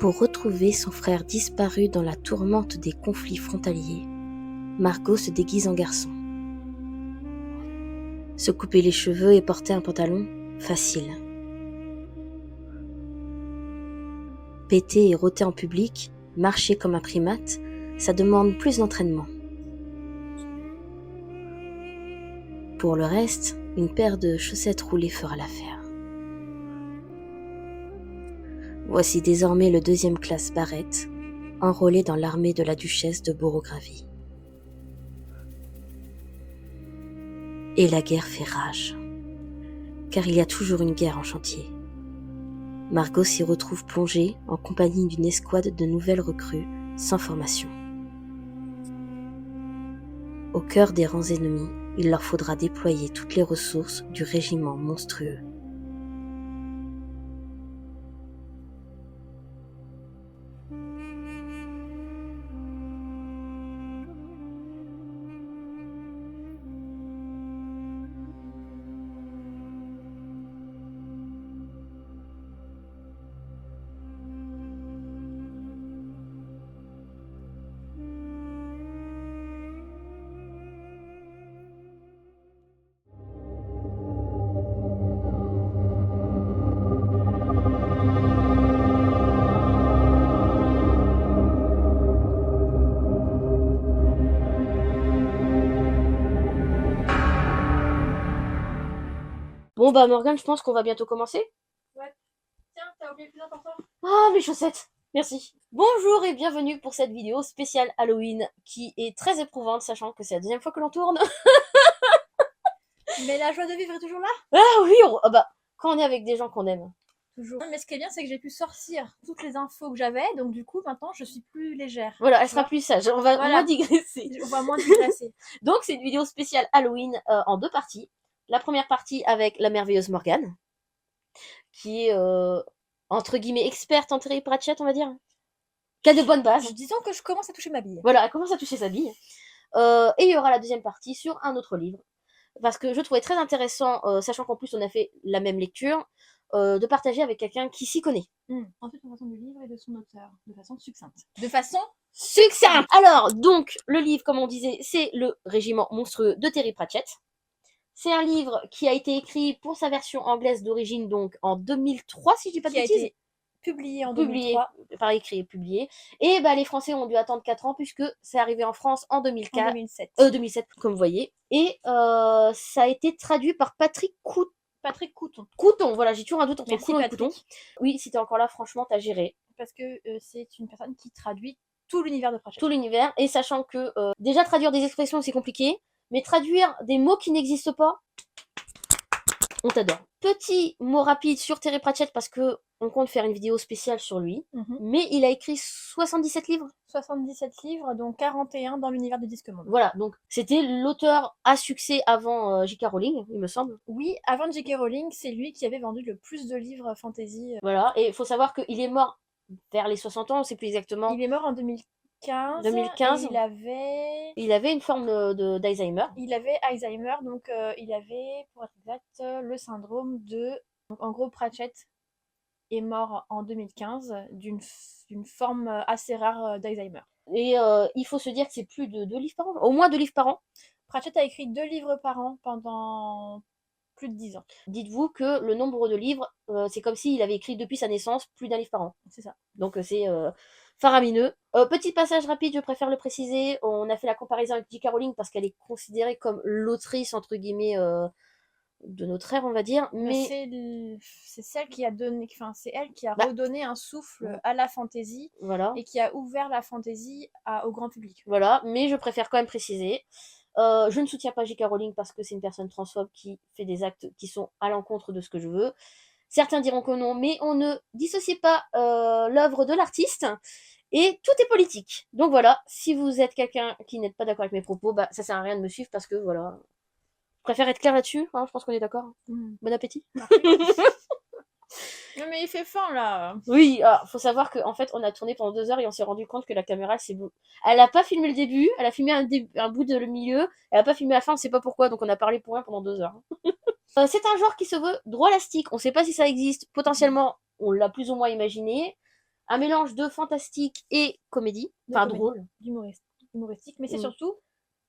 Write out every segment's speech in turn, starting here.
Pour retrouver son frère disparu dans la tourmente des conflits frontaliers, Margot se déguise en garçon. Se couper les cheveux et porter un pantalon, facile. Péter et rôter en public, marcher comme un primate, ça demande plus d'entraînement. Pour le reste, une paire de chaussettes roulées fera l'affaire. Voici désormais le 2e classe Barrett, enrôlé dans l'armée de la duchesse de Borogravie. Et la guerre fait rage, car il y a toujours une guerre en chantier. Margot s'y retrouve plongée en compagnie d'une escouade de nouvelles recrues sans formation. Au cœur des rangs ennemis, il leur faudra déployer toutes les ressources du régiment monstrueux. Bon bah Morgane, je pense qu'on va bientôt commencer. Ouais. Tiens, t'as oublié le plus important. Ah, mes chaussettes. Merci. Bonjour et bienvenue pour cette vidéo spéciale Halloween qui est très éprouvante, sachant que c'est la 2e fois que l'on tourne. Mais la joie de vivre est toujours là. Ah oui, quand on est avec des gens qu'on aime. Toujours. Mais ce qui est bien, c'est que j'ai pu sortir toutes les infos que j'avais, donc du coup, maintenant, je suis plus légère. Voilà, elle sera plus sage. On va moins digresser. On va moins digresser. Donc c'est une vidéo spéciale Halloween en 2 parties. La première partie avec la merveilleuse Morgane, qui est entre guillemets experte en Terry Pratchett, on va dire, qui a de bonnes bases. Disons que je commence à toucher ma bille. Voilà, elle commence à toucher sa bille. Et il y aura la 2e partie sur un autre livre, parce que je trouvais très intéressant, sachant qu'en plus on a fait la même lecture, de partager avec quelqu'un qui s'y connaît. Ensuite, on façon du livre et de son auteur, de façon succincte. Succincte. Alors, donc, le livre, comme on disait, c'est Le Régiment monstrueux de Terry Pratchett. C'est un livre qui a été écrit pour sa version anglaise d'origine, donc en 2003, si je dis pas de bêtises. Qui a été publié en 2003. Par écrit et publié. Et bah, les Français ont dû attendre 4 ans, puisque c'est arrivé en France en 2004. En 2007. 2007, comme vous voyez. Et ça a été traduit par Patrick Couton. Couton, voilà, j'ai toujours un doute entre Couton et Couton. Oui, si t'es encore là, franchement, t'as géré. Parce que c'est une personne qui traduit tout l'univers de Pratchett. Tout l'univers, et sachant que déjà traduire des expressions, c'est compliqué, mais traduire des mots qui n'existent pas, on t'adore. Petit mot rapide sur Terry Pratchett, parce que on compte faire une vidéo spéciale sur lui, mais il a écrit 77 livres. 77 livres, dont 41 dans l'univers du Disque-Monde. Voilà, donc c'était l'auteur à succès avant J.K. Rowling, il me semble. Oui, avant J.K. Rowling, c'est lui qui avait vendu le plus de livres fantasy. Voilà, et il faut savoir qu'il est mort vers les 60 ans, on sait plus exactement. Il est mort en 2015. Il avait une forme d'Alzheimer. Il avait Alzheimer, donc il avait, pour être exact, le syndrome de... Donc, en gros, Pratchett est mort en 2015 d'une forme assez rare d'Alzheimer. Et il faut se dire que c'est plus de 2 livres par an, au moins 2 livres par an. Pratchett a écrit 2 livres par an pendant plus de 10 ans. Dites-vous que le nombre de livres, c'est comme s'il avait écrit depuis sa naissance plus d'1 livre par an. C'est ça. Donc c'est faramineux. Petit passage rapide, je préfère le préciser. On a fait la comparaison avec J.K. Rowling parce qu'elle est considérée comme l'autrice, entre guillemets, de notre ère, on va dire. Mais c'est celle qui a donné, enfin c'est elle qui a redonné un souffle à la fantasy, voilà, et qui a ouvert la fantasy au grand public. Voilà, mais je préfère quand même préciser. Je ne soutiens pas J.K. Rowling parce que c'est une personne transphobe qui fait des actes qui sont à l'encontre de ce que je veux. Certains diront que non, mais on ne dissocie pas l'œuvre de l'artiste. Et tout est politique. Donc voilà, si vous êtes quelqu'un qui n'est pas d'accord avec mes propos, bah ça sert à rien de me suivre parce que voilà. Je préfère être clair là-dessus, hein, je pense qu'on est d'accord. Bon appétit. Non mais il fait faim là. Oui, faut savoir qu'en fait on a tourné pendant 2 heures et on s'est rendu compte que la caméra elle a pas filmé le début, elle a filmé un bout de le milieu, elle a pas filmé la fin, on sait pas pourquoi, donc on a parlé pour rien pendant 2 heures. C'est un genre qui se veut drôlastique, on sait pas si ça existe, potentiellement on l'a plus ou moins imaginé. un mélange de fantastique et comédie, enfin drôle. Humoristique, mais c'est surtout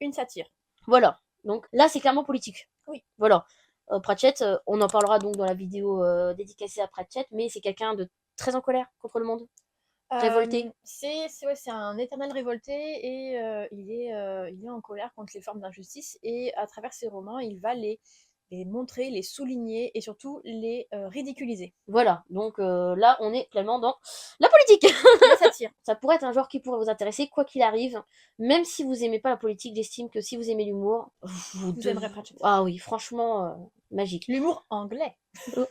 une satire. Voilà, donc là c'est clairement politique. Oui. Voilà. Pratchett, on en parlera donc dans la vidéo dédicacée à Pratchett, mais c'est quelqu'un de très en colère contre le monde. Révolté. C'est un éternel révolté et il est en colère contre les formes d'injustice et à travers ses romans, il va les montrer, les souligner et surtout les ridiculiser. Voilà, donc là on est pleinement dans la politique. La satire. Ça pourrait être un genre qui pourrait vous intéresser, quoi qu'il arrive. Même si vous aimez pas la politique, j'estime que si vous aimez l'humour, vous aimerez Pratchett. Ah oui, franchement, magique. L'humour anglais.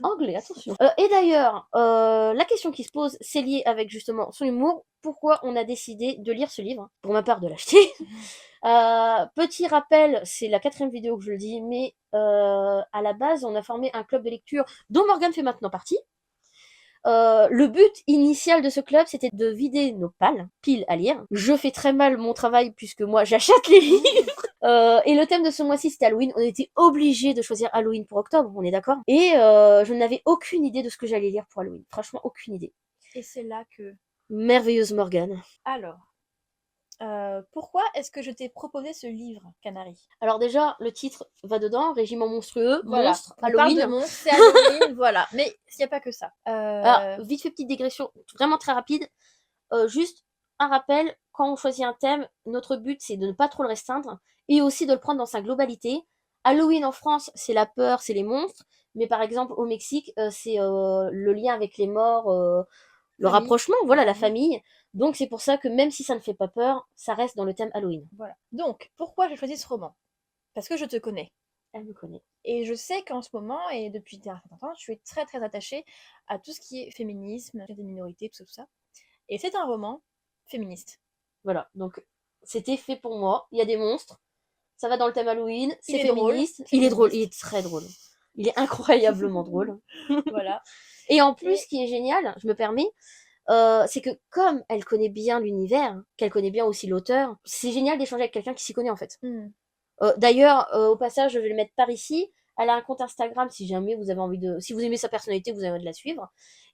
Anglais, attention. Et d'ailleurs, la question qui se pose, c'est lié avec justement son humour. Pourquoi on a décidé de lire ce livre? Pour ma part, de l'acheter. Petit rappel, c'est la 4e vidéo que je le dis, mais à la base, on a formé un club de lecture dont Morgane fait maintenant partie. Le but initial de ce club, c'était de vider nos piles à lire. Je fais très mal mon travail puisque moi, j'achète les livres. Et le thème de ce mois-ci, c'était Halloween. On était obligés de choisir Halloween pour octobre, on est d'accord? Et je n'avais aucune idée de ce que j'allais lire pour Halloween. Franchement, aucune idée. Et c'est là que... Merveilleuse Morgane. Alors, pourquoi est-ce que je t'ai proposé ce livre, Canary? Alors déjà, le titre va dedans, Régiment monstrueux, voilà. monstre, on Halloween. Parle de monstre, c'est Halloween, voilà. Mais il n'y a pas que ça. Alors, vite fait, petite digression, vraiment très rapide. Juste un rappel, quand on choisit un thème, notre but c'est de ne pas trop le restreindre et aussi de le prendre dans sa globalité. Halloween en France, c'est la peur, c'est les monstres, mais par exemple au Mexique, c'est le lien avec les morts, le rapprochement, voilà, la famille. Donc c'est pour ça que même si ça ne fait pas peur, ça reste dans le thème Halloween. Voilà. Donc, pourquoi j'ai choisi ce roman? Parce que je te connais. Elle me connaît. Et je sais qu'en ce moment, et depuis un certain temps, je suis très très attachée à tout ce qui est féminisme, des minorités, tout ça. Et c'est un roman féministe. Voilà, donc c'était fait pour moi. Il y a des monstres, ça va dans le thème Halloween, c'est féministe. Drôle, il est drôle, il est très drôle. Il est incroyablement drôle. Voilà. Et en plus, ce qui est génial, je me permets, c'est que comme elle connaît bien l'univers, qu'elle connaît bien aussi l'auteur, c'est génial d'échanger avec quelqu'un qui s'y connaît en fait. D'ailleurs, au passage, je vais le mettre par ici. Elle a un compte Instagram si jamais vous avez envie de... Si vous aimez sa personnalité, vous avez envie de la suivre.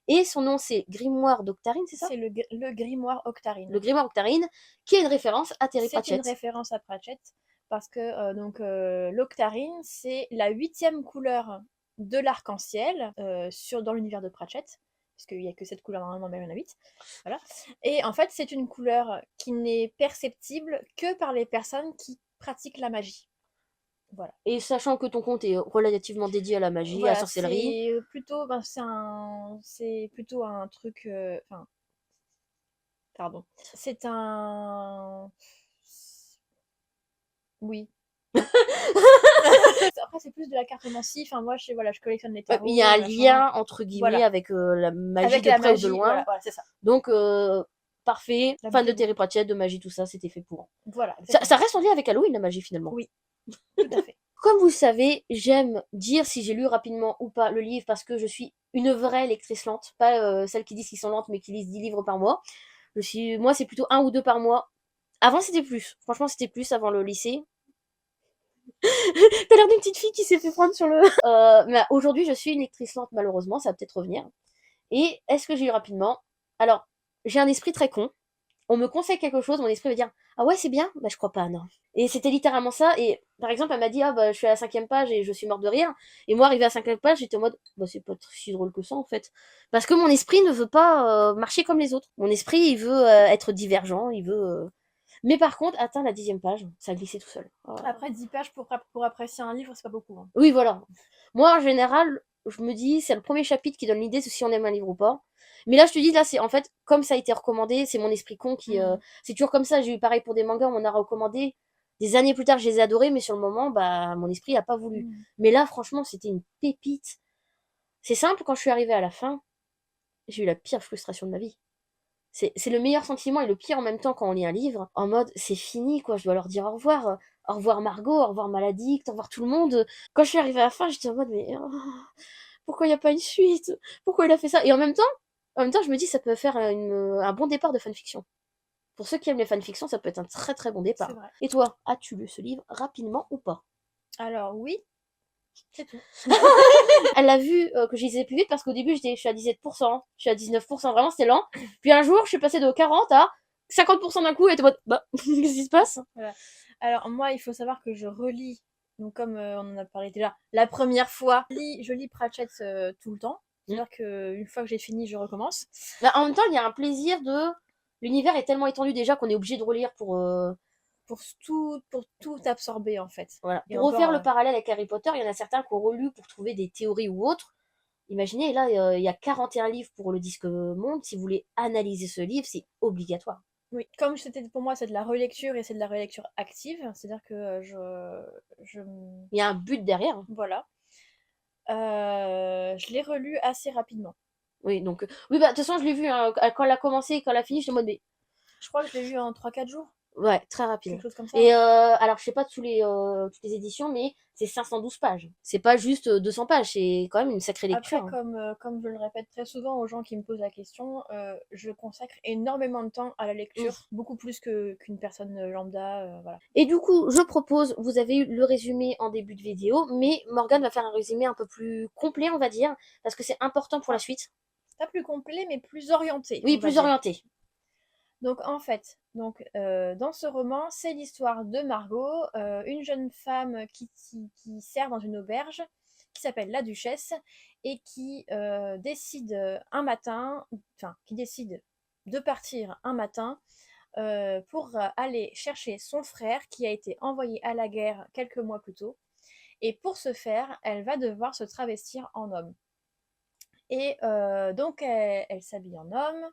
Et son nom, c'est Grimoire d'Octarine, c'est ça? C'est le Grimoire Octarine. Le Grimoire Octarine, qui est une référence à Terry Pratchett. C'est une référence à Pratchett, parce que l'Octarine, c'est la 8e couleur de l'arc-en-ciel dans l'univers de Pratchett, puisqu'il n'y a que 7 couleurs normalement, mais il y en a 8. Voilà. Et en fait, c'est une couleur qui n'est perceptible que par les personnes qui pratiquent la magie. Voilà. Et sachant que ton compte est relativement dédié à la magie, voilà, à la sorcellerie. C'est plutôt, c'est plutôt un truc. Pardon. C'est un. Oui. Après, c'est plus de la cartomancie. Enfin, moi, je collectionne les tarots. Il y a un lien, entre guillemets, avec la magie avec de près ou de loin. Voilà, c'est ça. Donc, parfait. Fan de Terry Pratchett, de magie, tout ça, c'était fait pour. Voilà. Ça reste en lien avec Halloween, la magie, finalement. Oui, tout à fait. Comme vous le savez, j'aime dire si j'ai lu rapidement ou pas le livre parce que je suis une vraie lectrice lente. Pas celles qui disent qu'ils sont lentes, mais qui lisent 10 livres par mois. Moi, c'est plutôt 1 ou 2 par mois. Avant, c'était plus. Franchement, c'était plus avant le lycée. T'as l'air d'une petite fille qui s'est fait prendre sur le... mais aujourd'hui, je suis une lectrice lente, malheureusement. Ça va peut-être revenir. Et est-ce que j'ai lu rapidement? Alors, j'ai un esprit très con. On me conseille quelque chose, mon esprit va dire ah ouais c'est bien, bah je crois pas, non. Et c'était littéralement ça. Et par exemple elle m'a dit ah bah je suis à la 5e page et je suis morte de rire. Et moi arrivé à la 5e page j'étais en mode bah c'est pas si drôle que ça en fait, parce que mon esprit ne veut pas marcher comme les autres. Mon esprit il veut être divergent, il veut. Mais par contre atteint la 10e page, ça glissait tout seul. Après 10 pages pour apprécier un livre c'est pas beaucoup. Hein. Oui voilà. Moi en général je me dis c'est le premier chapitre qui donne l'idée de si on aime un livre ou pas. Mais là, je te dis, là, c'est en fait, comme ça a été recommandé, c'est mon esprit con qui. C'est toujours comme ça, j'ai eu pareil pour des mangas, on m'en a recommandé. Des années plus tard, je les ai adorés, mais sur le moment, bah, mon esprit a pas voulu. Mais là, franchement, c'était une pépite. C'est simple, quand je suis arrivée à la fin, j'ai eu la pire frustration de ma vie. C'est le meilleur sentiment et le pire en même temps quand on lit un livre, en mode, c'est fini, quoi, je dois leur dire au revoir. Au revoir Margot, au revoir Maladicte, au revoir tout le monde. Quand je suis arrivée à la fin, j'étais en mode, mais pourquoi il n'y a pas une suite? Pourquoi il a fait ça? Et en même temps, je me dis, ça peut faire un bon départ de fanfiction. Pour ceux qui aiment les fanfictions, ça peut être un très très bon départ. Et toi, as-tu lu ce livre rapidement ou pas? Alors oui, C'est tout. Elle a vu que je lisais plus vite parce qu'au début, je suis à 17%, je suis à 19%, vraiment, c'était lent. Puis un jour, je suis passée de 40 à 50% d'un coup et t'es en mode, bah, qu'est-ce qui se passe? Voilà. Alors moi, il faut savoir que je relis, donc comme on en a parlé déjà, la première fois, je lis Pratchett tout le temps. C'est-à-dire qu'une fois que j'ai fini, je recommence. Bah, en même temps, il y a un plaisir de... L'univers est tellement étendu déjà qu'on est obligé de relire pour... Pour tout absorber en fait. Voilà. Et Pour refaire encore, le parallèle avec Harry Potter, il y en a certains qui ont relu pour trouver des théories ou autres. Imaginez, là, il y a 41 livres pour le Disque Monde. Si vous voulez analyser ce livre, c'est obligatoire. oui, comme c'était pour moi, c'est de la relecture et c'est de la relecture active. C'est-à-dire que je Il y a un but derrière. voilà. Je l'ai relu assez rapidement. Oui, donc... Oui, bah, de toute façon, je l'ai vu, hein, quand elle a commencé et quand elle a fini, j'étais en mode... Mais... Je crois que je l'ai lu en 3-4 jours. Ouais, très rapide. Quelque chose comme ça. Et alors, je sais pas toutes les éditions, mais c'est 512 pages. C'est pas juste 200 pages, c'est quand même une sacrée lecture. Après, comme je le répète très souvent aux gens qui me posent la question, je consacre énormément de temps à la lecture, beaucoup plus qu'une personne lambda. Voilà. Et du coup, je propose, vous avez eu le résumé en début de vidéo, mais Morgane va faire un résumé un peu plus complet, on va dire, parce que c'est important pour la suite. Pas plus complet, mais plus orienté. Oui, plus orienté. Donc en fait, dans ce roman, c'est l'histoire de Margot, une jeune femme qui sert dans une auberge, qui s'appelle la Duchesse, et qui décide un matin, enfin qui décide de partir un matin pour aller chercher son frère qui a été envoyé à la guerre quelques mois plus tôt. Et pour ce faire, elle va devoir se travestir en homme. Et donc elle s'habille en homme.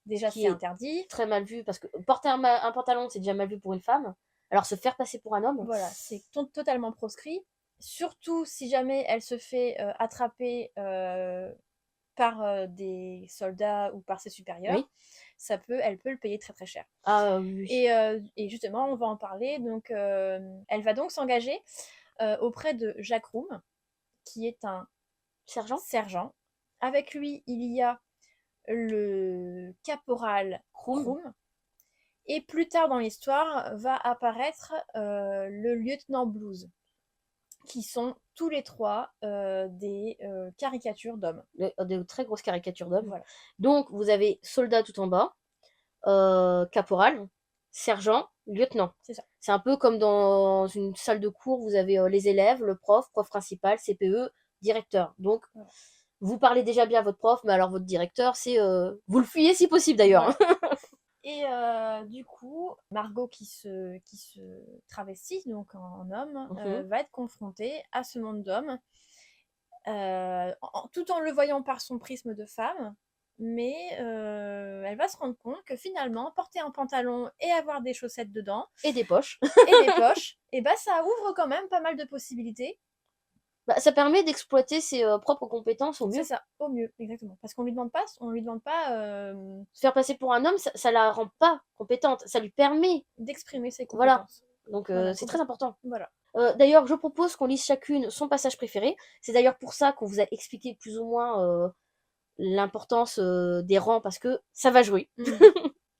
Déjà, c'est interdit. Très mal vu, parce que porter un pantalon, c'est déjà mal vu pour une femme. Alors se faire passer pour un homme. Voilà, c'est totalement proscrit. Surtout si jamais elle se fait attraper par des soldats ou par ses supérieurs, Oui. elle peut le payer très très cher. Ah oui. Et justement, on va en parler. Donc, elle va donc s'engager auprès de Jacques Room, qui est un sergent. Avec lui, il y a le caporal Krum. Et plus tard dans l'histoire va apparaître le lieutenant Blues, qui sont tous les trois des caricatures d'hommes. De très grosses caricatures d'hommes. Voilà. Donc, vous avez soldat tout en bas, caporal, sergent, lieutenant. C'est ça. C'est un peu comme dans une salle de cours, vous avez les élèves, le prof principal, CPE, directeur. Donc, voilà. Vous parlez déjà bien à votre prof, mais alors votre directeur, c'est... vous le fuyez si possible d'ailleurs. Voilà. Et du coup, Margot qui se travestit donc en homme, va être confrontée à ce monde d'hommes, tout en le voyant par son prisme de femme. Mais elle va se rendre compte que finalement, porter un pantalon et avoir des chaussettes dedans... Et des poches. Et bah ça ouvre quand même pas mal de possibilités. Bah, ça permet d'exploiter ses propres compétences au mieux. C'est ça, au mieux, exactement. Parce qu'on lui demande pas se faire passer pour un homme, ça la rend pas compétente. Ça lui permet d'exprimer ses compétences. Voilà. Donc voilà, c'est très important. Voilà. D'ailleurs, je propose qu'on lise chacune son passage préféré. C'est d'ailleurs pour ça qu'on vous a expliqué plus ou moins l'importance des rangs, parce que ça va jouer.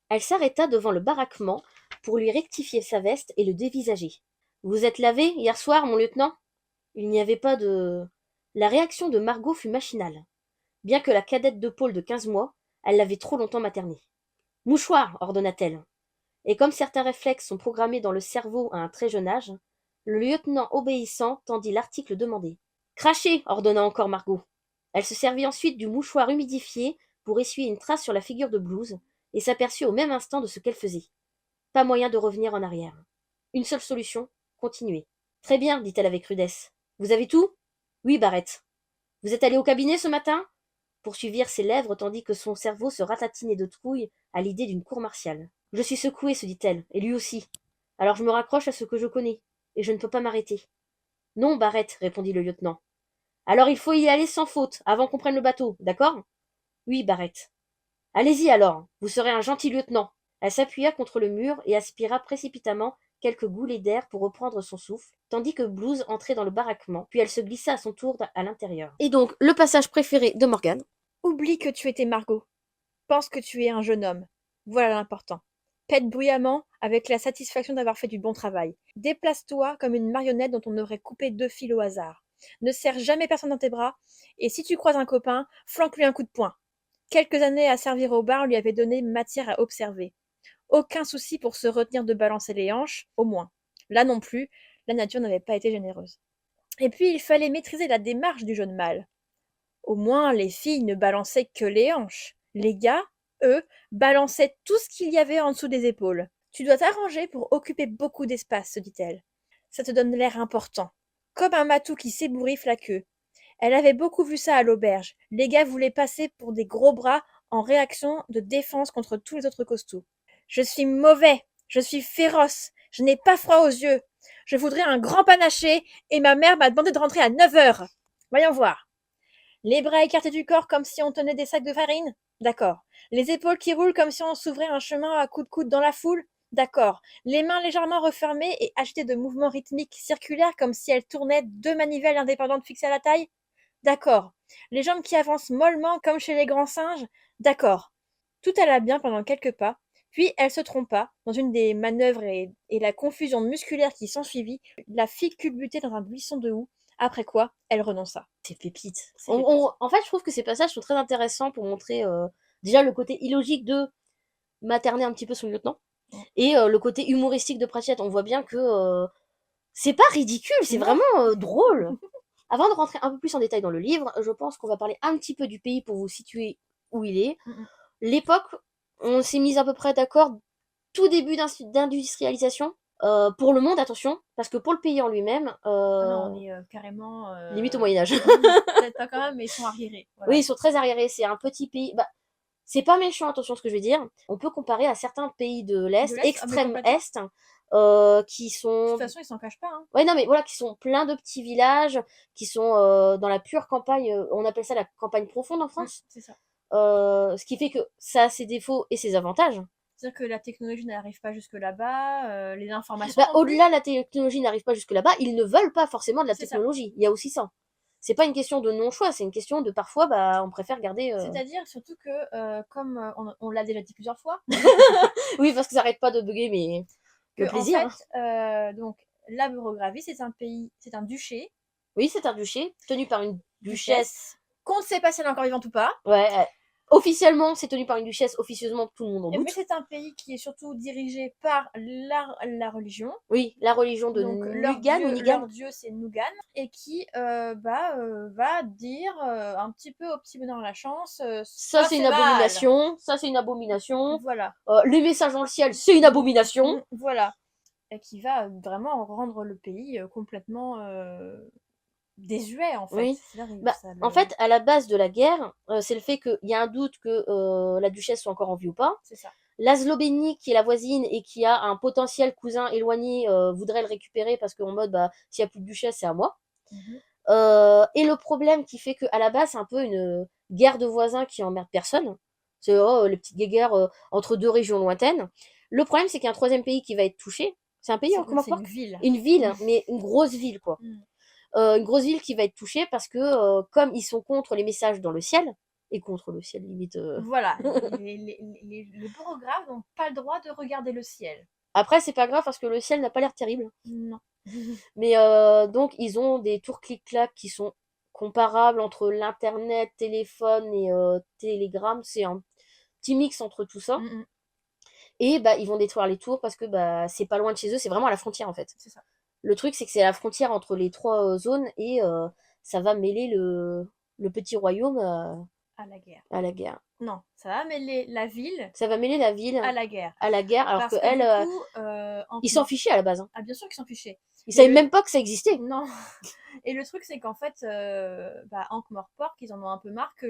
Elle s'arrêta devant le baraquement pour lui rectifier sa veste et le dévisager. « Vous êtes lavé hier soir, mon lieutenant ?» Il n'y avait pas de... La réaction de Margot fut machinale. Bien que la cadette de Paul de 15 mois, elle l'avait trop longtemps maternée. « Mouchoir !» ordonna-t-elle. Et comme certains réflexes sont programmés dans le cerveau à un très jeune âge, le lieutenant obéissant tendit l'article demandé. « Crachez !» ordonna encore Margot. Elle se servit ensuite du mouchoir humidifié pour essuyer une trace sur la figure de Blues et s'aperçut au même instant de ce qu'elle faisait. Pas moyen de revenir en arrière. Une seule solution, continuer. « Très bien, dit-elle avec rudesse. Vous avez tout ? Oui, Barrett. Vous êtes allé au cabinet ce matin ? Poursuivirent ses lèvres tandis que son cerveau se ratatinait de trouille à l'idée d'une cour martiale. Je suis secouée, se dit-elle, et lui aussi. Alors je me raccroche à ce que je connais, et je ne peux pas m'arrêter. Non, Barrett, répondit le lieutenant. Alors il faut y aller sans faute, avant qu'on prenne le bateau, d'accord ? Oui, Barrett. Allez-y alors, vous serez un gentil lieutenant. Elle s'appuya contre le mur et aspira précipitamment quelques goulées d'air pour reprendre son souffle, tandis que Blues entrait dans le baraquement, puis elle se glissa à son tour à l'intérieur. Et donc, le passage préféré de Morgane. Oublie que tu étais Margot. Pense que tu es un jeune homme. Voilà l'important. Pète bruyamment avec la satisfaction d'avoir fait du bon travail. Déplace-toi comme une marionnette dont on aurait coupé 2 fils au hasard. Ne serre jamais personne dans tes bras. Et si tu croises un copain, flanque-lui un coup de poing. Quelques années à servir au bar lui avaient donné matière à observer. Aucun souci pour se retenir de balancer les hanches, au moins. Là non plus, la nature n'avait pas été généreuse. Et puis il fallait maîtriser la démarche du jeune mâle. Au moins les filles ne balançaient que les hanches. Les gars, eux, balançaient tout ce qu'il y avait en dessous des épaules. Tu dois t'arranger pour occuper beaucoup d'espace, se dit-elle. Ça te donne l'air important. Comme un matou qui s'ébouriffe la queue. Elle avait beaucoup vu ça à l'auberge. Les gars voulaient passer pour des gros bras en réaction de défense contre tous les autres costauds. Je suis mauvais, je suis féroce, je n'ai pas froid aux yeux. Je voudrais un grand panaché et ma mère m'a demandé de rentrer à 9h. Voyons voir. Les bras écartés du corps comme si on tenait des sacs de farine. D'accord. Les épaules qui roulent comme si on s'ouvrait un chemin à coups de coude dans la foule. D'accord. Les mains légèrement refermées et agitées de mouvements rythmiques circulaires comme si elles tournaient deux manivelles indépendantes fixées à la taille. D'accord. Les jambes qui avancent mollement comme chez les grands singes. D'accord. Tout alla bien pendant quelques pas, puis elle se trompa dans une des manœuvres et la confusion musculaire qui s'ensuivit, la fit culbuter dans un buisson de houx, après quoi elle renonça. C'est pépite. C'est pépite. En fait, je trouve que ces passages sont très intéressants pour montrer déjà le côté illogique de materner un petit peu son lieutenant et le côté humoristique de Pratchett. On voit bien que c'est pas ridicule, c'est Non. vraiment drôle. Avant de rentrer un peu plus en détail dans le livre, je pense qu'on va parler un petit peu du pays pour vous situer où il est. L'époque, on s'est mis à peu près d'accord, tout début d'industrialisation. Pour le monde, attention, parce que pour le pays en lui-même, Ah non, on est carrément. limite au Moyen-Âge. Peut-être pas quand même, mais ils sont arriérés. Voilà. Oui, ils sont très arriérés. C'est un petit pays. Bah, c'est pas méchant, attention à ce que je vais dire. On peut comparer à certains pays de l'Est, extrême Est, qui De sont. toute façon, ils s'en cachent pas. Hein. Ouais, non, mais voilà, qui sont pleins de petits villages, qui sont dans la pure campagne. On appelle ça la campagne profonde en France. C'est ça. Ce qui fait que ça a ses défauts et ses avantages. C'est-à-dire que la technologie n'arrive pas jusque là-bas, les informations. Bah, au-delà, la technologie n'arrive pas jusque là-bas. Ils ne veulent pas forcément de la C'est ça. technologie. Il y a aussi ça. C'est pas une question de non-choix, c'est une question de parfois, bah, on préfère garder. C'est-à-dire surtout que, comme on l'a déjà dit plusieurs fois, Oui, parce que ça arrête pas de bugger, mais le que, plaisir. en fait, donc, la Burogravie, c'est un pays, c'est un duché Oui, c'est un duché tenu par une duchesse. qu'on ne sait pas si elle est encore vivante ou pas. Ouais. Officiellement, c'est tenu par une duchesse. Officieusement, tout le monde en doute. Mais c'est un pays qui est surtout dirigé par la religion. Oui, la religion de Donc Nugan ou Nigan. leur dieu c'est Nugan et qui va dire un petit peu au petit bonheur la chance. Ça c'est une mal. abomination. Ça c'est une abomination. Voilà. Les messages dans le ciel, c'est une abomination. Voilà. Et qui va vraiment rendre le pays complètement désuet en fait. Oui. Bah, en fait, à la base de la guerre, c'est le fait qu'il y a un doute que la duchesse soit encore en vie ou pas. C'est ça. La Zlobénie, qui est la voisine et qui a un potentiel cousin éloigné, voudrait le récupérer parce qu'en mode, bah, s'il n'y a plus de duchesse, c'est à moi. Et le problème qui fait qu'à la base, c'est un peu une guerre de voisins qui emmerde personne. C'est les petites guéguerres entre deux régions lointaines. Le problème, c'est qu'il y a un troisième pays qui va être touché. C'est un pays en comment c'est une ville. Une ville, mais une grosse ville, quoi. Une grosse ville qui va être touchée parce que comme ils sont contre les messages dans le ciel, et contre le ciel limite. Voilà, les burographes n'ont pas le droit de regarder le ciel. Après, c'est pas grave parce que le ciel n'a pas l'air terrible. Non. Mais donc, ils ont des tours clic-clac qui sont comparables entre l'internet, téléphone et télégramme. C'est un petit mix entre tout ça. Et bah, ils vont détruire les tours parce que bah, c'est pas loin de chez eux, c'est vraiment à la frontière en fait. C'est ça. Le truc, c'est que c'est à la frontière entre les trois zones et ça va mêler le petit royaume à la guerre. À la guerre. Non, ça va mêler la ville. Ça va mêler la ville à la guerre. À la guerre, alors parce que elle, ils s'en fichaient à la base. Hein. Ah, bien sûr qu'ils s'en fichaient. Ils savaient même pas que ça existait. Non. Et le truc, c'est qu'en fait, Ankh-Morpork, ils en ont un peu marre que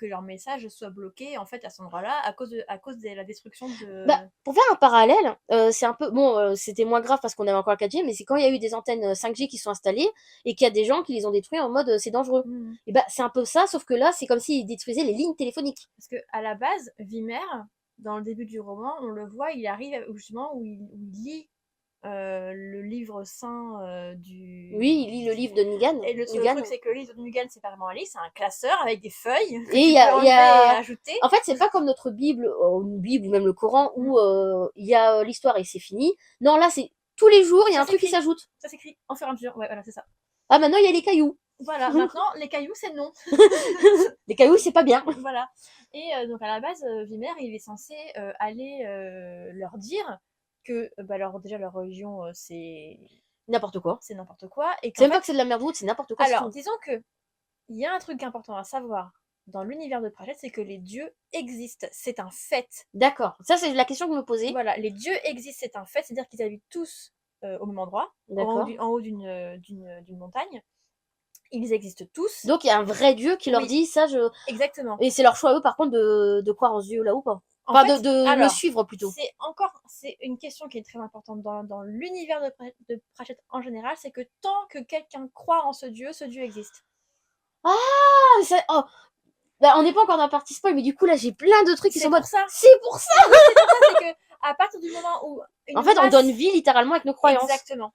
leur message soit bloqué en fait à cet endroit-là à cause de la destruction de. Bah, pour faire un parallèle, c'est un peu bon, c'était moins grave parce qu'on avait encore la 4G, mais c'est quand il y a eu des antennes 5G qui sont installées et qu'il y a des gens qui les ont détruits en mode c'est dangereux. Et bah c'est un peu ça, sauf que là c'est comme s'ils détruisaient les lignes téléphoniques. Parce que à la base, Vimer, dans le début du roman, on le voit, il arrive justement où il lit le livre saint du. Oui, il lit le livre de Nugan. Et le truc, c'est que le livre de Nugan, c'est pas vraiment un livre, c'est un classeur avec des feuilles. Et il y a. Ajouter. En fait, c'est pas comme notre Bible, une Bible ou même le Coran où il y a l'histoire et c'est fini. Non, là, c'est tous les jours, il y a un truc qui s'ajoute. Ça s'écrit en fur et à mesure. Ouais, voilà, c'est ça. Ah, maintenant, il y a les cailloux. Voilà, maintenant, les cailloux, c'est non. Les cailloux, c'est pas bien. Voilà. Et donc, à la base, Vimer, il est censé aller leur dire que, alors, déjà, leur religion, N'importe quoi. c'est n'importe quoi. Et C'est qu'en même pas fait, que c'est de la merde wood, c'est n'importe quoi, c'est alors, tout. disons que il y a un truc important à savoir dans l'univers de Pratchett, c'est que les dieux existent. C'est un fait. D'accord. Ça, c'est la question que je me posais. Voilà, les dieux existent, c'est un fait. C'est-à-dire qu'ils habitent tous au même endroit, D'accord. en haut d'une montagne. Ils existent tous. Donc, il y a un vrai dieu qui leur Oui. dit ça, Exactement. Et c'est leur choix à eux, par contre, de croire en ce dieu-là ou pas. En Enfin, fait, de le suivre plutôt. c'est une question qui est très importante dans l'univers de Pratchett en général, c'est que tant que quelqu'un croit en ce dieu existe. Ah, oh. Bah, on n'est pas encore dans la partie spoil, mais du coup, là, j'ai plein de trucs qui C'est sont en pour mode. ça. C'est pour ça. Oui, c'est pour ça, c'est que à partir du moment où En fait, on masse... donne vie littéralement avec nos croyances. Exactement.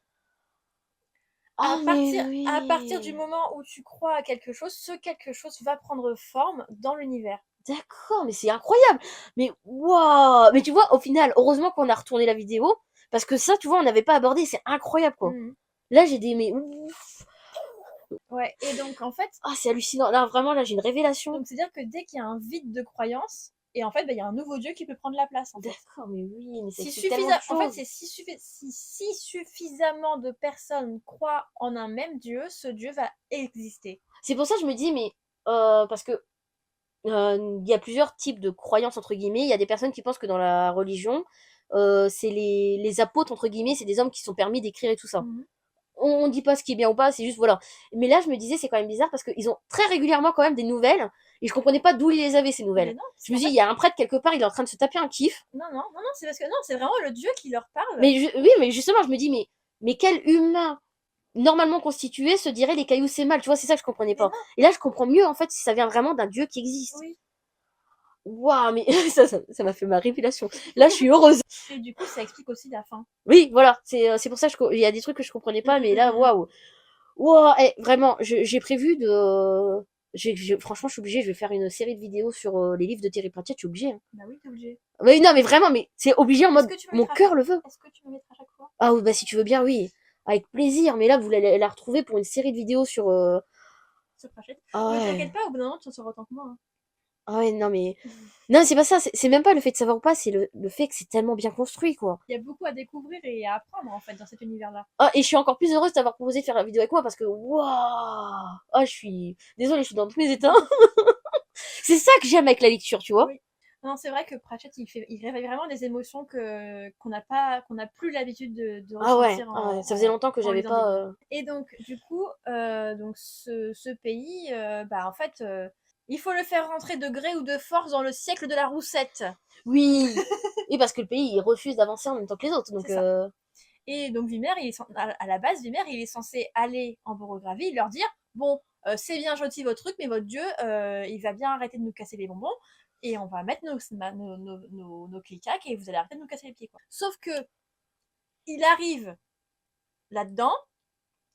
Ah, mais À partir du oui. moment où tu crois à quelque chose, ce quelque chose va prendre forme dans l'univers. D'accord, mais c'est incroyable. Mais waouh. Mais tu vois, au final, heureusement qu'on a retourné la vidéo, parce que ça, tu vois, on n'avait pas abordé. C'est incroyable, quoi. Mhm. Là, j'ai des mais ouf. Ouais, et donc en fait, Ah, c'est hallucinant. Là, vraiment, là, j'ai une révélation. donc c'est-à-dire que dès qu'il y a un vide de croyance, et en fait, il y a un nouveau dieu qui peut prendre la place, en fait. D'accord, mais oui, mais Si c'est tellement de en fait, choses. c'est si suffisamment de personnes croient en un même dieu, ce dieu va exister. C'est pour ça que je me dis, mais parce que il y a plusieurs types de croyances entre guillemets. Il y a des personnes qui pensent que dans la religion, c'est les apôtres entre guillemets, c'est des hommes qui sont permis d'écrire et tout ça. Mhm. On dit pas ce qui est bien ou pas, c'est juste voilà. Mais là, je me disais, c'est quand même bizarre parce qu'ils ont très régulièrement quand même des nouvelles et je comprenais pas d'où ils les avaient ces Mais nouvelles. non, Je me en dis, fait, il y a un prêtre quelque part, il est en train de se taper un kiff. non, c'est parce que non, c'est vraiment le dieu qui leur parle. Mais oui, mais justement, je me dis, mais quel humain normalement constitué se dirait les cailloux c'est mal, tu vois, c'est ça que je comprenais Mais pas. non, Et là, je comprends mieux en fait si ça vient vraiment d'un dieu qui existe. oui. Waouh, mais ça m'a fait ma révélation. Là, je suis heureuse. Et du coup, ça explique aussi la fin. Oui, voilà, c'est pour ça que il y a des trucs que je comprenais pas, mais là, waouh. Waouh, vraiment, j'ai prévu de. Franchement, je suis obligée, je vais faire une série de vidéos sur les livres de Terry Pratchett, je suis obligée. Hein. Bah oui, t'es obligé. Mais non, mais vraiment, mais c'est obligé en Est-ce mode que tu me mon mettras cœur le veut. Est-ce que tu me mettras à chaque fois? Ah oui, bah si tu veux bien, oui. Avec plaisir, mais là, vous allez la retrouver pour une série de vidéos sur. Sur Pratchett. Ah Mais ouais. t'inquiète pas, au bout d'un moment, tu en sauras autant que moi. Hein. Ah ouais, non, mais. Non, c'est pas ça, c'est même pas le fait de savoir ou pas, c'est le fait que c'est tellement bien construit, quoi. Il y a beaucoup à découvrir et à apprendre en fait dans cet univers-là. Ah, et je suis encore plus heureuse d'avoir proposé de faire la vidéo avec moi parce que, waouh! Ah, je suis. Désolée, je suis dans tous mes états. C'est ça que j'aime avec la lecture, tu vois. Oui. Non, c'est vrai que Pratchett, il réveille vraiment des émotions qu'on n'a plus l'habitude de ressentir Ah ouais, ça faisait longtemps que en j'avais lisant des pas. livres. Et donc, du coup, donc ce pays, bah en fait, il faut le faire rentrer de gré ou de force dans le siècle de la roussette. Oui! Oui, parce que le pays, il refuse d'avancer en même temps que les autres, donc. C'est ça. Et donc Vimer, à la base, Vimer, il est censé aller en Borogravie, leur dire bon, c'est bien gentil votre truc, mais votre dieu, il va bien arrêter de nous casser les bonbons et on va mettre nos clicacs et vous allez arrêter de nous casser les pieds. Quoi. Sauf que il arrive là-dedans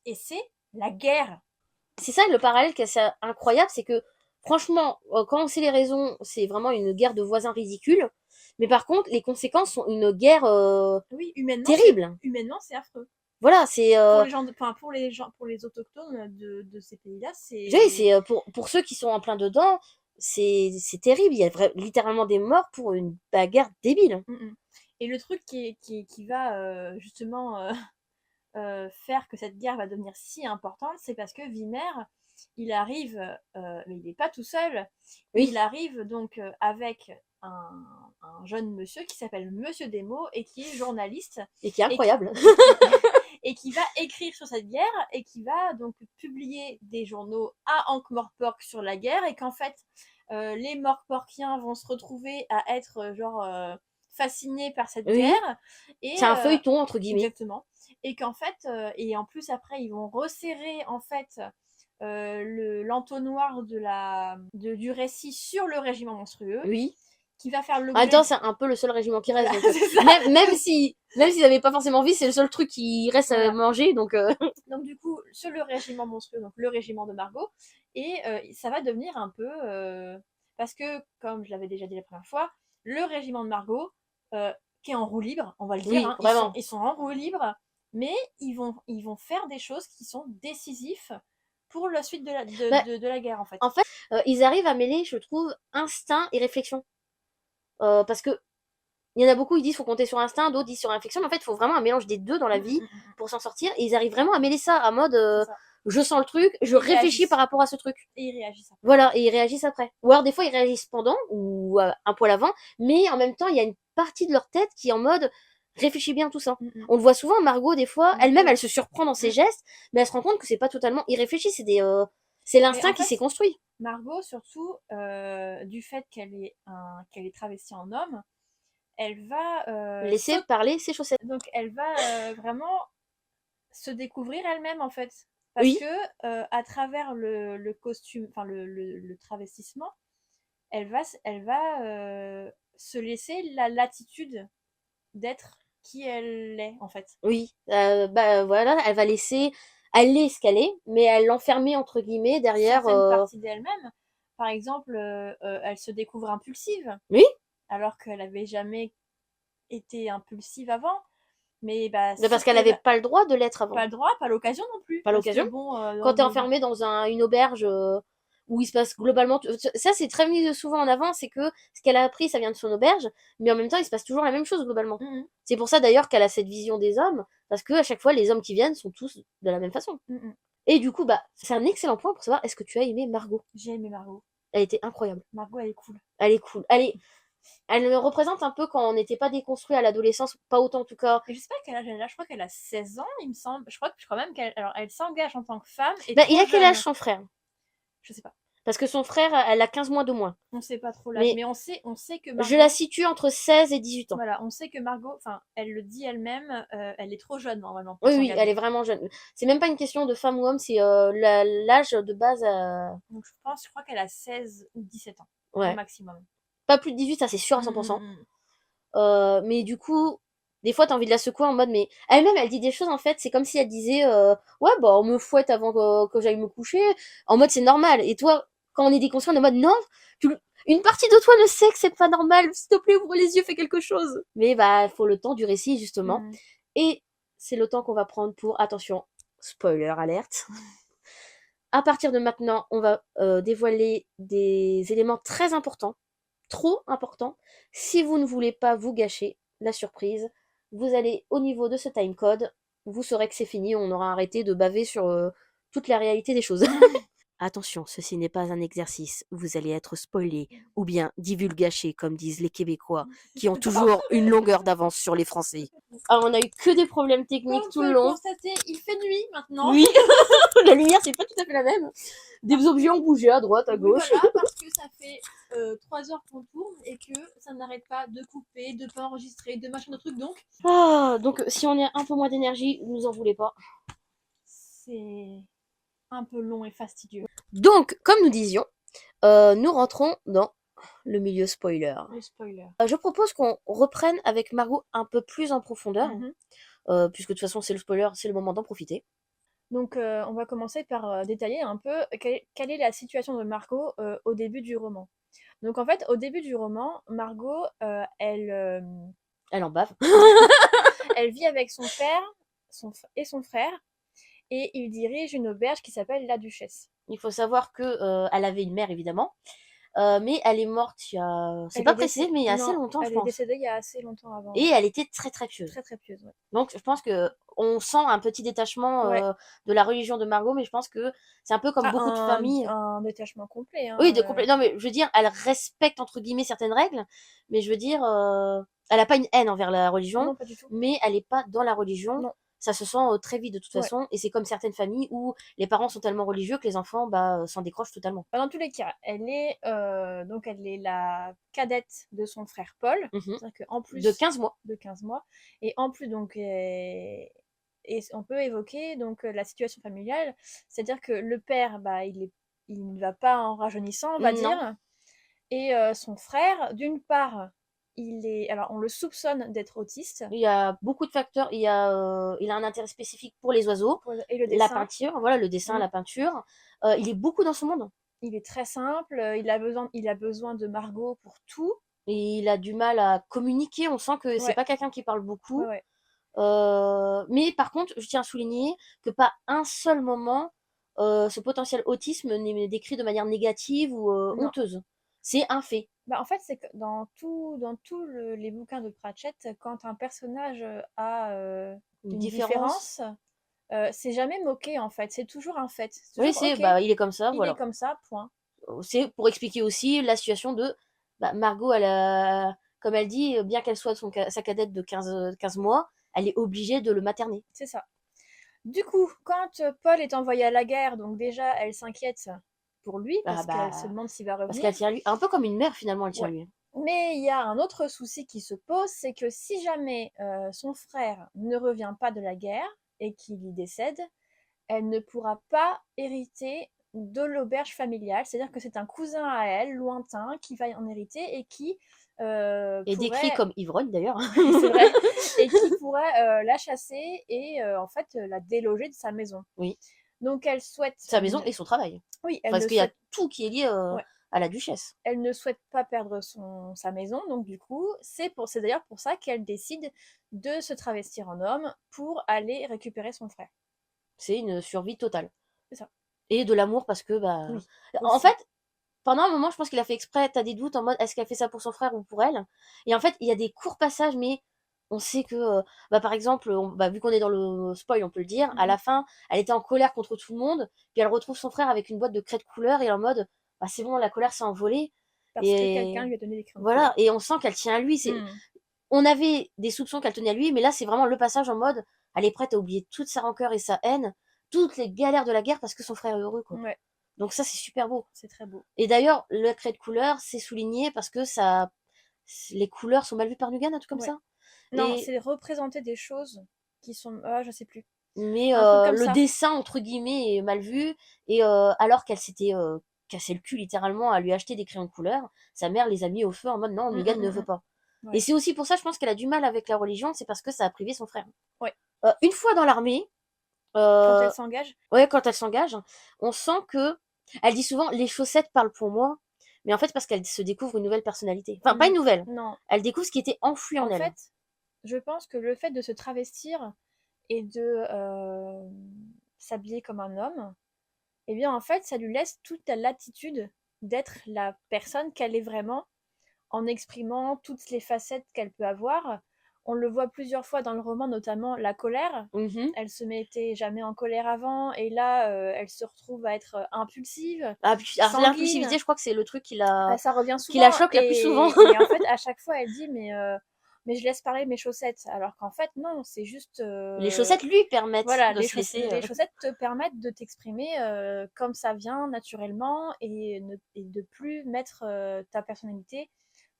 et c'est la guerre. C'est ça le parallèle qui est assez incroyable, c'est que franchement, quand on sait les raisons, c'est vraiment une guerre de voisins ridicule. Mais par contre, les conséquences sont une guerre Oui, humainement, terrible. Humainement, c'est affreux. Voilà, c'est. Pour les gens, pour les autochtones de ces pays-là, c'est. Oui, c'est pour ceux qui sont en plein dedans, c'est terrible. Il y a littéralement des morts pour une bagarre débile. Et le truc qui va justement faire que cette guerre va devenir si importante, c'est parce que Vimer, il arrive, mais il n'est pas tout seul, Oui. il arrive donc avec un jeune monsieur qui s'appelle Monsieur Demo et qui est journaliste. Et qui est incroyable. Et qui va écrire sur cette guerre et qui va donc publier des journaux à Ankh-Morpork sur la guerre et qu'en fait, les Morporkiens vont se retrouver à être fascinés par cette guerre. C'est un feuilleton, entre guillemets. Exactement. Et qu'en fait, et en plus après, ils vont resserrer en fait l'entonnoir du récit sur le régiment monstrueux. Oui. Qui va faire En même temps, c'est un peu le seul régiment qui reste. Voilà, donc, même s'ils n'avaient pas forcément envie, c'est le seul truc qui reste à manger. Donc, donc du coup, sur le régiment monstrueux, donc le régiment de Margot, et ça va devenir un peu... parce que, comme je l'avais déjà dit la première fois, le régiment de Margot, qui est en roue libre, on va le dire, oui, hein, ils sont en roue libre, mais ils vont faire des choses qui sont décisives pour la suite Bah, de la guerre, en fait. en fait, ils arrivent à mêler, je trouve, instinct et réflexion. Parce que il y en a beaucoup, ils disent faut compter sur instinct, d'autres disent sur réflexion, mais en fait, il faut vraiment un mélange des deux dans la vie pour s'en sortir. Et ils arrivent vraiment à mêler ça à mode C'est ça. je sens le truc, je Ils réfléchis réagissent. par rapport à ce truc. Et ils réagissent après. Voilà, et ils réagissent après. Ou alors des fois, ils réagissent pendant ou un poil avant, mais en même temps, il y a une partie de leur tête qui est en mode réfléchis bien tout ça. On le voit souvent, Margot, des fois, Margot, elle-même, ouais. elle se surprend dans ses gestes, mais elle se rend compte que c'est pas totalement irréfléchi, c'est l'instinct en qui fait, s'est construit. Margot, surtout, du fait qu'elle est travestie en homme, elle va Laisser parler ses chaussettes. donc elle va vraiment se découvrir elle-même, en fait. Parce Oui, que à travers le costume, enfin le travestissement, elle va se laisser la latitude d'être qui elle est, en fait. oui. Bah voilà, elle va laisser aller ce qu'elle est, mais elle l'enfermer entre guillemets derrière. Certaines parties d'elle-même, par exemple, elle se découvre impulsive, Oui, alors qu'elle avait jamais été impulsive avant. Mais bah, mais parce sauf qu'elle que avait pas le droit de l'être avant. pas le droit, pas l'occasion non plus. Pas Parce que l'occasion. bon, Quand t'es enfermé dans une auberge où il se passe globalement ça c'est très mis souvent en avant, c'est que ce qu'elle a appris ça vient de son auberge, mais en même temps il se passe toujours la même chose globalement. C'est pour ça d'ailleurs qu'elle a cette vision des hommes, parce que à chaque fois les hommes qui viennent sont tous de la même façon. Et du coup bah c'est un excellent point pour savoir est-ce que tu as aimé Margot. J'ai aimé Margot. Elle était incroyable. Margot, elle est cool. Elle est cool. Elle me représente un peu quand on n'était pas déconstruit à l'adolescence, pas autant en tout cas. Et je sais pas quel âge elle a, je crois qu'elle a 16 ans, il me semble. Je crois même qu'elle elle s'engage en tant que femme et Ben, trop il a quel jeune. âge son frère? Je sais pas. Parce que son frère, elle a 15 mois de moins. On sait pas trop l'âge, Mais mais on sait que Margot, je la situe entre 16 et 18 ans. voilà, on sait que Margot, enfin, elle le dit elle-même, elle est trop jeune normalement pour Oui, oui, s'engager. elle est vraiment jeune. C'est même pas une question de femme ou homme, c'est l'âge de base. Donc je crois qu'elle a 16 ou 17 ans, au Ouais. maximum. Pas plus de 18, ça c'est sûr à 100%. Mais du coup, des fois t'as envie de la secouer en mode, mais elle-même elle dit des choses en fait, c'est comme si elle disait ouais, bah on me fouette avant que j'aille me coucher. En mode c'est normal. Et toi, quand on est déconstruit, on est en mode non, une partie de toi ne sait que c'est pas normal, s'il te plaît, ouvre les yeux, fais quelque chose. Mais bah, il faut le temps du récit justement. Et c'est le temps qu'on va prendre pour, attention, spoiler alerte. À partir de maintenant, on va dévoiler des éléments très importants, trop importants. Si vous ne voulez pas vous gâcher la surprise, vous allez au niveau de ce timecode, vous saurez que c'est fini, on aura arrêté de baver sur toute la réalité des choses. Attention, ceci n'est pas un exercice, vous allez être spoilé ou bien divulgaché, comme disent les Québécois, qui ont toujours une longueur d'avance sur les Français. Alors, on a eu que des problèmes techniques tout le long. Constater, il fait nuit maintenant. Oui, la lumière, c'est pas tout à fait la même. Des objets ont bougé à droite, à gauche. Voilà, parce que ça fait 3 heures qu'on tourne et que ça n'arrête pas de couper, de pas enregistrer, de machin de trucs, donc. Donc, si on a un peu moins d'énergie, ne nous en voulez pas. C'est un peu long et fastidieux. Donc, comme nous disions, nous rentrons dans le milieu spoiler. Les spoilers. Je propose qu'on reprenne avec Margot un peu plus en profondeur, puisque de toute façon, c'est le spoiler, c'est le moment d'en profiter. Donc, on va commencer par détailler un peu quelle est la situation de Margot au début du roman. Donc, en fait, au début du roman, Margot, elle Elle en bave. elle vit avec son père et son frère, et ils dirigent une auberge qui s'appelle La Duchesse. Il faut savoir que elle avait une mère, évidemment, mais elle est morte il y a... C'est Elle pas est précisé, mais il y a assez longtemps, je Elle est pense. décédée il y a assez longtemps avant. Et elle était très très pieuse. Très très pieuse, ouais. Donc je pense que on sent un petit détachement Ouais. de la religion de Margot, mais je pense que c'est un peu comme beaucoup de familles. Un détachement complet. Hein, Oui, non, mais je veux dire, elle respecte entre guillemets certaines règles, mais je veux dire, elle a pas une haine envers la religion, Non, pas du tout. mais elle est pas dans la religion. Non. Ça se sent très vite de toute façon, et c'est comme certaines familles où les parents sont tellement religieux que les enfants s'en décrochent totalement. Dans tous les cas, elle est la cadette de son frère Paul, c'est-à-dire qu'en plus de 15 mois. De 15 mois, et en plus donc et on peut évoquer donc la situation familiale, c'est-à-dire que le père il ne va pas en rajeunissant, on va dire, et son frère, d'une part, alors on le soupçonne d'être autiste. Il y a beaucoup de facteurs. Il a un intérêt spécifique pour les oiseaux, et le dessin. La peinture, voilà, le dessin, la peinture. Il est beaucoup dans ce monde. Il est très simple. Il a besoin de Margot pour tout. Et il a du mal à communiquer. On sent que c'est pas quelqu'un qui parle beaucoup. Ouais. Mais par contre, je tiens à souligner que pas un seul moment ce potentiel autisme n'est décrit de manière négative ou Non. honteuse. C'est un fait. Bah, en fait, c'est que dans tous les bouquins de Pratchett, quand un personnage a Une une différence. différence, c'est jamais moqué en fait, c'est toujours un fait. C'est Oui, toujours c'est, ok, bah, il est comme ça, il est voilà. comme ça, point. C'est pour expliquer aussi la situation de bah, Margot, elle a, comme elle dit, bien qu'elle soit sa cadette de 15 mois, elle est obligée de le materner. C'est ça. Du coup, quand Paul est envoyé à la guerre, donc déjà elle s'inquiète pour lui Ah, parce qu'elle se bah, demande s'il va parce revenir. qu'elle tient à lui. Un peu comme une mère, finalement, elle tient à Ouais. lui. Mais il y a un autre souci qui se pose, c'est que si jamais son frère ne revient pas de la guerre et qu'il y décède, elle ne pourra pas hériter de l'auberge familiale. C'est-à-dire que c'est un cousin à elle, lointain, qui va en hériter et qui Et décrit pourrait, comme ivrogne, d'ailleurs. c'est vrai, et qui pourrait la chasser et en fait la déloger de sa maison. Oui. Donc elle souhaite, Sa maison et son travail. oui, elle Parce ne qu'il y a souhaite, tout qui est lié ouais, à la duchesse. elle ne souhaite pas perdre sa maison, donc du coup, c'est d'ailleurs pour ça qu'elle décide de se travestir en homme pour aller récupérer son frère. C'est une survie totale. C'est ça. Et de l'amour parce que, bah. Oui, En aussi. fait, pendant un moment, je pense qu'il a fait exprès. T'as des doutes en mode est-ce qu'elle fait ça pour son frère ou pour elle. Et en fait, il y a des courts passages, mais on sait que, bah, par exemple, bah, vu qu'on est dans le spoil, on peut le dire, à Mhm. la fin, elle était en colère contre tout le monde. Puis elle retrouve son frère avec une boîte de craies de couleur et en mode bah, c'est bon, la colère s'est envolée. Parce que quelqu'un Et lui a donné des crayons de voilà. couleur. Et on sent qu'elle tient à lui. Hmm. On avait des soupçons qu'elle tenait à lui, mais là, c'est vraiment le passage en mode elle est prête à oublier toute sa rancœur et sa haine, toutes les galères de la guerre parce que son frère est heureux, quoi. Ouais, Donc ça, c'est super beau. c'est très beau. Et d'ailleurs, le trait de couleur, c'est souligné parce que ça, les couleurs sont mal vues par Nugan, un truc comme Ouais. ça. Non, Et c'est représenter des choses qui sont. Ah, je sais plus. mais Un truc comme le ça. dessin entre guillemets est mal vu. Et alors qu'elle s'était cassé le cul littéralement à lui acheter des crayons de couleur, sa mère les a mis au feu en mode non, Mm, Nugan mm, ne mm, veut mm. pas. Et Ouais. c'est aussi pour ça, je pense qu'elle a du mal avec la religion, c'est parce que ça a privé son frère. Ouais. Une fois dans l'armée, Quand elle euh, s'engage. ouais, quand elle s'engage, on sent que elle dit souvent les chaussettes parlent pour moi, mais en fait parce qu'elle se découvre une nouvelle personnalité. Enfin, pas une nouvelle. Non. Elle découvre ce qui était enfoui en En elle. fait, je pense que le fait de se travestir et de s'habiller comme un homme, eh bien en fait, ça lui laisse toute la latitude d'être la personne qu'elle est vraiment en exprimant toutes les facettes qu'elle peut avoir. On le voit plusieurs fois dans le roman, notamment la colère. Mhm. Elle se mettait jamais en colère avant, et là, elle se retrouve à être impulsive, Ah, alors sanguine. l'impulsivité, je crois que c'est le truc Ça revient qui la souvent, choque la plus souvent. et en fait, à chaque fois, elle dit, mais je laisse parler mes chaussettes. Alors qu'en fait, non, c'est juste. Les chaussettes lui permettent Voilà, de se laisser. les chaussettes te permettent de t'exprimer comme ça vient naturellement et de plus mettre ta personnalité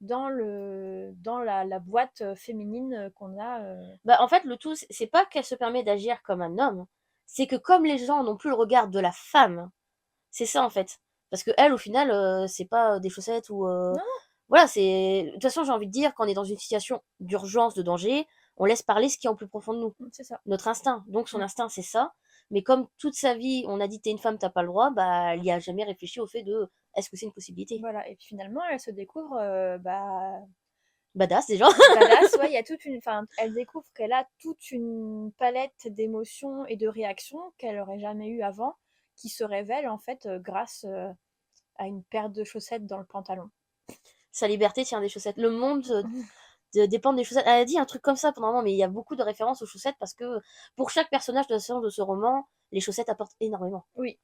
dans la boîte féminine qu'on a. Bah, en fait, le tout, c'est pas qu'elle se permet d'agir comme un homme, c'est que comme les gens n'ont plus le regard de la femme, c'est ça en fait. Parce que elle, au final, c'est pas des chaussettes ou. Non, Voilà, c'est. De toute façon, j'ai envie de dire, quand on est dans une situation d'urgence, de danger, on laisse parler ce qui est en plus profond de nous. non, c'est ça. Notre instinct. Donc son Mm. instinct, c'est ça. Mais comme toute sa vie, on a dit t'es une femme, t'as pas le droit, bah, elle y a jamais réfléchi au fait de est-ce que c'est une possibilité. Voilà, et puis finalement, elle se découvre Badass déjà. badass. Ouais, il y a toute une. Enfin, elle découvre qu'elle a toute une palette d'émotions et de réactions qu'elle aurait jamais eu avant, qui se révèle en fait grâce à une paire de chaussettes dans le pantalon. Sa liberté tient des chaussettes. Le monde dépend des chaussettes. Elle a dit un truc comme ça pendant un moment, mais il y a beaucoup de références aux chaussettes parce que pour chaque personnage de ce roman, les chaussettes apportent énormément. Oui,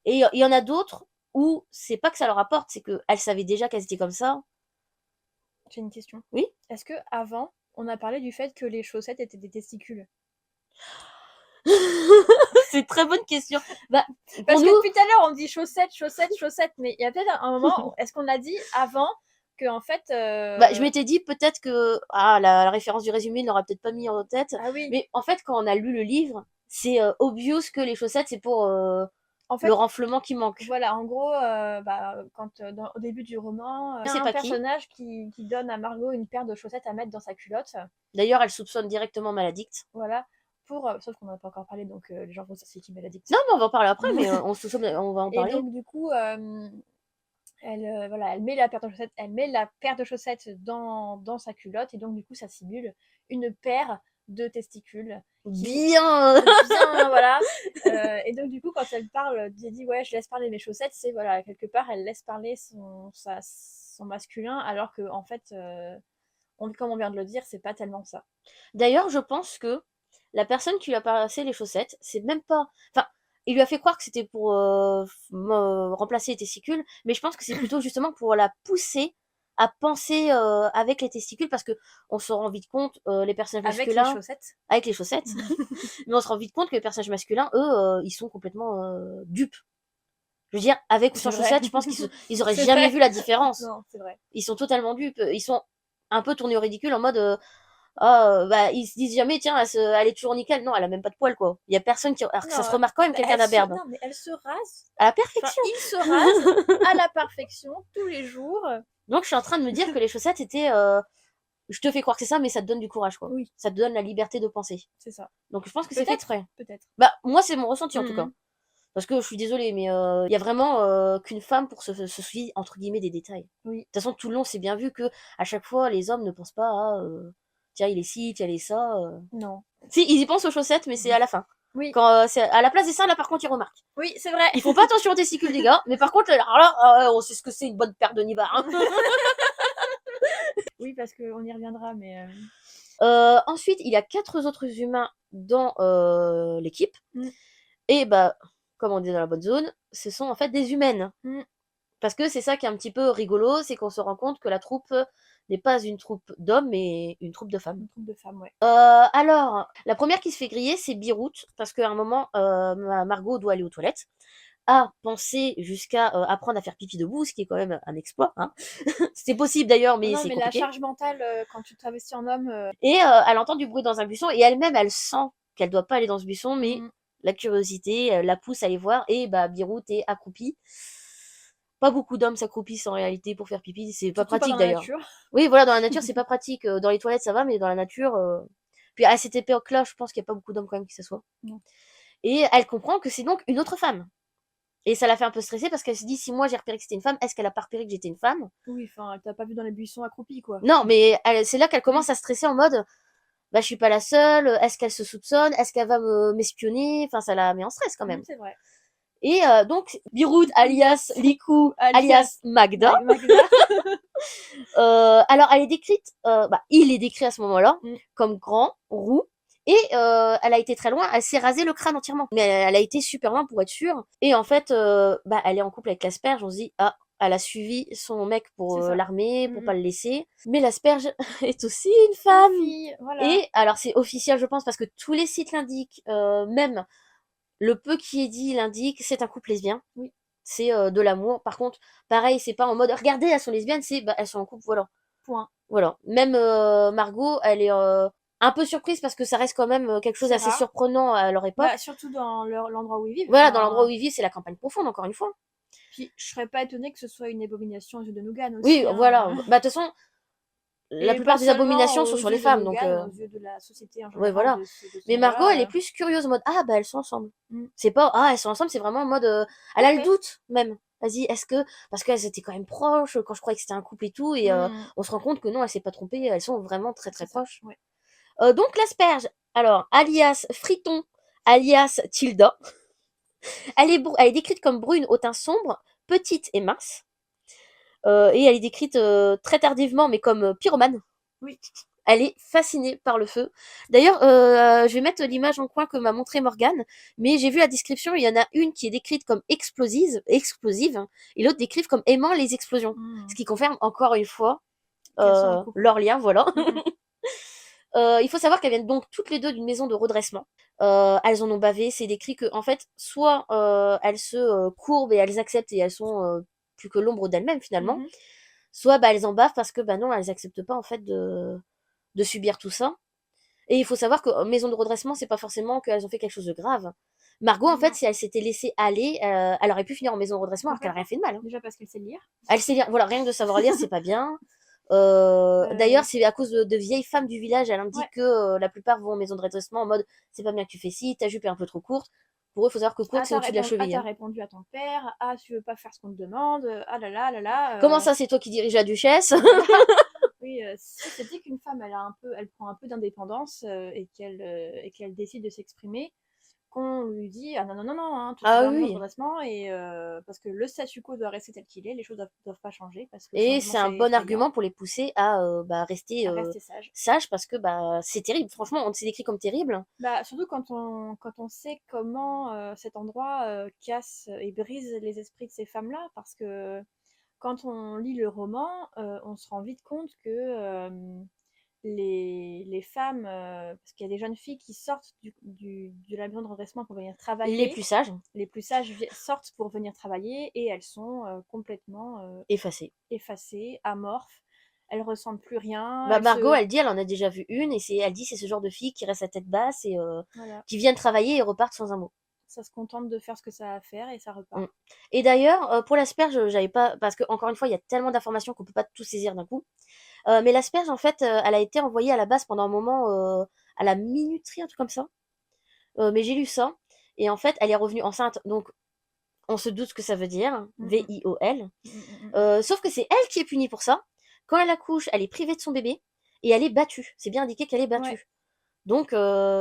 Et il y en a d'autres où c'est pas que ça leur apporte, c'est qu'elles savaient déjà qu'elles étaient comme ça. j'ai une question. Oui. Est-ce que avant, on a parlé du fait que les chaussettes étaient des testicules? C'est une très bonne question. Bah, pour Parce que nous, depuis tout à l'heure, on dit chaussettes, chaussettes, chaussettes, mais il y a peut-être un moment, est-ce qu'on a dit avant que en fait, bah, je m'étais dit peut-être que la référence du résumé ne l'aura peut-être pas mis en tête, ah oui, mais en fait quand on a lu le livre, c'est obvious que les chaussettes c'est pour en le fait, renflement qui manque. voilà, en gros, quand au début du roman, il y a C'est un pas qui. personnage qui donne à Margot une paire de chaussettes à mettre dans sa culotte, D'ailleurs, elle soupçonne directement Maladicte. voilà, sauf qu'on n'en a pas encore parlé, donc les gens vont savoir c'est qui Maledicte. Non, mais on va en parler après, mais on va en Et parler. donc du coup, voilà, elle met la paire de chaussettes, elle met la paire de chaussettes dans sa culotte, et donc du coup, ça simule une paire 2 testicules. Bien. Bien, voilà. Et donc, du coup, quand elle parle, elle dit ouais, je laisse parler mes chaussettes, c'est voilà, quelque part, elle laisse parler son masculin, alors que en fait, comme on vient de le dire, c'est pas tellement ça. D'ailleurs, je pense que la personne qui lui a passé les chaussettes, c'est même pas. Enfin, il lui a fait croire que c'était pour remplacer les testicules, mais je pense que c'est plutôt justement pour la pousser à penser avec les testicules, parce que on se rend vite compte, les personnages Avec les masculins, chaussettes. avec les chaussettes, mais on se rend vite compte que les personnages masculins, eux, ils sont complètement dupes. Je veux dire, avec ou sans C'est vrai. chaussettes, je pense ils auraient C'est jamais vrai. vu la différence. Non, c'est vrai. Ils sont totalement dupes. Ils sont un peu tournés au ridicule en mode ah, bah, ils se disent jamais, tiens, elle est toujours nickel. Non, elle a même pas de poils, quoi. Il y a personne qui. Alors que ça se Non, remarque quand même quelqu'un d'imberbe. non, mais elle se rase. À la Enfin, perfection. il se rase à la perfection tous les jours. Donc, je suis en train de me dire que les chaussettes étaient. Je te fais croire que c'est ça, mais ça te donne du courage, quoi. Oui, Ça te donne la liberté de penser. c'est ça. Donc, je pense que c'est fait Peut-être, exprès. peut-être. Bah, moi, c'est mon ressenti, en tout cas. Mhm. Parce que je suis désolée, mais il y a vraiment qu'une femme pour se soucier, entre guillemets, des détails. Oui. De toute façon, tout le long, c'est bien vu que à chaque fois, les hommes ne pensent pas à. Tiens, il est ci, tiens, il est ça. Non. Si, ils y pensent aux chaussettes, mais c'est à la fin. Oui. Quand c'est à la place des seins, là, par contre, ils remarquent. Oui, c'est vrai. Ils font pas attention aux testicules des gars, mais par contre, alors là, on sait ce que c'est une bonne paire de nibards. Hein. Oui, parce qu'on y reviendra, mais. Ensuite, il y a 4 autres humains dans l'équipe. Mm. Et bah, comme on dit dans la bonne zone, ce sont en fait des humaines. Mm. Parce que c'est ça qui est un petit peu rigolo, c'est qu'on se rend compte que la troupe n'est pas une troupe d'hommes, mais une troupe de femmes. Une troupe de femmes, ouais. Alors, la première qui se fait griller, c'est Birout, parce qu'à un moment, Margot doit aller aux toilettes, a pensé jusqu'à apprendre à faire pipi debout, ce qui est quand même un exploit. Hein. C'était possible d'ailleurs, mais Non, c'est mais la compliqué. charge mentale, quand tu t'investis en homme. Et elle entend du bruit dans un buisson, et elle-même, elle sent qu'elle doit pas aller dans ce buisson, mais la curiosité la pousse à aller voir, et bah, Birout est accroupie. Pas beaucoup d'hommes s'accroupissent en réalité pour faire pipi, c'est pas Surtout pratique pas dans la d'ailleurs. nature. Oui, voilà, dans la nature, c'est pas pratique. Dans les toilettes, ça va, mais dans la nature. Puis à cette époque-là, je pense qu'il n'y a pas beaucoup d'hommes quand même qui s'assoient. Non. Et elle comprend que c'est donc une autre femme. Et ça la fait un peu stresser parce qu'elle se dit, si moi j'ai repéré que c'était une femme, est-ce qu'elle a pas repéré que j'étais une femme? Oui, enfin, elle t'a pas vu dans les buissons accroupis, quoi. Non, mais c'est là qu'elle commence à stresser en mode, bah je suis pas la seule, est-ce qu'elle se soupçonne, est-ce qu'elle va m'espionner? Enfin, ça la met en stress quand même. C'est vrai. Et donc, Biroud alias Liku alias Magda. Alors, elle est décrite, il est décrit à ce moment-là comme grand, roux, et elle a été très loin, elle s'est rasé le crâne entièrement. Mais elle a été super loin pour être sûre. Et en fait, elle est en couple avec l'asperge, on se dit, ah, elle a suivi son mec pour l'armée, pour pas le laisser. Mais l'asperge est aussi une femme. Voilà. Et alors, c'est officiel, je pense, parce que tous les sites l'indiquent, même le peu qui est dit l'indique, c'est un couple lesbien. Oui. C'est de l'amour. Par contre, pareil, c'est pas en mode regardez, elles sont lesbiennes, c'est elles sont en couple, voilà. Point. Voilà. Même Margot, elle est un peu surprise parce que ça reste quand même quelque chose d'assez surprenant à leur époque. Bah, surtout dans l'endroit où ils vivent. Voilà, dans l'endroit où ils vivent, c'est la campagne profonde, encore une fois. Puis je serais pas étonnée que ce soit une abomination aux yeux de Nougan aussi. Oui, hein. voilà. Bah, de toute façon, la plupart des abominations sont sur les femmes, donc. Aux yeux de la société en général. Ouais, voilà. Mais Margot, elle est plus curieuse en mode ah bah elles sont ensemble. C'est pas ah elles sont ensemble, c'est vraiment en mode elle a le doute même. Vas-y, est-ce que parce qu'elles étaient quand même proches quand je croyais que c'était un couple et tout et on se rend compte que non, elle s'est pas trompée, elles sont vraiment très très proches. Ouais. Donc l'asperge, alors alias Friton, alias Tilda. Elle est décrite comme brune au teint sombre, petite et mince. Et elle est décrite très tardivement, mais comme pyromane. Oui. Elle est fascinée par le feu. D'ailleurs, je vais mettre l'image en coin que m'a montré Morgane, mais j'ai vu la description, il y en a une qui est décrite comme explosive, et l'autre décrite comme aimant les explosions. Ce qui confirme encore une fois leur lien, voilà. Il faut savoir qu'elles viennent donc toutes les deux d'une maison de redressement. Elles en ont bavé, c'est décrit que en fait, soit elles se courbent et elles acceptent et elles sont plus que l'ombre d'elles-mêmes finalement, soit elles en bavent parce que non, elles acceptent pas en fait de subir tout ça. Et il faut savoir que maison de redressement, c'est pas forcément qu'elles ont fait quelque chose de grave. Margot, en fait, si elle s'était laissée aller, elle aurait pu finir en maison de redressement alors qu'elle n'a rien fait de mal. Hein. Déjà parce qu'elle sait lire. Elle sait lire, voilà, rien que de savoir lire, c'est pas bien. D'ailleurs, c'est à cause de vieilles femmes du village, elle indique que la plupart vont en maison de redressement en mode c'est pas bien que tu fais ci, ta jupe est un peu trop courte. Pour eux, il faut savoir que courte, c'est au-dessus de la cheville. T'as répondu à ton père, tu veux pas faire ce qu'on te demande, ah là là là là. Comment ça, c'est toi qui dirige la duchesse? Oui, Oui, si c'est qu'une femme, elle prend un peu d'indépendance et qu'elle décide de s'exprimer, qu'on lui dit ah non non non non, hein, tout Ah un oui. redressement et parce que le statu quo doit rester tel qu'il est, les choses doivent pas changer parce que le Et changement c'est un c'est bon effrayant, argument pour les pousser à rester à rester sage. sages parce que c'est terrible. Franchement, on s'est décrit comme terrible. Bah, surtout quand on sait comment cet endroit casse et brise les esprits de ces femmes-là, parce que quand on lit le roman, on se rend vite compte que les femmes, parce qu'il y a des jeunes filles qui sortent de la maison de redressement pour venir Les travailler, plus sages, les plus sages sortent pour venir travailler et elles sont complètement effacés. effacées, amorphes, elles ressentent plus rien, Bah elles Margot, se... elle dit, elle en a déjà vu une et elle dit c'est ce genre de fille qui reste à tête basse et Voilà, qui viennent travailler et repartent sans un mot. ça se contente de faire ce que ça a à faire et ça Mm. repart. Et d'ailleurs, pour l'asperge, j'avais pas parce que encore une fois, il y a tellement d'informations qu'on peut pas tout saisir d'un coup. Mais l'asperge, en fait, elle a été envoyée à la base pendant un moment à la minuterie, un truc comme ça. Mais j'ai lu ça et en fait, elle est revenue enceinte. Donc, on se doute ce que ça veut dire, Mm, mm. VIOL. Mm, mm, mm. Sauf que c'est elle qui est punie pour ça. Quand elle accouche, elle est privée de son bébé et elle est battue. C'est bien indiqué qu'elle est Ouais. battue. Donc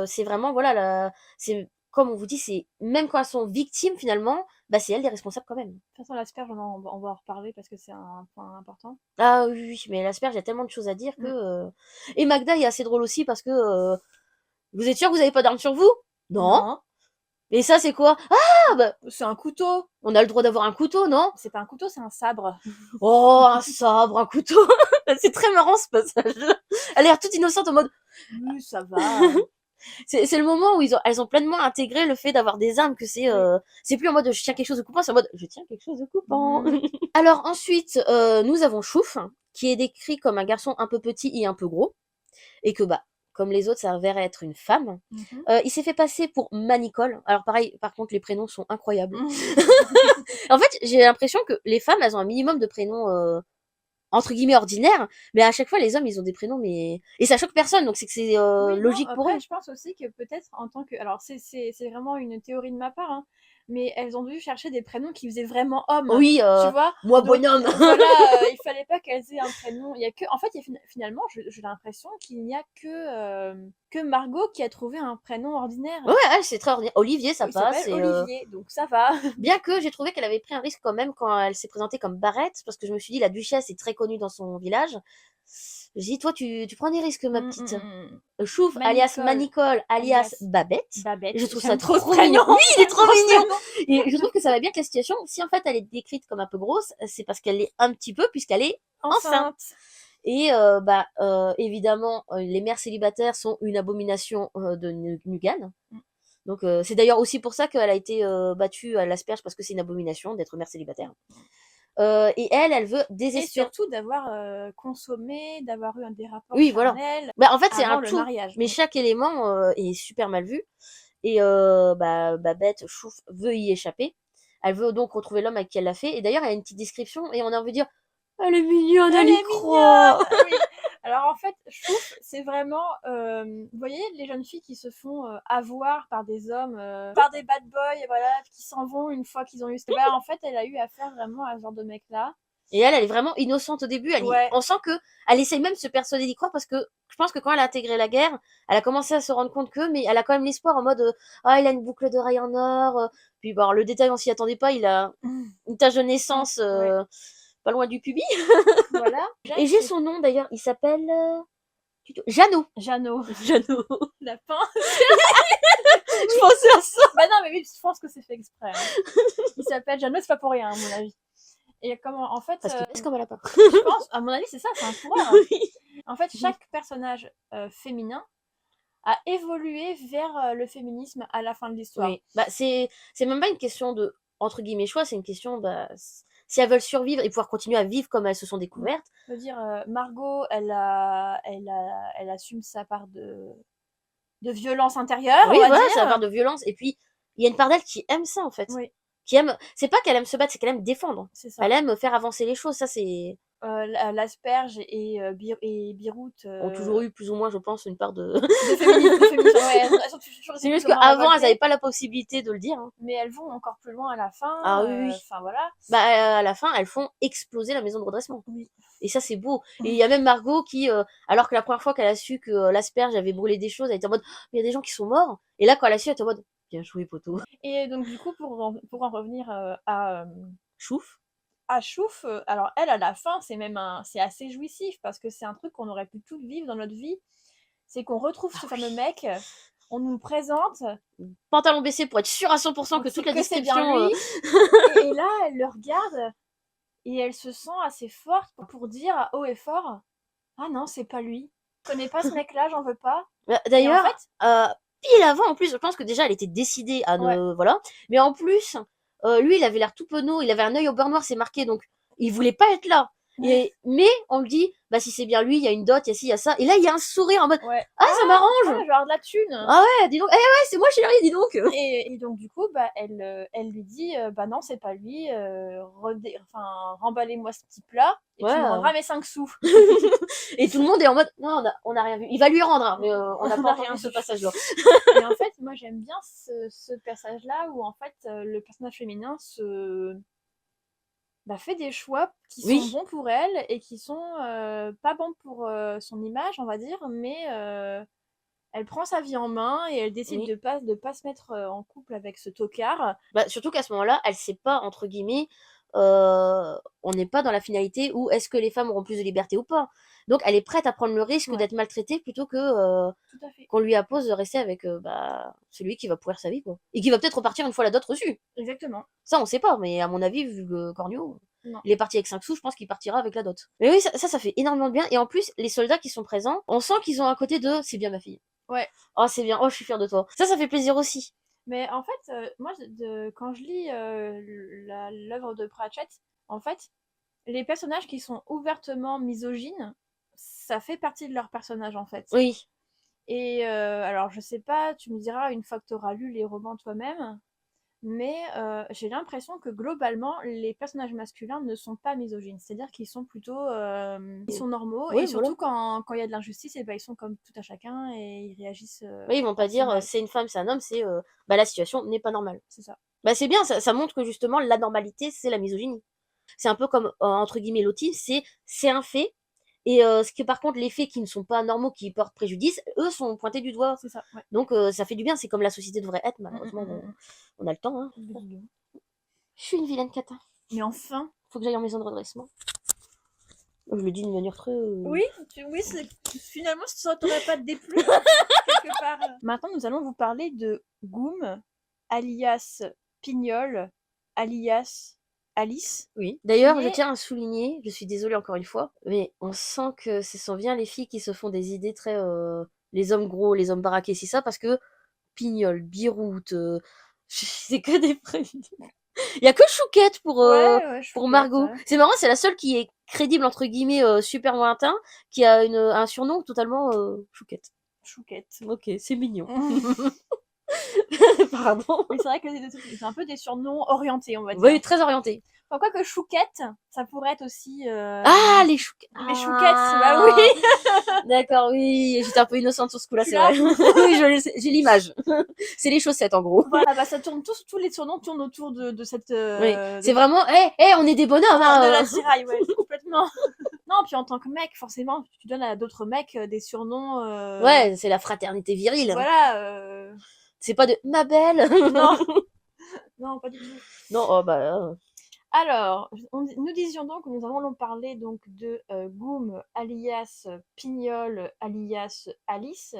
c'est vraiment voilà, c'est comme on vous dit, c'est même quand elles sont victimes finalement, bah c'est elle les responsables quand même. De toute façon, l'asperge, on va en reparler parce que c'est un point important. Ah oui, oui, mais l'asperge, il y a tellement de choses à dire que. Mm. Et Magda est assez drôle aussi parce que vous êtes sûr que vous avez pas d'armes sur vous? Non. Non, Et ça c'est quoi? Ah bah c'est un couteau. on a le droit d'avoir un couteau, non? C'est pas un couteau, c'est un sabre. Oh, un sabre, un couteau. C'est très marrant ce passage. Elle a l'air toute innocente en mode. Oui, ça va. C'est le moment où elles ont pleinement intégré le fait d'avoir des armes, que Oui. c'est plus en mode je tiens quelque chose de coupant, c'est en mode je tiens quelque chose de coupant. Mm. Alors ensuite, nous avons Chouf, qui est décrit comme un garçon un peu petit et un peu gros, et que comme les autres, ça s'avère être une femme. Mhm. Il s'est fait passer pour Manicole. Alors pareil, par contre, les prénoms sont incroyables. Mm. En fait, j'ai l'impression que les femmes, elles ont un minimum de prénoms entre guillemets ordinaires, mais à chaque fois, les hommes, ils ont des prénoms, mais et ça choque personne, donc c'est que c'est Oui, non, logique pour après, eux. je pense aussi que peut-être en tant que... Alors, c'est vraiment une théorie de ma part, hein, mais elles ont dû chercher des prénoms qui faisaient vraiment homme, Oui, tu vois? moi Donc, bonhomme. voilà, il fallait pas qu'elles aient un prénom. Il y a que... En fait, finalement, j'ai l'impression qu'il n'y a que Margot qui a trouvé un prénom ordinaire. Ouais, elle, c'est très ordinaire. Olivier, ça Il passe. s'appelle Olivier, donc ça va. Bien que j'ai trouvé qu'elle avait pris un risque quand même quand elle s'est présentée comme Barrette, parce que je me suis dit, la duchesse est très connue dans son village. J'ai dit, toi, tu prends des risques, ma petite. Chouf, alias Manicole, Manicole, alias alias Babette. Babette. Et je trouve ça J'aime trop ce trop mignon. prénom. Oui, il est J'aime trop trop ce mignon. prénom. Et je trouve que ça va bien avec la situation. Si en fait elle est décrite comme un peu grosse, c'est parce qu'elle l'est un petit peu, puisqu'elle est enceinte. Enceinte. Et évidemment, les mères célibataires sont une abomination de Nugan. Donc c'est d'ailleurs aussi pour ça qu'elle a été battue à l'asperge, parce que c'est une abomination d'être mère célibataire. Et elle veut Et désespérer. surtout d'avoir consommé, d'avoir eu des rapports Oui, voilà. charnels Bah, en fait, c'est avant un le tout. mariage. Mais chaque élément est super mal vu. Et Babette, Chouf, veut y échapper. Elle veut donc retrouver l'homme avec qui elle l'a fait. Et d'ailleurs, elle a une petite description et on a envie de dire, elle est mignonne, Elle elle y est croit. mignonne. Oui. Alors en fait, Chouf, c'est vraiment, vous voyez, les jeunes filles qui se font avoir par des hommes, par des bad boys, voilà, qui s'en vont une fois qu'ils ont eu. Bah, en fait, elle a eu affaire vraiment à ce genre de mec-là. Et elle est vraiment innocente au début. Ouais. On sent que elle essaye même de se persuader d'y croire, parce que je pense que quand elle a intégré la guerre, elle a commencé à se rendre compte mais elle a quand même l'espoir en mode ah, il a une boucle d'oreille en or. Puis bon, le détail, on s'y attendait pas, il a une tache de naissance Ouais. pas loin du pubis. Voilà. Et j'ai son nom d'ailleurs, il s'appelle Jeannot. Jeannot. Jeannot. Lapin. Je pensais à ça. Bah non, mais oui, je pense que c'est fait exprès. Hein. Il s'appelle Jeannot, c'est pas pour rien, à mon avis. Et comment, en fait, Parce qu'il pèse comme un lapin. je pense, à mon avis, c'est ça, c'est un coureur. Oui. En fait, chaque personnage féminin a évolué vers le féminisme à la fin de l'histoire. Oui. Bah, c'est même pas une question de, entre guillemets, choix, c'est une question, si elles veulent survivre et pouvoir continuer à vivre comme elles se sont découvertes. Je veux dire, Margot, elle assume sa part de violence intérieure. Oui, on va voilà, dire. c'est la part de violence. Et puis, il y a une part d'elle qui aime ça, en fait. Oui. Qui aime, c'est pas qu'elle aime se battre, c'est qu'elle aime défendre. C'est ça. Elle aime faire avancer les choses, ça c'est. l'asperge et Beyrouth ont toujours eu plus ou moins, je pense, une part de... de féminisme. Ouais, elles sont toujours C'est été juste plus ou moins qu'avant, elles révoltées, n'avaient pas la possibilité de le dire. Hein. mais elles vont encore plus loin à la fin. Ah oui, oui. Enfin voilà. Bah, à la fin, elles font exploser la maison de redressement. Oui. Et ça, c'est beau. Et il y a même Margot qui, alors que la première fois qu'elle a su que l'asperge avait brûlé des choses, elle était en mode, il y a des gens qui sont morts. Et là, quand elle a su, elle était en mode, bien joué, poteau. Et donc du coup, pour en revenir Chouf. à Chouf, alors elle, à la fin, c'est assez jouissif parce que c'est un truc qu'on aurait pu tout vivre dans notre vie. C'est qu'on retrouve ce fameux mec, on nous le présente, Pantalon baissé pour être sûr à 100% que toute la c'est bien description... lui. Et là, elle le regarde et elle se sent assez forte pour dire à haut et fort, ah non, c'est pas lui. Je connais pas ce mec-là, j'en veux pas. Et en D'ailleurs, fait, pile avant, en plus, je pense que déjà, elle était décidée à ouais, ne... Voilà. Mais en plus, lui, il avait l'air tout penaud, il avait un œil au beurre noir, c'est marqué, donc il voulait pas être là. Mais on le dit, bah si c'est bien lui, il y a une dot, il y a ci, il y a ça. Et là, il y a un sourire en mode, ouais. ah, ça je m'arrange. vais avoir de la thune. Ah ouais, dis donc, eh ouais, c'est moi chérie, dis donc. Et donc du coup, bah, elle lui dit, bah non, c'est pas lui, remballez-moi ce petit plat et tu me Ouais. rendras mes 5 sous. Et tout le monde est en mode, non, on a rien vu. Il va lui rendre, hein, mais on n'a On pas a entendu rien ce vu. passage-là. Et en fait, moi j'aime bien ce passage-là où en fait le personnage féminin fait des choix qui sont Oui, bons pour elle et qui sont pas bons pour son image, on va dire, mais elle prend sa vie en main et elle décide oui. de pas se mettre en couple avec ce tocard. Bah, surtout qu'à ce moment-là, elle sait pas, entre guillemets, on n'est pas dans la finalité où est-ce que les femmes auront plus de liberté ou pas. Donc elle est prête à prendre le risque Ouais, d'être maltraitée plutôt que tout à fait. qu'on lui impose de rester avec bah, celui qui va pourrir sa vie, quoi. Et qui va peut-être repartir une fois la dot reçue. Exactement. Ça, on sait pas, mais à mon avis, vu le Cornio, Non. il est parti avec 5 sous, je pense qu'il partira avec la dot. Mais oui, ça fait énormément de bien. Et en plus, les soldats qui sont présents, on sent qu'ils ont un côté de c'est bien ma fille. Ouais. Oh, c'est bien. Oh, je suis fière de toi. Ça fait plaisir aussi. Mais en fait, moi, quand je lis l'œuvre de Pratchett, en fait, les personnages qui sont ouvertement misogynes, ça fait partie de leur personnage, en fait. Oui. Et alors, je sais pas, tu me diras une fois que tu auras lu les romans toi-même, mais j'ai l'impression que globalement, les personnages masculins ne sont pas misogynes. C'est-à-dire qu'ils sont plutôt... ils sont normaux, Oui, et voilà. surtout quand il y a de l'injustice, et ben, ils sont comme tout à chacun, et ils réagissent Oui, ils vont pas dire normal. c'est une femme, c'est un homme, c'est bah la situation n'est pas normale. C'est ça. Bah c'est bien, ça montre que justement la normalité c'est la misogynie. C'est un peu comme entre guillemets l'autisme, c'est un fait. Et ce que par contre les faits qui ne sont pas normaux, qui portent préjudice, eux sont pointés du doigt. C'est ça, ouais. Donc ça fait du bien, c'est comme la société devrait être. Malheureusement, on a le temps. Hein. Je suis une vilaine cata. Mais enfin. Faut que j'aille en maison de redressement. Je le dis d'une manière très. Oui, finalement, ça t'aurait pas déplu quelque part. Maintenant, nous allons vous parler de Goom, alias Pignol, alias Alice. Oui. D'ailleurs, Qui je est- tiens à souligner, je suis désolée encore une fois, mais on sent que ce sont bien les filles qui se font des idées très les hommes gros, les hommes baraqués, c'est ça, parce que Pignol, Biroute, c'est que des prénoms. Il y a que Chouquette Ouais, pour chouquette, Margot. ouais. C'est marrant, c'est la seule qui est crédible entre guillemets super lointain, qui a un surnom totalement Chouquette. Chouquette. Ok, c'est mignon. Pardon. Mais c'est vrai que c'est un peu des surnoms orientés, on va dire. Oui, très orienté. Enfin, quoi que Chouquette, ça pourrait être aussi... Ah, les Chouquettes. Les Chouquettes, bah oui. D'accord, oui. J'étais un peu innocente sur ce coup-là, Tu c'est l'as vrai. Oui, j'ai l'image. C'est les chaussettes, en gros. Voilà, bah ça tourne, tous les surnoms tournent autour de cette... Oui. C'est vraiment, on est des bonhommes, hein. de l'attirail, ouais, complètement. Non, puis en tant que mec, forcément, tu donnes à d'autres mecs des surnoms... Ouais, c'est la fraternité virile. Voilà. C'est pas de ma belle. Non, non, pas du tout. Non, oh bah. Alors, nous disions donc que nous allons parler donc de Goom, alias Pignol, alias Alice,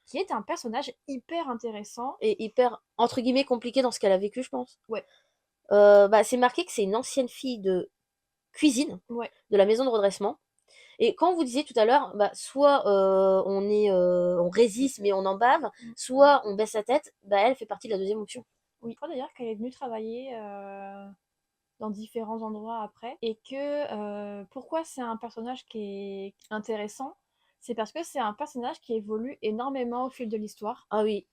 qui est un personnage hyper intéressant. Et hyper, entre guillemets, compliqué dans ce qu'elle a vécu, je pense. Ouais. Bah, c'est marqué que c'est une ancienne fille de cuisine Ouais. de la maison de redressement. Et quand vous disiez tout à l'heure, bah, soit on résiste mais on en bave, soit on baisse la tête, bah, elle fait partie de la deuxième option. Oui, je crois d'ailleurs qu'elle est venue travailler dans différents endroits après. Et que pourquoi c'est un personnage qui est intéressant, c'est parce que c'est un personnage qui évolue énormément au fil de l'histoire. Ah oui.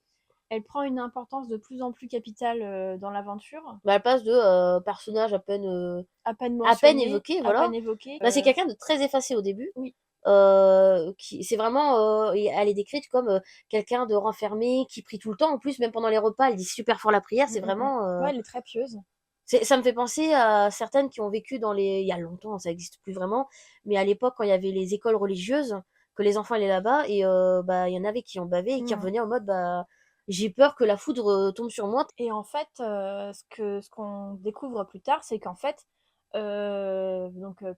Elle prend une importance de plus en plus capitale dans l'aventure, Bah, elle passe de personnage à peine à peine mentionnée, évoqué, à voilà. peine évoquée. Bah, c'est quelqu'un de très effacé au début. Oui. C'est vraiment, elle est décrite comme quelqu'un de renfermé, qui prie tout le temps. En plus, même pendant les repas, elle dit super fort la prière. C'est vraiment. Ouais, elle est très pieuse. Ça me fait penser à certaines qui ont vécu il y a longtemps, ça n'existe plus vraiment, mais à l'époque, quand il y avait les écoles religieuses, que les enfants allaient là-bas, et bah, il y en avait qui ont bavé et qui Mm. revenaient en mode, bah, j'ai peur que la foudre tombe sur moi. Et en fait, ce qu'on découvre plus tard, c'est qu'en fait,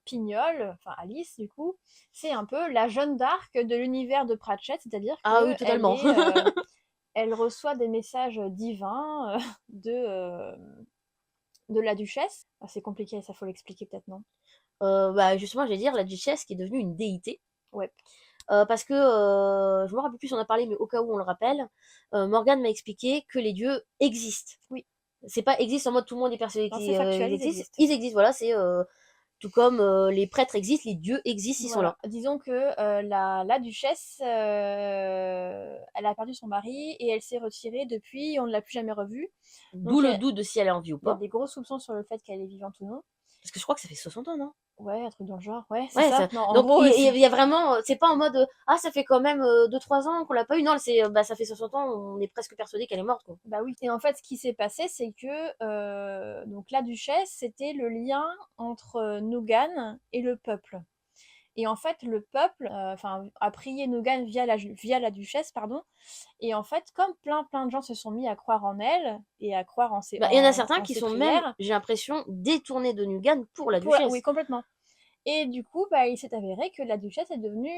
Pignol, enfin Alice du coup, c'est un peu la Jeanne d'Arc de l'univers de Pratchett, c'est-à-dire Ah oui, que totalement. elle reçoit des messages divins de la duchesse. Ah, c'est compliqué, ça faut l'expliquer peut-être, non? Bah, justement, j'allais dire la duchesse qui est devenue une déité. Ouais. Parce que, je me rappelle plus si on en a parlé, mais au cas où on le rappelle, Morgane m'a expliqué que les dieux existent. Oui. C'est pas existe en mode tout le monde est persuadé Non, qu'ils c'est factuel, ils ils existent. existent. Ils existent, voilà, c'est tout comme les prêtres existent, les dieux existent, ils sont Voilà. là. Disons que la duchesse, elle a perdu son mari et elle s'est retirée depuis, on ne l'a plus jamais revue. D'où Donc le doute de si elle est en vie ou il y a pas. des gros soupçons sur le fait qu'elle est vivante ou non. Parce que je crois que ça fait 60 ans, non? Ouais, un truc dans le genre. Ouais, c'est Ouais, ça. Non, en donc gros, il y a vraiment, c'est pas en mode, ah, ça fait quand même 2-3 ans qu'on l'a pas eu. Non, bah, ça fait 60 ans, on est presque persuadé qu'elle est morte, quoi. bah oui. Et en fait, ce qui s'est passé, c'est que donc la duchesse, c'était le lien entre Nougan et le peuple. Et en fait, le peuple, a prié Nougan via la duchesse, pardon. Et en fait, comme plein de gens se sont mis à croire en elle et à croire Bah, il y en a certains en qui ses sont même, prières, j'ai l'impression, détournés de Nugan pour la duchesse. oui, complètement. Et du coup, bah, il s'est avéré que la duchesse est devenue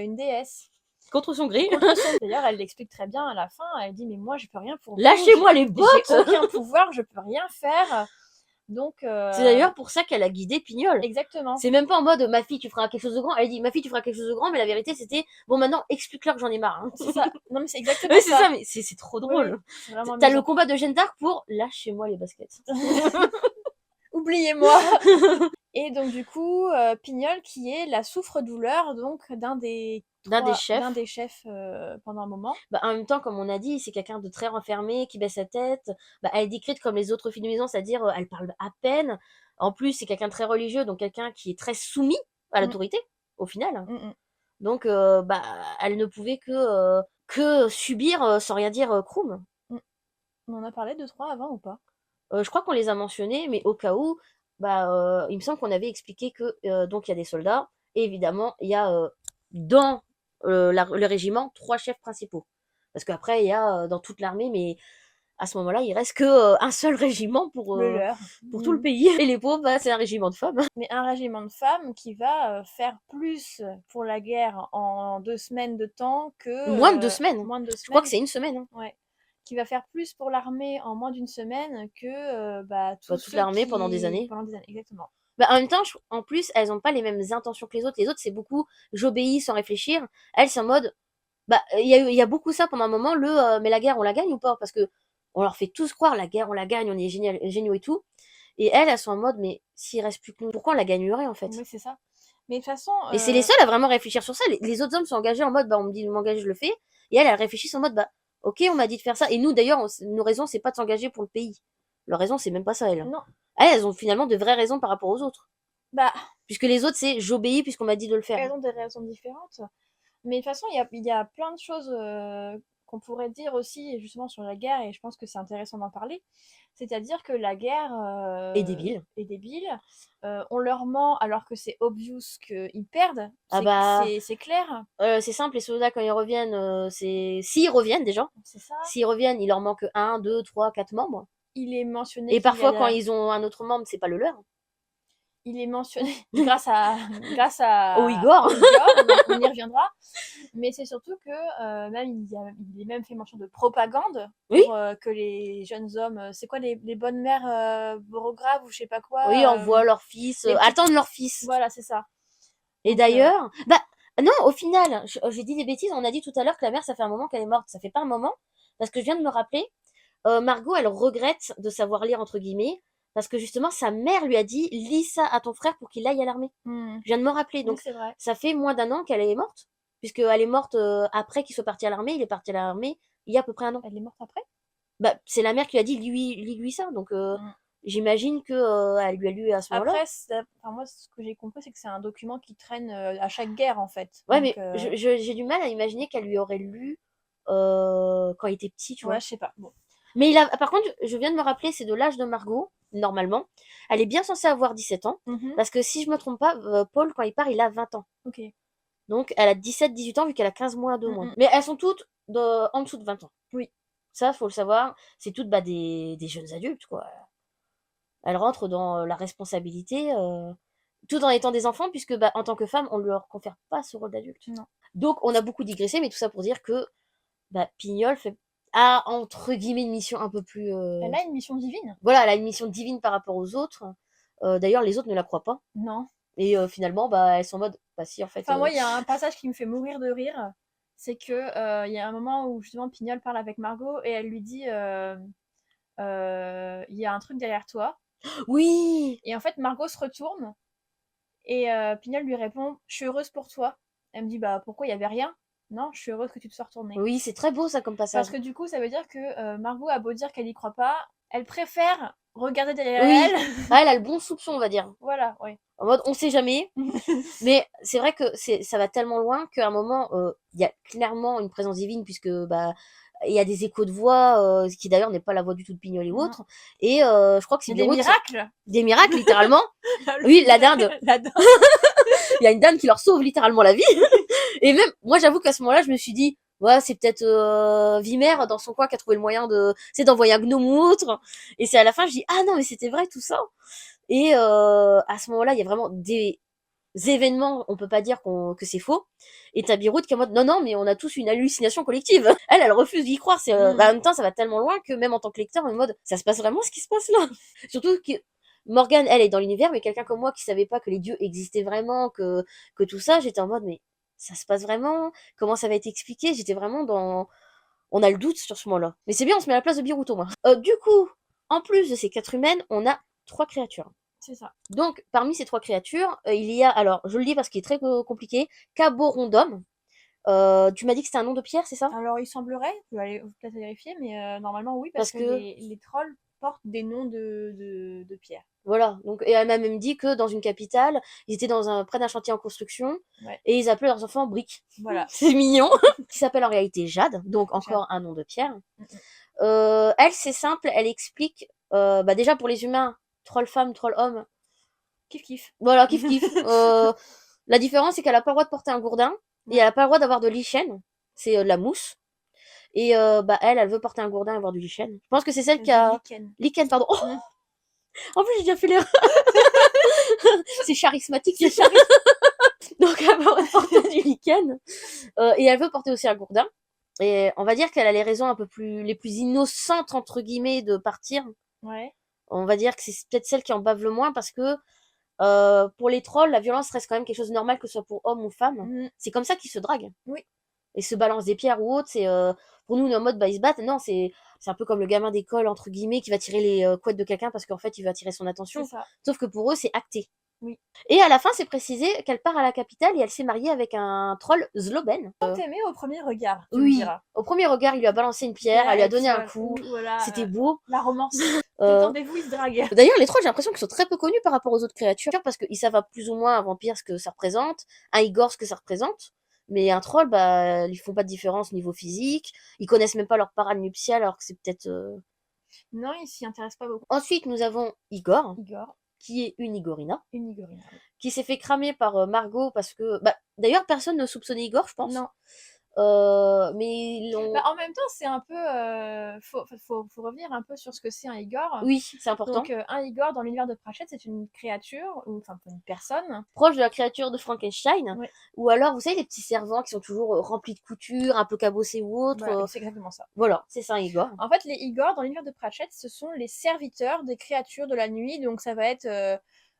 une déesse. Contre son gré. Contre son... D'ailleurs, elle l'explique très bien à la fin. Elle dit, mais moi, je peux rien pour vous. Lâchez-moi les J'ai bottes. aucun pouvoir, je peux rien faire. Donc, C'est d'ailleurs pour ça qu'elle a guidé Pignol. exactement. C'est même pas en mode ma fille tu feras quelque chose de grand. Elle dit ma fille tu feras quelque chose de grand, mais la vérité c'était bon maintenant explique-leur que j'en ai marre. Hein. C'est ça. Non, mais c'est exactement Oui, c'est ça. ça, mais c'est trop Oui, drôle. oui, c'est vraiment T'as le amusant. combat de Jeanne d'Arc pour lâchez-moi les baskets. Oubliez-moi. Et donc du coup, Pignol qui est la souffre-douleur donc d'un des chefs pendant un moment. Bah, en même temps, comme on a dit, c'est quelqu'un de très renfermé, qui baisse sa tête. Bah, elle est décrite comme les autres filles de maison, c'est-à-dire elle parle à peine. En plus, c'est quelqu'un de très religieux, donc quelqu'un qui est très soumis à Mm, l'autorité, au final. mm, mm. Donc, bah, elle ne pouvait que subir sans rien dire Krum. On en a parlé 2-3 avant ou pas? Je crois qu'on les a mentionnés, mais au cas où, bah, il me semble qu'on avait expliqué que donc il y a des soldats, et évidemment, il y a dans le régiment 3 chefs principaux. Parce qu'après, il y a dans toute l'armée, mais à ce moment-là, il reste que un seul régiment Le leur. pour tout le pays. Et les pauvres, bah, c'est un régiment de femmes. Mais un régiment de femmes qui va faire plus pour la guerre en 2 semaines de temps que... Moins de 2 semaines. moins de 2 Je crois que semaines. c'est une semaine. Hein. Ouais. Qui va faire plus pour l'armée en moins d'une semaine que Bah, tous toute ceux l'armée qui... pendant des années. Pendant des années, exactement. Bah, en même temps, en plus, elles n'ont pas les mêmes intentions que les autres. Les autres, c'est beaucoup j'obéis sans réfléchir. Elles, c'est en mode bah, il y a beaucoup ça pendant un moment, mais la guerre, on la gagne ou pas? Parce que on leur fait tous croire, la guerre, on la gagne, on est géniaux et tout. Et elles sont en mode, mais s'il reste plus que nous, pourquoi on la gagnerait, en fait? Oui, c'est ça. Mais de toute façon... Et c'est les seuls à vraiment réfléchir sur ça. Les autres hommes sont engagés en mode, bah, on me dit de m'engager, je le fais. Et elles réfléchissent en mode, bah, ok, on m'a dit de faire ça. Et nous, d'ailleurs, nos raisons, c'est pas de s'engager pour le pays. Leur raison, c'est même pas ça, elles. Non. Elles ont finalement de vraies raisons par rapport aux autres. Bah, Puisque les autres, c'est j'obéis puisqu'on m'a dit de le faire. elles ont des raisons différentes. Mais de toute façon, il y a plein de choses qu'on pourrait dire aussi justement sur la guerre, et je pense que c'est intéressant d'en parler. C'est-à-dire que la guerre Et débile. est débile. On leur ment alors que c'est obvious qu'ils perdent. Ah bah, c'est clair. c'est simple, les soldats, quand ils reviennent, s'ils reviennent déjà, C'est ça. s'ils reviennent, il leur manque 1, 2, 3, 4 membres. Il est mentionné Et qu'il y a parfois, quand ils ont un autre membre, c'est pas le leur. il est mentionné grâce Au Igor. on y reviendra. Mais c'est surtout que même il est même fait mention de propagande Oui. pour que les jeunes hommes, c'est quoi les bonnes mères borograves ou je sais pas quoi. Oui, envoient leur fils, attendent leur fils. Voilà, c'est ça. Et Donc, d'ailleurs, bah non, au final, j'ai dit des bêtises. On a dit tout à l'heure que la mère, ça fait un moment qu'elle est morte. Ça fait pas un moment, parce que je viens de me rappeler. Margot, elle regrette de savoir lire entre guillemets, parce que justement sa mère lui a dit lis ça à ton frère pour qu'il aille à l'armée. Je viens de me rappeler. Donc oui, c'est vrai. ça fait moins d'1 an qu'elle est morte, puisqu'elle est morte après qu'il soit parti à l'armée. Il est parti à l'armée il y a à peu près 1 an. Elle est morte après? Bah, c'est la mère qui lui a dit lis-lui ça, donc j'imagine que elle lui a lu à ce moment-là. Après, enfin, moi, ce que j'ai compris, c'est que c'est un document qui traîne à chaque guerre, en fait. Ouais, Donc, mais j'ai du mal à imaginer qu'elle lui aurait lu quand il était petit, tu ouais, vois. je sais pas. Bon. Mais par contre, je viens de me rappeler, c'est de l'âge de Margot, normalement. Elle est bien censée avoir 17 ans, parce que si je me trompe pas, Paul, quand il part, il a 20 ans. Ok. Donc, elle a 17-18 ans, vu qu'elle a 15 mois de moins. Mais elles sont toutes en dessous de 20 ans. Oui. Ça, faut le savoir. C'est toutes des jeunes adultes, quoi. Elles rentrent dans la responsabilité, tout en étant des enfants, puisque en tant que femme, on ne leur confère pas ce rôle d'adulte. Non. Donc, on a beaucoup digressé, mais tout ça pour dire que Pignol a, entre guillemets, une mission un peu plus... Elle a une mission divine. Voilà, elle a une mission divine par rapport aux autres. D'ailleurs, les autres ne la croient pas. Non. Et finalement, elles sont en mode, si, en fait... Enfin, moi, il y a un passage qui me fait mourir de rire. C'est que il y a un moment où, justement, Pignol parle avec Margot et elle lui dit il y a un truc derrière toi. Oui. Et en fait, Margot se retourne et Pignol lui répond je suis heureuse pour toi. Elle me dit pourquoi il y avait rien? Non, je suis heureuse que tu te sois retournée. Oui, c'est très beau ça comme passage. Parce que du coup, ça veut dire que Margot a beau dire qu'elle y croit pas, elle préfère regarder derrière Oui. elle. Elle a le bon soupçon, on va dire. Voilà, oui. En mode, on sait jamais. Mais c'est vrai que ça va tellement loin qu'à un moment, il y a clairement une présence divine, puisque il y a des échos de voix, qui d'ailleurs n'est pas la voix du tout de Pignol et autres. Et je crois que c'est des miracles. Des miracles, littéralement. Oui, la dinde. La dinde. Il y a une dinde qui leur sauve littéralement la vie. Et même, moi j'avoue qu'à ce moment-là, je me suis dit, ouais, c'est peut-être Vimer dans son coin qui a trouvé le moyen d'envoyer un gnome ou autre. Et c'est à la fin, je dis, ah non, mais c'était vrai tout ça. Et à ce moment-là, il y a vraiment des événements, on peut pas dire que c'est faux. Et t'as Biroud qui est en mode, non, non, mais on a tous une hallucination collective. Elle refuse d'y croire. En même temps, ça va tellement loin que même en tant que lecteur, on est en mode, ça se passe vraiment ce qui se passe là. Surtout que Morgane, elle est dans l'univers, mais quelqu'un comme moi qui savait pas que les dieux existaient vraiment, que tout ça, j'étais en mode, mais ça se passe vraiment? Comment ça va être expliqué? J'étais vraiment dans... On a le doute sur ce moment-là. Mais c'est bien, on se met à la place de Biroud au moins. Du coup, en plus de ces 4 humaines, on a 3 créatures. C'est ça. Donc, parmi ces 3 créatures, il y a, alors, je le dis parce qu'il est très compliqué, Caborondum. Tu m'as dit que c'était un nom de pierre, c'est ça? Alors, il semblerait, je vais aller peut-être vérifier, mais normalement oui, parce que les trolls portent des noms de pierres. Voilà, donc, et elle m'a même dit que dans une capitale, ils étaient près d'un chantier en construction, et ils appelaient leurs enfants Briques. Voilà. C'est mignon. Qui s'appelle en réalité Jade, donc encore un nom de pierre. Elle, c'est simple, elle explique, déjà pour les humains, troll femme, troll homme. Kiff kiff. Voilà, kiff kiff. La différence, c'est qu'elle a pas le droit de porter un gourdin, et elle a pas le droit d'avoir de lichen, c'est de la mousse. Et elle veut porter un gourdin et avoir du lichen. Je pense que c'est celle qui a... Lichen, pardon. Oh en plus, j'ai déjà fait l'erreur. C'est charismatique. C'est charismatique. Donc, elle va porter du lichen. Et elle veut porter aussi un gourdin. Et on va dire qu'elle a les raisons les plus innocentes, entre guillemets, de partir. Ouais. On va dire que c'est peut-être celle qui en bave le moins, parce que pour les trolls, la violence reste quand même quelque chose de normal, que ce soit pour homme ou femme. C'est comme ça qu'ils se draguent. Oui. Et se balancent des pierres ou autre. C'est pour nous, on est en mode, ils se battent. Non, c'est un peu comme le gamin d'école, entre guillemets, qui va tirer les couettes de quelqu'un parce qu'en fait, il va attirer son attention. Sauf que pour eux, c'est acté. Oui. Et à la fin, c'est précisé qu'elle part à la capitale et elle s'est mariée avec un troll Zloben. Tant aimé au premier regard, tu oui, me diras. Au premier regard, il lui a balancé une pierre, elle lui a donné un coup. Voilà, c'était beau. La romance. Détendez-vous, ils se draguent. D'ailleurs, les trolls, j'ai l'impression qu'ils sont très peu connus par rapport aux autres créatures, parce qu'ils savent plus ou moins un vampire ce que ça représente, un Igor ce que ça représente. Mais un troll, ils font pas de différence au niveau physique. Ils connaissent même pas leur parade nuptiale, alors que c'est peut-être... Non, ils s'y intéressent pas beaucoup. Ensuite, nous avons Igor. Qui est une Igorina. Qui s'est fait cramer par Margot parce que... d'ailleurs, personne ne soupçonnait Igor, je pense. Non. Mais en même temps, c'est un peu... faut revenir un peu sur ce que c'est un Igor. Oui, c'est important. Donc, un Igor, dans l'univers de Pratchett, c'est une créature, enfin une personne... proche de la créature de Frankenstein. Ouais. Ou alors, vous savez, les petits servants qui sont toujours remplis de couture, un peu cabossés ou autre. Voilà, c'est exactement ça. Voilà, c'est ça un Igor. En fait, les Igors, dans l'univers de Pratchett, ce sont les serviteurs des créatures de la nuit. Donc, ça va être...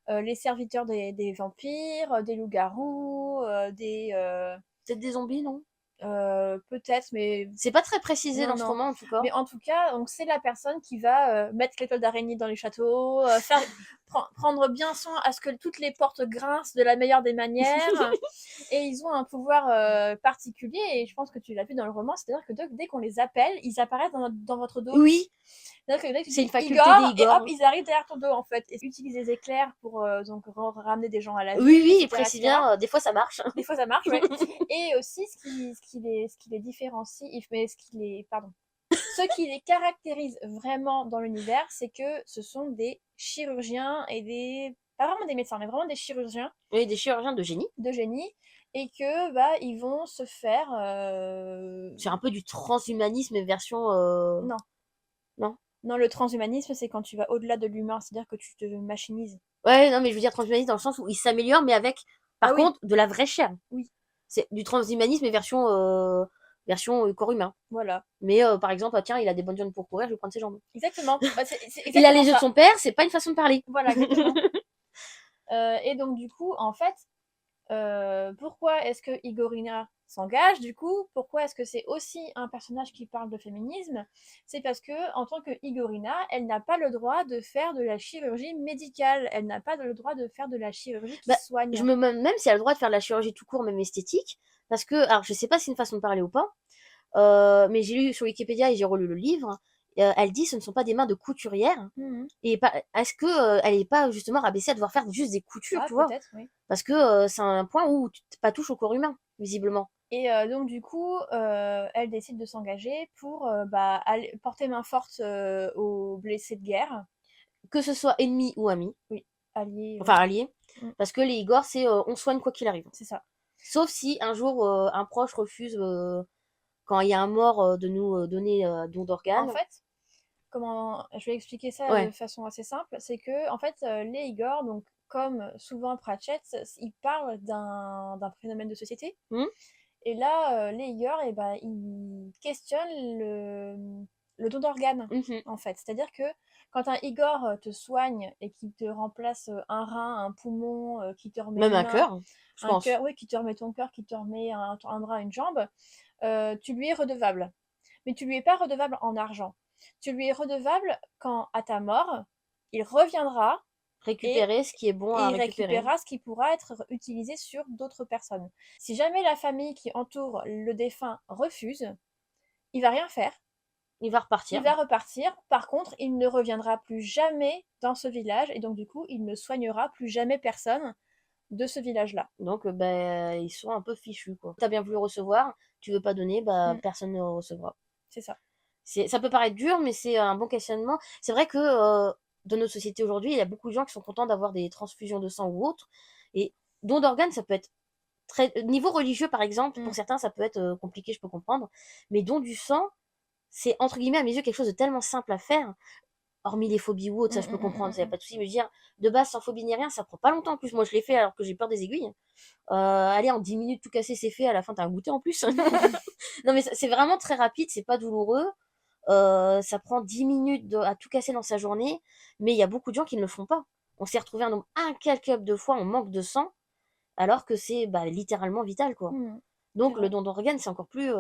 les serviteurs des vampires, des loups-garous, peut-être des zombies, non? Peut-être, mais c'est pas très précisé dans ce roman en tout cas. Mais en tout cas, donc c'est la personne qui va mettre l'étoile d'araignée dans les châteaux, prendre bien soin à ce que toutes les portes grincent de la meilleure des manières. Et ils ont un pouvoir particulier, et je pense que tu l'as vu dans le roman, c'est-à-dire que dès qu'on les appelle, ils apparaissent dans votre dos. Oui, C'est-à-dire que dès que tu c'est dis une faculté Igor, des et Igor. hop, ils arrivent derrière ton dos, en fait. Et utilisent les éclairs pour donc ramener des gens à la vie, Oui, il etc., précise etc. bien, des fois ça marche. Des fois, ça marche, ouais. Et aussi, ce qui les différencie, mais ce qui les caractérise vraiment dans l'univers, c'est que ce sont des chirurgiens et pas vraiment des médecins, mais vraiment des chirurgiens Oui, des chirurgiens de génie. de génie, et que bah ils vont se faire C'est un peu du transhumanisme version. non. Non. Non, le transhumanisme, c'est quand tu vas au-delà de l'humain, c'est-à-dire que tu te machinises. Ouais, non, mais je veux dire transhumanisme dans le sens où il s'améliore, mais avec, par Ah oui, contre, de la vraie chair. oui, C'est du transhumanisme version corps humain. voilà. Mais par exemple, ah, tiens, il a des bonnes jambes pour courir, je vais prendre ses jambes. Exactement. Bah, c'est Il a exactement les yeux de ça. son père, c'est pas une façon de parler. Voilà, exactement. Et donc, du coup, en fait, pourquoi est-ce que Igorina s'engage du coup? Pourquoi est-ce que c'est aussi un personnage qui parle de féminisme? C'est parce que en tant que Igorina, elle n'a pas le droit de faire de la chirurgie médicale. Elle n'a pas le droit de faire de la chirurgie qui Bah, soigne. je me demande même si elle a le droit de faire de la chirurgie tout court, même esthétique. Parce que, alors je sais pas si c'est une façon de parler ou pas, mais j'ai lu sur Wikipédia et j'ai relu le livre. Elle dit ce ne sont pas des mains de couturière. Mhm. Et est-ce que elle est pas justement rabaissée à devoir faire juste des coutures, Ah, tu vois? peut-être, oui. Parce que c'est un point où tu pas touche au corps humain, visiblement. Et donc du coup, elle décide de s'engager pour bah, porter main forte aux blessés de guerre. Que ce soit ennemi ou ami, Oui, alliés. enfin allié, Mm, parce que les Igor, c'est on soigne quoi qu'il arrive. c'est ça. Sauf si un jour un proche refuse, quand il y a un mort, de nous donner don En d'organes. fait, je vais expliquer ça de Ouais. façon assez simple, c'est que en fait, les Igor, donc comme souvent Pratchett, ils parlent d'un phénomène de société. Hmm. Et là, les Igor, eh ben, ils questionnent le don d'organes, Mhm. en fait. C'est-à-dire que quand un Igor te soigne et qui te remplace un rein, un poumon, qui te remet Même une un main, cœur, je un pense. cœur, oui, qui te remet ton cœur, qui te remet un bras, une jambe, tu lui es redevable. Mais tu lui es pas redevable en argent. Tu lui es redevable quand, à ta mort, il reviendra et Récupérer ce qui est bon à il récupérer. récupérera ce qui pourra être utilisé sur d'autres personnes. Si jamais la famille qui entoure le défunt refuse, il va rien faire, Il va il repartir. va repartir. Par contre, il ne reviendra plus jamais dans ce village, et donc du coup, il ne soignera plus jamais personne de ce village-là. Donc, ben, ils sont un peu fichus, quoi. T'as bien voulu recevoir, tu veux pas donner, bah, Mm, personne ne recevra. c'est ça. Ça peut paraître dur, mais c'est un bon questionnement. C'est vrai que dans notre société aujourd'hui, il y a beaucoup de gens qui sont contents d'avoir des transfusions de sang ou autre. Et don d'organes, ça peut être très. Niveau religieux, par exemple, pour Mm, certains, ça peut être compliqué, je peux comprendre. Mais don du sang, c'est entre guillemets à mes yeux quelque chose de tellement simple à faire. Hormis les phobies ou autres, mm, ça je peux mm, comprendre, mm, ça y a pas de souci. Mais je veux dire, de base, sans phobie ni rien, ça prend pas longtemps en plus. Moi, je l'ai fait alors que j'ai peur des aiguilles. Allez, en 10 minutes, tout casser, c'est fait. À la fin, t'as un goûter en plus. Non, mais c'est vraiment très rapide, c'est pas douloureux. Ça prend 10 minutes à tout casser dans sa journée, mais il y a beaucoup de gens qui ne le font pas. On s'est retrouvé un nombre incalculable de fois en manque de sang, alors que c'est bah, littéralement vital, quoi. mm. C'est Donc le vrai, don d'organes, c'est encore plus.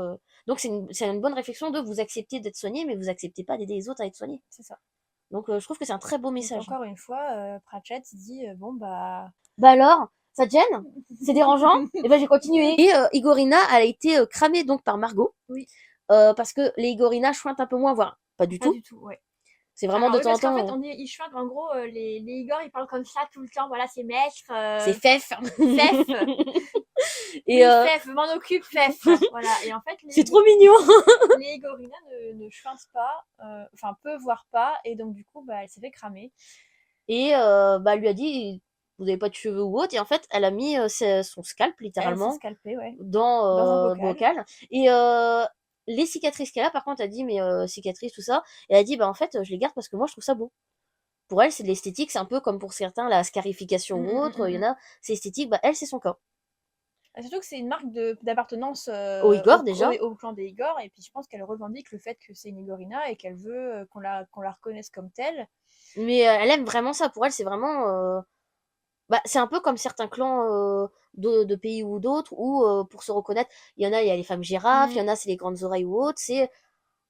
Donc c'est une bonne réflexion de vous accepter d'être soigné, mais vous acceptez pas d'aider les autres à être soignés. c'est ça. Donc je trouve que c'est un très beau Donc message. encore une fois, Pratchett dit bon bah Bah alors, ça te gêne? C'est dérangeant? Et ben j'ai continué. Et Igorina, elle a été cramée donc par Margot, oui, parce que les Igorina chointent un peu moins, voire pas du pas tout. du tout, ouais. C'est vraiment Alors de oui, temps en parce qu'en fait, temps. on dit Ishwag, en gros, les Igor, ils parlent comme ça tout le temps. Voilà, c'est maître. C'est Fef. Fef. Et Oui, Fef, m'en occupe, Fef. Voilà. Et en fait, c'est trop mignon. les Igorina ne chuintent pas, enfin, peuvent voir pas, et donc du coup, bah, elle s'est fait cramer. Et bah, elle lui a dit, vous n'avez pas de cheveux ou autre. Et en fait, elle a mis son scalp, Elle s'est littéralement, scalpée, ouais, dans dans un bocal. bocal. Et les cicatrices qu'elle a, par contre, elle a dit, mais cicatrices, tout ça. Et elle a dit, bah en fait, je les garde parce que moi, je trouve ça beau. Pour elle, c'est de l'esthétique. C'est un peu comme pour certains, la scarification ou autre. Il y en a, c'est esthétique. Bah, elle, c'est son corps. Et surtout que c'est une marque d'appartenance Au Igor, déjà. au clan des Igor, et puis je pense qu'elle revendique le fait que c'est une Igorina et qu'elle veut qu'on la reconnaisse comme telle. Mais elle aime vraiment ça. Pour elle, c'est vraiment. Bah, c'est un peu comme certains clans de pays ou d'autres où, pour se reconnaître, il y a les femmes girafes, il y Mm. en a, c'est les grandes oreilles ou autres. C'est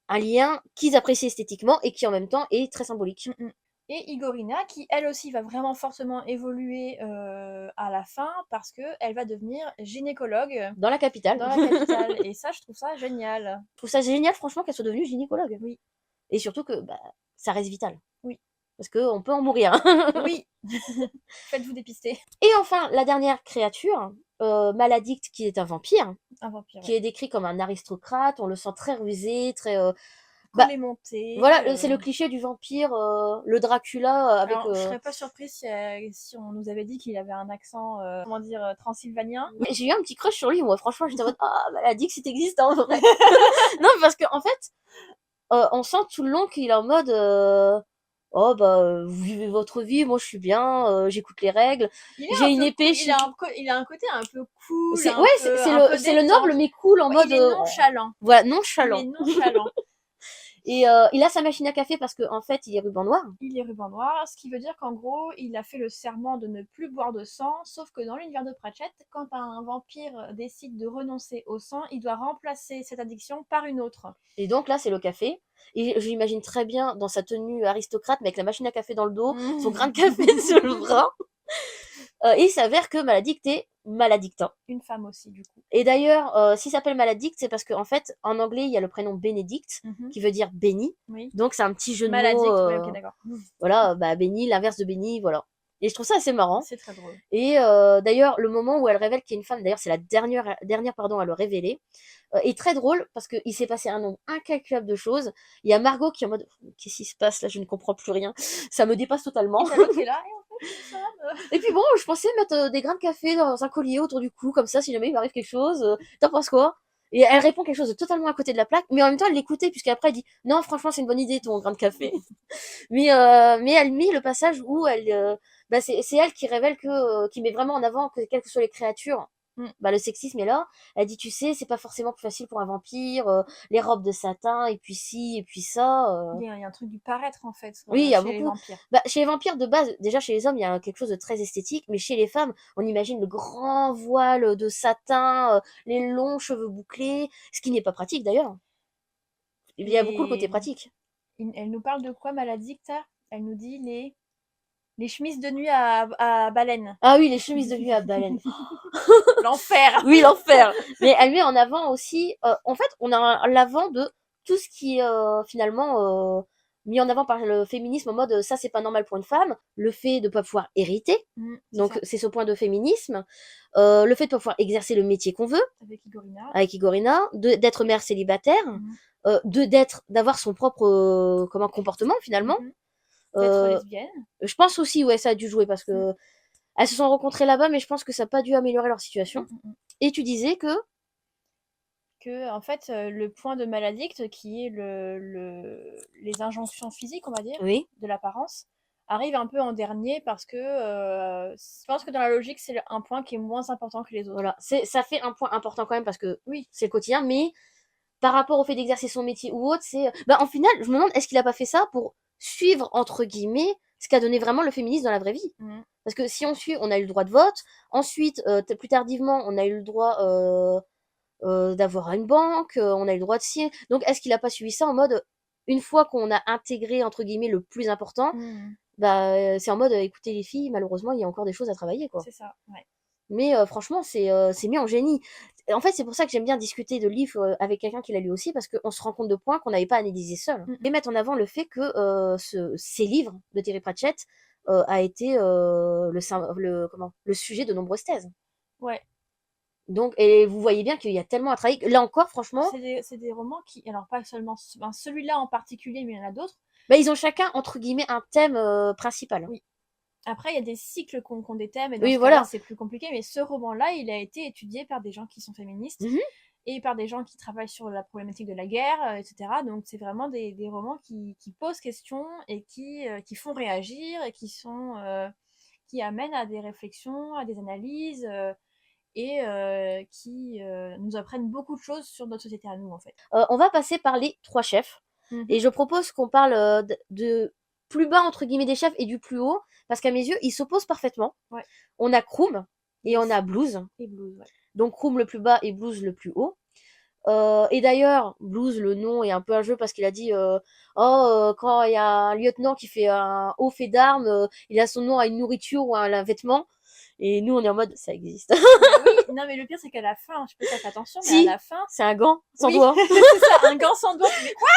un lien qu'ils apprécient esthétiquement et qui en même temps est très symbolique. Mm, mm. Et Igorina, qui elle aussi va vraiment fortement évoluer à la fin, parce qu'elle va devenir gynécologue Dans la capitale. dans la capitale. Et ça, je trouve ça génial. Je trouve ça génial, franchement, qu'elle soit devenue gynécologue. Oui, Et surtout que ça reste vital. oui, Parce qu'on peut en mourir. oui. Faites-vous dépister. Et enfin, la dernière créature, Maladicte, qui est un vampire, Un vampire, qui ouais. est décrit comme un aristocrate, on le sent très rusé, très... Collet monté. voilà, c'est le cliché du vampire, le Dracula avec... Alors, je serais pas surprise si on nous avait dit qu'il avait un accent, comment dire, transylvanien. Mais j'ai eu un petit crush sur lui, moi, franchement, j'étais en mode, ah, Maladicte, c'est existe en vrai. Non, parce qu'en fait, on sent tout le long qu'il est en mode... oh vous vivez votre vie, moi je suis bien, j'écoute les règles, j'ai une épée, il a un côté un peu cool, c'est un ouais, peu, c'est un peu le détente. noble mais cool en Ouais, mode il est nonchalant. voilà, Il nonchalant. est nonchalant. Et il a sa machine à café parce qu'en fait, il est ruban noir. Il est ruban noir, ce qui veut dire qu'en gros, il a fait le serment de ne plus boire de sang, sauf que dans l'univers de Pratchett, quand un vampire décide de renoncer au sang, il doit remplacer cette addiction par une autre. Et donc là, c'est le café. Et je l'imagine très bien dans sa tenue aristocrate, mais avec la machine à café dans le dos, son grain de café sur le bras. Et il s'avère que Maladicte est maladictin. Une femme aussi, du coup. Et d'ailleurs, s'il s'appelle Maladicte, c'est parce qu'en fait, en anglais, il y a le prénom Bénédicte, qui veut dire béni. Oui. Donc c'est un petit jeu de Maladicte, mots. ouais, ok, d'accord. Voilà, béni, l'inverse de béni, voilà. Et je trouve ça assez marrant. C'est très drôle. Et d'ailleurs, le moment où elle révèle qu'il y a une femme, d'ailleurs, c'est la dernière à le révéler, est très drôle parce qu'il s'est passé un nombre incalculable de choses. Il y a Margot qui est en mode qu'est-ce qui se passe là, je ne comprends plus rien. Ça me dépasse totalement. Et t'as l'autre qui est là, et en fait, c'est une femme. Et puis bon, je pensais mettre des grains de café dans un collier autour du cou, comme ça, si jamais il m'arrive quelque chose, t'en penses quoi? Et elle répond quelque chose de totalement à côté de la plaque, mais en même temps, elle l'écoutait, puisqu'après, elle dit non, franchement, c'est une bonne idée, ton grain de café. mais elle met le passage où c'est elle qui révèle qui met vraiment en avant que quelles que soient les créatures, le sexisme est là. Elle dit, tu sais, c'est pas forcément plus facile pour un vampire, les robes de satin, et puis ci, et puis ça. Il y a un truc du paraître, en fait, Oui, il y a chez les beaucoup. vampires. Chez les vampires, de base, déjà chez les hommes, il y a quelque chose de très esthétique, mais chez les femmes, on imagine le grand voile de satin, les longs cheveux bouclés, ce qui n'est pas pratique d'ailleurs. Il y a beaucoup le côté pratique. Elle nous parle de quoi, Maladicte? Elle nous dit les chemises de nuit à baleine. Ah oui, les chemises de nuit à baleine. L'enfer. Oui, l'enfer. Mais elle met en avant aussi... en fait, on a l'avant de tout ce qui est finalement mis en avant par le féminisme en mode ça, c'est pas normal pour une femme. Le fait de pas pouvoir hériter. Donc, c'est ce point de féminisme. Le fait de pas pouvoir exercer le métier qu'on veut. Avec Igorina. D'être mère célibataire. D'avoir son propre comportement finalement. D'être lesbienne. Je pense aussi, ouais, ça a dû jouer parce que elles se sont rencontrées là-bas, mais je pense que ça n'a pas dû améliorer leur situation. Et tu disais que en fait, le point de Maladicte, qui est les injonctions physiques, on va dire, de l'apparence, arrive un peu en dernier parce que je pense que dans la logique, c'est un point qui est moins important que les autres. Voilà, ça fait un point important quand même parce que oui, c'est le quotidien, mais par rapport au fait d'exercer son métier ou autre, c'est... en final, je me demande, est-ce qu'il a pas fait ça pour suivre, entre guillemets, ce qu'a donné vraiment le féminisme dans la vraie vie? Parce que si on suit, on a eu le droit de vote, ensuite, plus tardivement, on a eu le droit d'avoir une banque, on a eu le droit de signer. Donc, est-ce qu'il a pas suivi ça en mode, une fois qu'on a intégré, entre guillemets, le plus important, c'est en mode, écoutez les filles, malheureusement, il y a encore des choses à travailler, quoi. C'est ça, ouais. Mais franchement, c'est mis en génie. En fait, c'est pour ça que j'aime bien discuter de livres avec quelqu'un qui l'a lu aussi, parce qu'on se rend compte de points qu'on n'avait pas analysés seul. Et mettre en avant le fait que ces livres de Terry Pratchett a été le sujet de nombreuses thèses. Ouais. Donc, et vous voyez bien qu'il y a tellement à travailler. Là encore, franchement... C'est des romans qui... Alors, pas seulement... celui-là en particulier, mais il y en a d'autres. Ils ont chacun, entre guillemets, un thème principal. Oui. Après, il y a des cycles qui ont des thèmes, et dans ce cas-là, c'est plus compliqué, mais ce roman-là, il a été étudié par des gens qui sont féministes, et par des gens qui travaillent sur la problématique de la guerre, etc. Donc, c'est vraiment des romans qui posent question, et qui font réagir, et qui amènent à des réflexions, à des analyses, et qui nous apprennent beaucoup de choses sur notre société à nous, en fait. On va passer par les 3 chefs, et je propose qu'on parle de plus bas, entre guillemets, des chefs et du plus haut, parce qu'à mes yeux, ils s'opposent parfaitement. Ouais. On a Krum et on a Blues. Et Blues, ouais. Donc Krum le plus bas et Blues le plus haut. Et d'ailleurs, Blues, le nom est un peu un jeu parce qu'il a dit quand il y a un lieutenant qui fait un haut fait d'armes, il a son nom à une nourriture ou à un vêtement. Et nous, on est en mode, ça existe. Oui, non, mais le pire, c'est qu'à la fin, je sais pas si t'as fait attention, mais à Si, la fin, c'est un gant sans oui, doigt. c'est ça, un gant sans doigt. Mais quoi?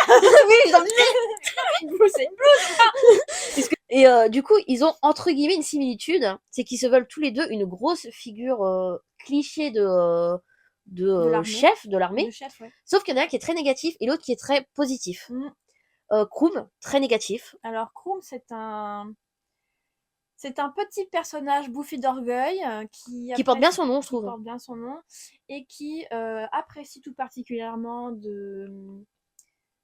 Oui, j'en ai. C'est une blouse, c'est une blouse. Et du coup, ils ont entre guillemets une similitude, c'est qu'ils se veulent tous les deux une grosse figure cliché de De l'armée. chef de De l'armée. chef, ouais. Sauf qu'il y en a un qui est très négatif et l'autre qui est très positif. Mm. Krum, très négatif. Alors, Krum, c'est un petit personnage bouffi d'orgueil Qui porte bien son nom, je qui trouve. porte bien son nom et qui apprécie tout particulièrement de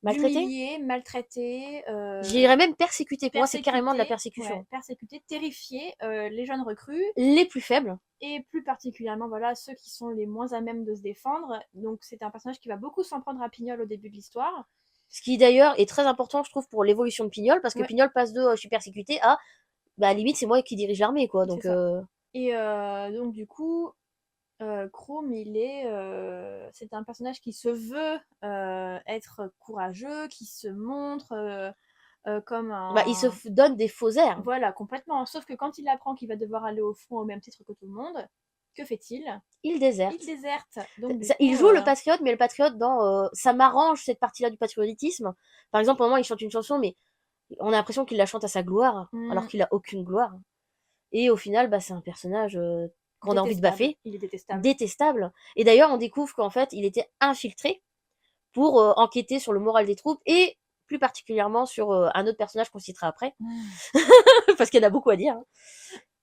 Maltraité. d'humilier, maltraiter, Je dirais même persécuté. Pour moi, c'est carrément de la persécution. ouais, persécuter, terrifier les jeunes recrues Les plus faibles. et plus particulièrement voilà ceux qui sont les moins à même de se défendre. Donc c'est un personnage qui va beaucoup s'en prendre à Pignol au début de l'histoire. Ce qui d'ailleurs est très important, je trouve, pour l'évolution de Pignol, parce que Ouais. Pignol passe de je suis persécuté à bah limite c'est moi qui dirige l'armée, quoi. Donc C'est ça. Et donc du coup, Chrome, c'est un personnage qui se veut être courageux, qui se montre comme bah, il se un... donne des faux airs. Voilà, complètement. Sauf que quand il apprend qu'il va devoir aller au front au même titre que tout le monde, que fait-il? Il déserte. Il déserte. Donc, du Il coup, joue le patriote, mais le patriote dans ça m'arrange cette partie-là du patriotisme. Par exemple, au moment il chante une chanson, mais on a l'impression qu'il la chante à sa gloire, alors qu'il a aucune gloire. Et au final, bah, c'est un personnage qu'on a envie de baffer. Il est détestable. Détestable. Et d'ailleurs, on découvre qu'en fait, il était infiltré pour enquêter sur le moral des troupes et plus particulièrement sur un autre personnage qu'on citera après. Parce qu'il y en a beaucoup à dire. Hein.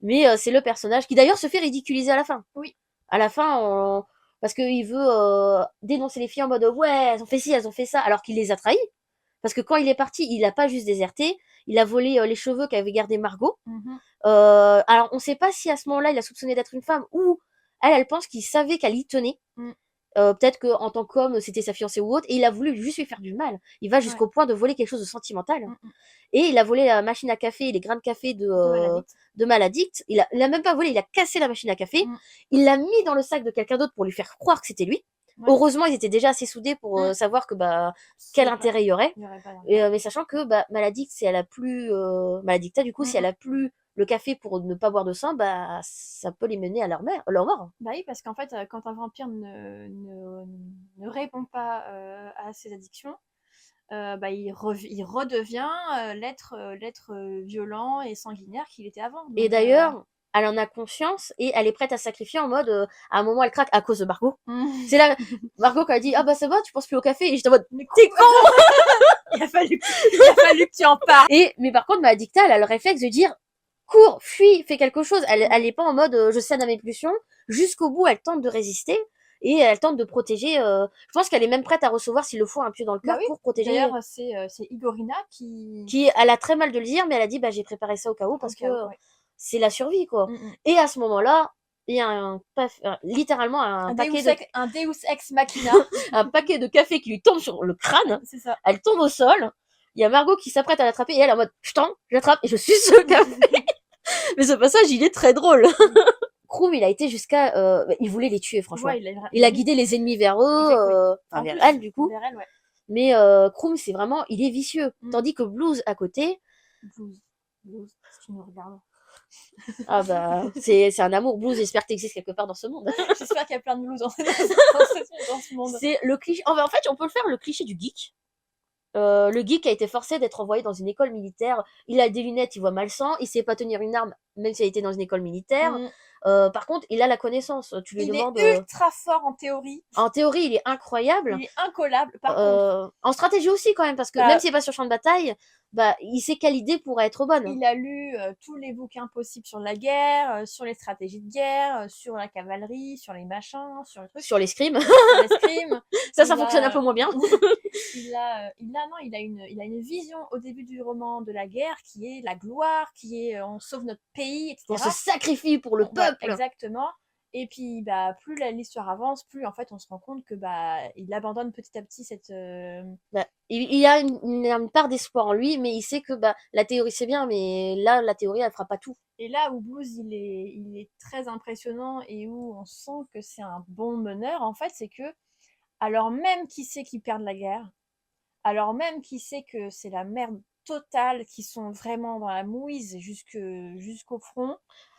Mais c'est le personnage qui d'ailleurs se fait ridiculiser à la fin. Oui. À la fin, parce qu'il veut dénoncer les filles en mode ouais, elles ont fait ci, elles ont fait ça, alors qu'il les a trahis. Parce que quand il est parti, il a pas juste déserté, il a volé les cheveux qu'avait gardé Margot. Alors on sait pas si à ce moment-là il a soupçonné d'être une femme ou elle pense qu'il savait qu'elle y tenait. Peut-être qu'en tant qu'homme c'était sa fiancée ou autre et il a voulu juste lui faire du mal. Il va jusqu'au point de voler quelque chose de sentimental. Et il a volé la machine à café et les grains de café de Maladicte. Il a même pas volé, il a cassé la machine à café. Il l'a mis dans le sac de quelqu'un d'autre pour lui faire croire que c'était lui. Heureusement, ils étaient déjà assez soudés pour savoir que bah quel intérêt il y aurait. Mais sachant que bah Maladicte, si elle a plus Maladicta du coup, si elle a plus le café pour ne pas boire de sang, bah ça peut les mener à leur mort. Bah oui, parce qu'en fait, quand un vampire ne répond pas à ses addictions, bah, il redevient l'être violent et sanguinaire qu'il était avant. Donc, et d'ailleurs, elle en a conscience et elle est prête à sacrifier en mode à un moment elle craque à cause de Margot. C'est là Margot qui a dit ah bah ça va, tu penses plus au café et j'étais en mode t'es con. il a fallu que tu en parles. Mais par contre Maladicta elle a le réflexe de dire cours, fuis, fais quelque chose. Elle est pas en mode je cède à mes pulsions. Jusqu'au bout elle tente de résister et elle tente de protéger. Je pense qu'elle est même prête à recevoir s'il le faut un pieu dans le cœur pour protéger. D'ailleurs c'est Igorina qui elle a très mal de le dire mais elle a dit bah j'ai préparé ça au cas où parce que c'est la survie quoi. Et à ce moment-là il y a littéralement un Deus Ex Machina un paquet de café qui lui tombe sur le crâne. C'est ça. Elle tombe au sol. Il y a Margot qui s'apprête à l'attraper et elle en mode j'attrape et je suce le café. Mais ce passage il est très drôle. Krum il a été jusqu'à il voulait les tuer franchement. Il a guidé les ennemis vers eux enfin vers elle du coup. Vers elle, ouais. Mais Krum c'est vraiment il est vicieux. Tandis que Blues à côté Blues si tu nous regardes. Ah bah c'est un amour. Blues, j'espère que t'existes quelque part dans ce monde. J'espère qu'il y a plein de blues dans ce monde. C'est le cliché. En fait, on peut le faire le cliché du geek. Le geek a été forcé d'être envoyé dans une école militaire. Il a des lunettes, il voit mal sang, il sait pas tenir une arme, même s'il a été dans une école militaire. Par contre, il a la connaissance. Tu lui demandes. Il est ultra fort en théorie. En théorie, il est incroyable. Il est incollable. Par contre, en stratégie aussi quand même, parce que même s'il est pas sur le champ de bataille, bah il sait quelle idée pourrait être bonne. Il a lu tous les bouquins possibles sur la guerre, sur les stratégies de guerre, sur la cavalerie, sur les machins, sur les trucs. Sur l'escrime. Ça fonctionne un peu moins bien. il a une vision au début du roman de la guerre qui est la gloire, qui est on sauve notre pays, etc. On se sacrifie pour le peuple. Exactement. Et puis bah plus l'histoire avance, plus en fait on se rend compte que bah il abandonne petit à petit cette. Il y a une part d'espoir en lui, mais il sait que bah la théorie c'est bien, mais là la théorie elle fera pas tout. Et là où Blues il est très impressionnant et où on sent que c'est un bon meneur en fait, c'est que alors même qu'il sait qu'ils perdent la guerre, alors même qu'il sait que c'est la merde totale, qu'ils sont vraiment dans la mouise jusqu'au front,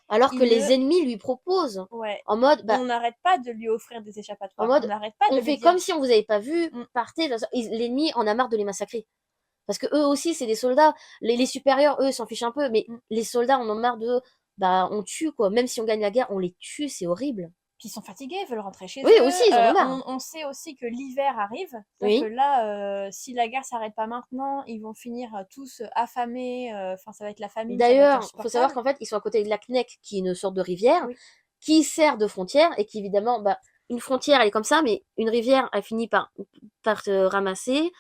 Alors que il ne... les ennemis lui proposent. Ouais. En mode, On n'arrête pas de lui offrir des en échappatoires. mode, On n'arrête pas de on lui fait dire... comme si on vous avait pas vu, Mm. partez. L'ennemi en a marre de les massacrer. Parce que eux aussi, c'est des soldats. Les supérieurs, eux, s'en fichent un peu, mais Mm. les soldats en ont marre de, bah, on tue, quoi. Même si on gagne la guerre, on les tue, c'est horrible. Puis ils sont fatigués, ils veulent rentrer chez Oui, eux. aussi, ils en ont marre. On sait aussi que l'hiver arrive. C'est-à-dire que Oui. là, si la guerre s'arrête pas maintenant, ils vont finir tous affamés. Enfin, ça va être la famine, ça va être D'ailleurs, faut savoir insupportable. qu'en fait, ils sont à côté de la Knek, qui est une sorte de rivière, Oui. qui sert de frontière, et qui, évidemment, bah, une frontière, elle est comme ça, mais une rivière, elle finit par se ramasser,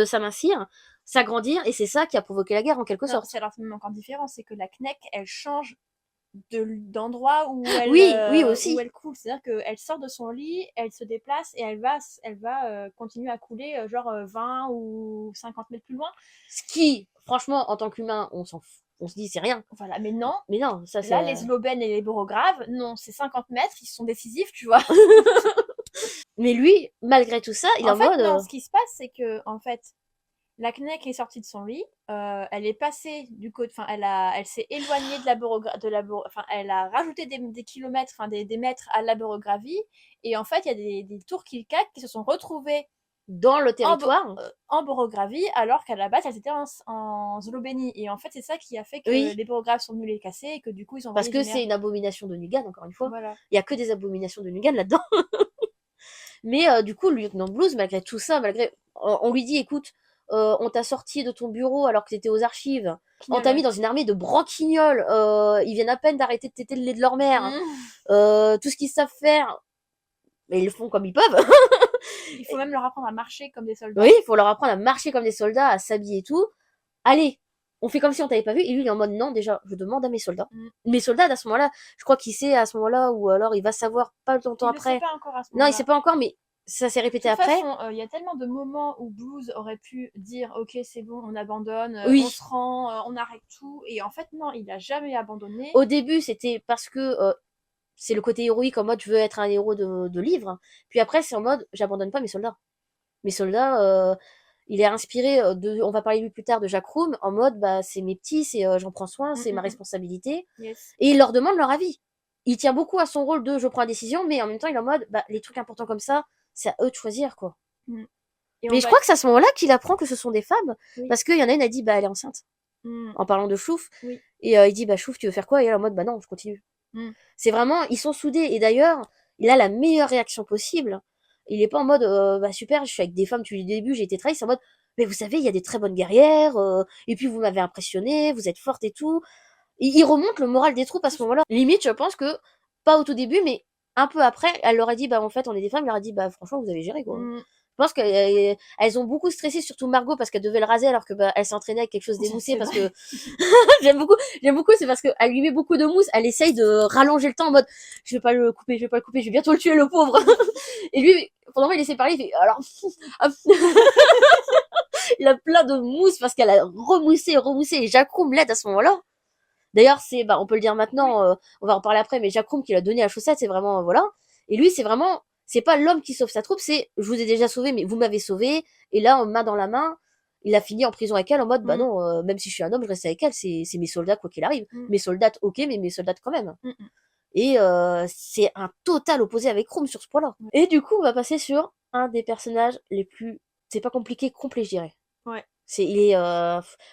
s'amincir, s'agrandir, et c'est ça qui a provoqué la guerre, en quelque Non, sorte. c'est alors même encore différent, c'est que la Knek, elle change d'endroit Oui, où aussi. elle coule. C'est-à-dire qu'elle sort de son lit, elle se déplace et elle va continuer à couler genre 20 ou 50 mètres plus loin. Ce qui, franchement, en tant qu'humain, on s'en fout. On se dit, c'est rien. Voilà, mais non, Mais non, ça, là, c'est... les Slobènes et les Borograves, non, c'est 50 mètres, ils sont décisifs, tu vois. Mais lui, malgré tout ça, il est En en fait, mode... non, ce qui se passe, c'est que, en fait, la Knek est sortie de son lit, elle est passée du côté, enfin, elle s'est éloignée enfin, elle a rajouté des kilomètres, enfin, des mètres à la Borogravie, et en fait, il y a des Tourkilkak qui se sont retrouvés dans le territoire. en Borogravie, alors qu'à la base, elles étaient en Zlobénie. Et en fait, c'est ça qui a fait que Oui, les Borograves sont venus les casser et que du coup, ils ont parce envoyé que Génère. c'est une abomination de Nugan, encore une fois. Voilà. Il y a que des abominations de Nugan là-dedans. Mais du coup, le lieutenant Blues, malgré tout ça, on lui dit, écoute, on t'a sorti de ton bureau alors que t'étais aux archives. On t'a mis dans une armée de branquignoles. Ils viennent à peine d'arrêter de téter le lait de leur mère. Tout ce qu'ils savent faire, mais ils le font comme ils peuvent. Il faut même leur apprendre à marcher comme des soldats. Oui, il faut leur apprendre à marcher comme des soldats, à s'habiller et tout. Allez, on fait comme si on t'avait pas vu. Et lui, il est en mode, non, déjà, je demande à mes soldats. Mes soldats, à ce moment-là, je crois qu'il sait à ce moment-là, ou alors il va savoir pas longtemps Il ne sait après. pas encore à ce Non, il moment-là. sait pas encore, mais ça s'est De répété toute après. façon, il y a tellement de moments où Blues aurait pu dire ok c'est bon, on abandonne, on Oui, se rend, on arrête tout, et en fait non, il a jamais abandonné. au début, c'était parce que c'est le côté héroïque en mode je veux être un héros de livre. Puis après, c'est en mode j'abandonne pas mes soldats. Mes soldats, il est inspiré on va parler lui plus tard de Jack Room, en mode bah c'est mes petits, c'est j'en prends soin, c'est ma responsabilité. Yes. Et il leur demande leur avis. Il tient beaucoup à son rôle de je prends la décision, mais en même temps il est en mode bah les trucs importants comme ça, c'est à eux de choisir quoi. Et Mais je crois que c'est à ce moment-là qu'il apprend que ce sont des femmes, Oui. parce qu'il y en a une a dit bah elle est enceinte, en parlant de Chouf. Oui. Et il dit bah Chouf tu veux faire quoi, et elle est en mode bah non je continue. C'est vraiment, ils sont soudés. Et d'ailleurs, il a la meilleure réaction possible. Il est pas en mode, bah super, je suis avec des femmes depuis le début, j'ai été trahi. C'est en mode, mais vous savez, il y a des très bonnes guerrières, et puis vous m'avez impressionné, vous êtes forte et tout. Il remonte le moral des troupes à ce moment-là. Limite, je pense que, pas au tout début, mais un peu après, elle leur a dit, bah en fait, on est des femmes, elle leur a dit, bah franchement, vous avez géré quoi. Je pense qu'elles ont beaucoup stressé, surtout Margot, parce qu'elle devait le raser alors que bah, elle s'entraînait avec quelque chose d'émoussé, parce que j'aime beaucoup, c'est parce qu'elle lui met beaucoup de mousse, elle essaye de rallonger le temps en mode je vais pas le couper, je vais bientôt le tuer le pauvre. Et lui, pendant qu'il laissait parler, il fait alors il a plein de mousse parce qu'elle a remoussé et Jacques l'aide à ce moment-là. D'ailleurs, c'est bah on peut le dire maintenant, on va en parler après, mais Jacques qui l'a donné à Chaussette, c'est vraiment voilà. Et lui, c'est vraiment c'est pas l'homme qui sauve sa troupe, c'est je vous ai déjà sauvé mais vous m'avez sauvé et là main dans la main, il a fini en prison avec elle en mode bah non, même si je suis un homme, je reste avec elle, c'est mes soldats quoi qu'il arrive. Mes soldats OK, mais mes soldats quand même. Et c'est un total opposé avec Krum sur ce point-là. Et du coup, on va passer sur un des personnages les plus c'est pas compliqué, complet, je dirais. Ouais. Il est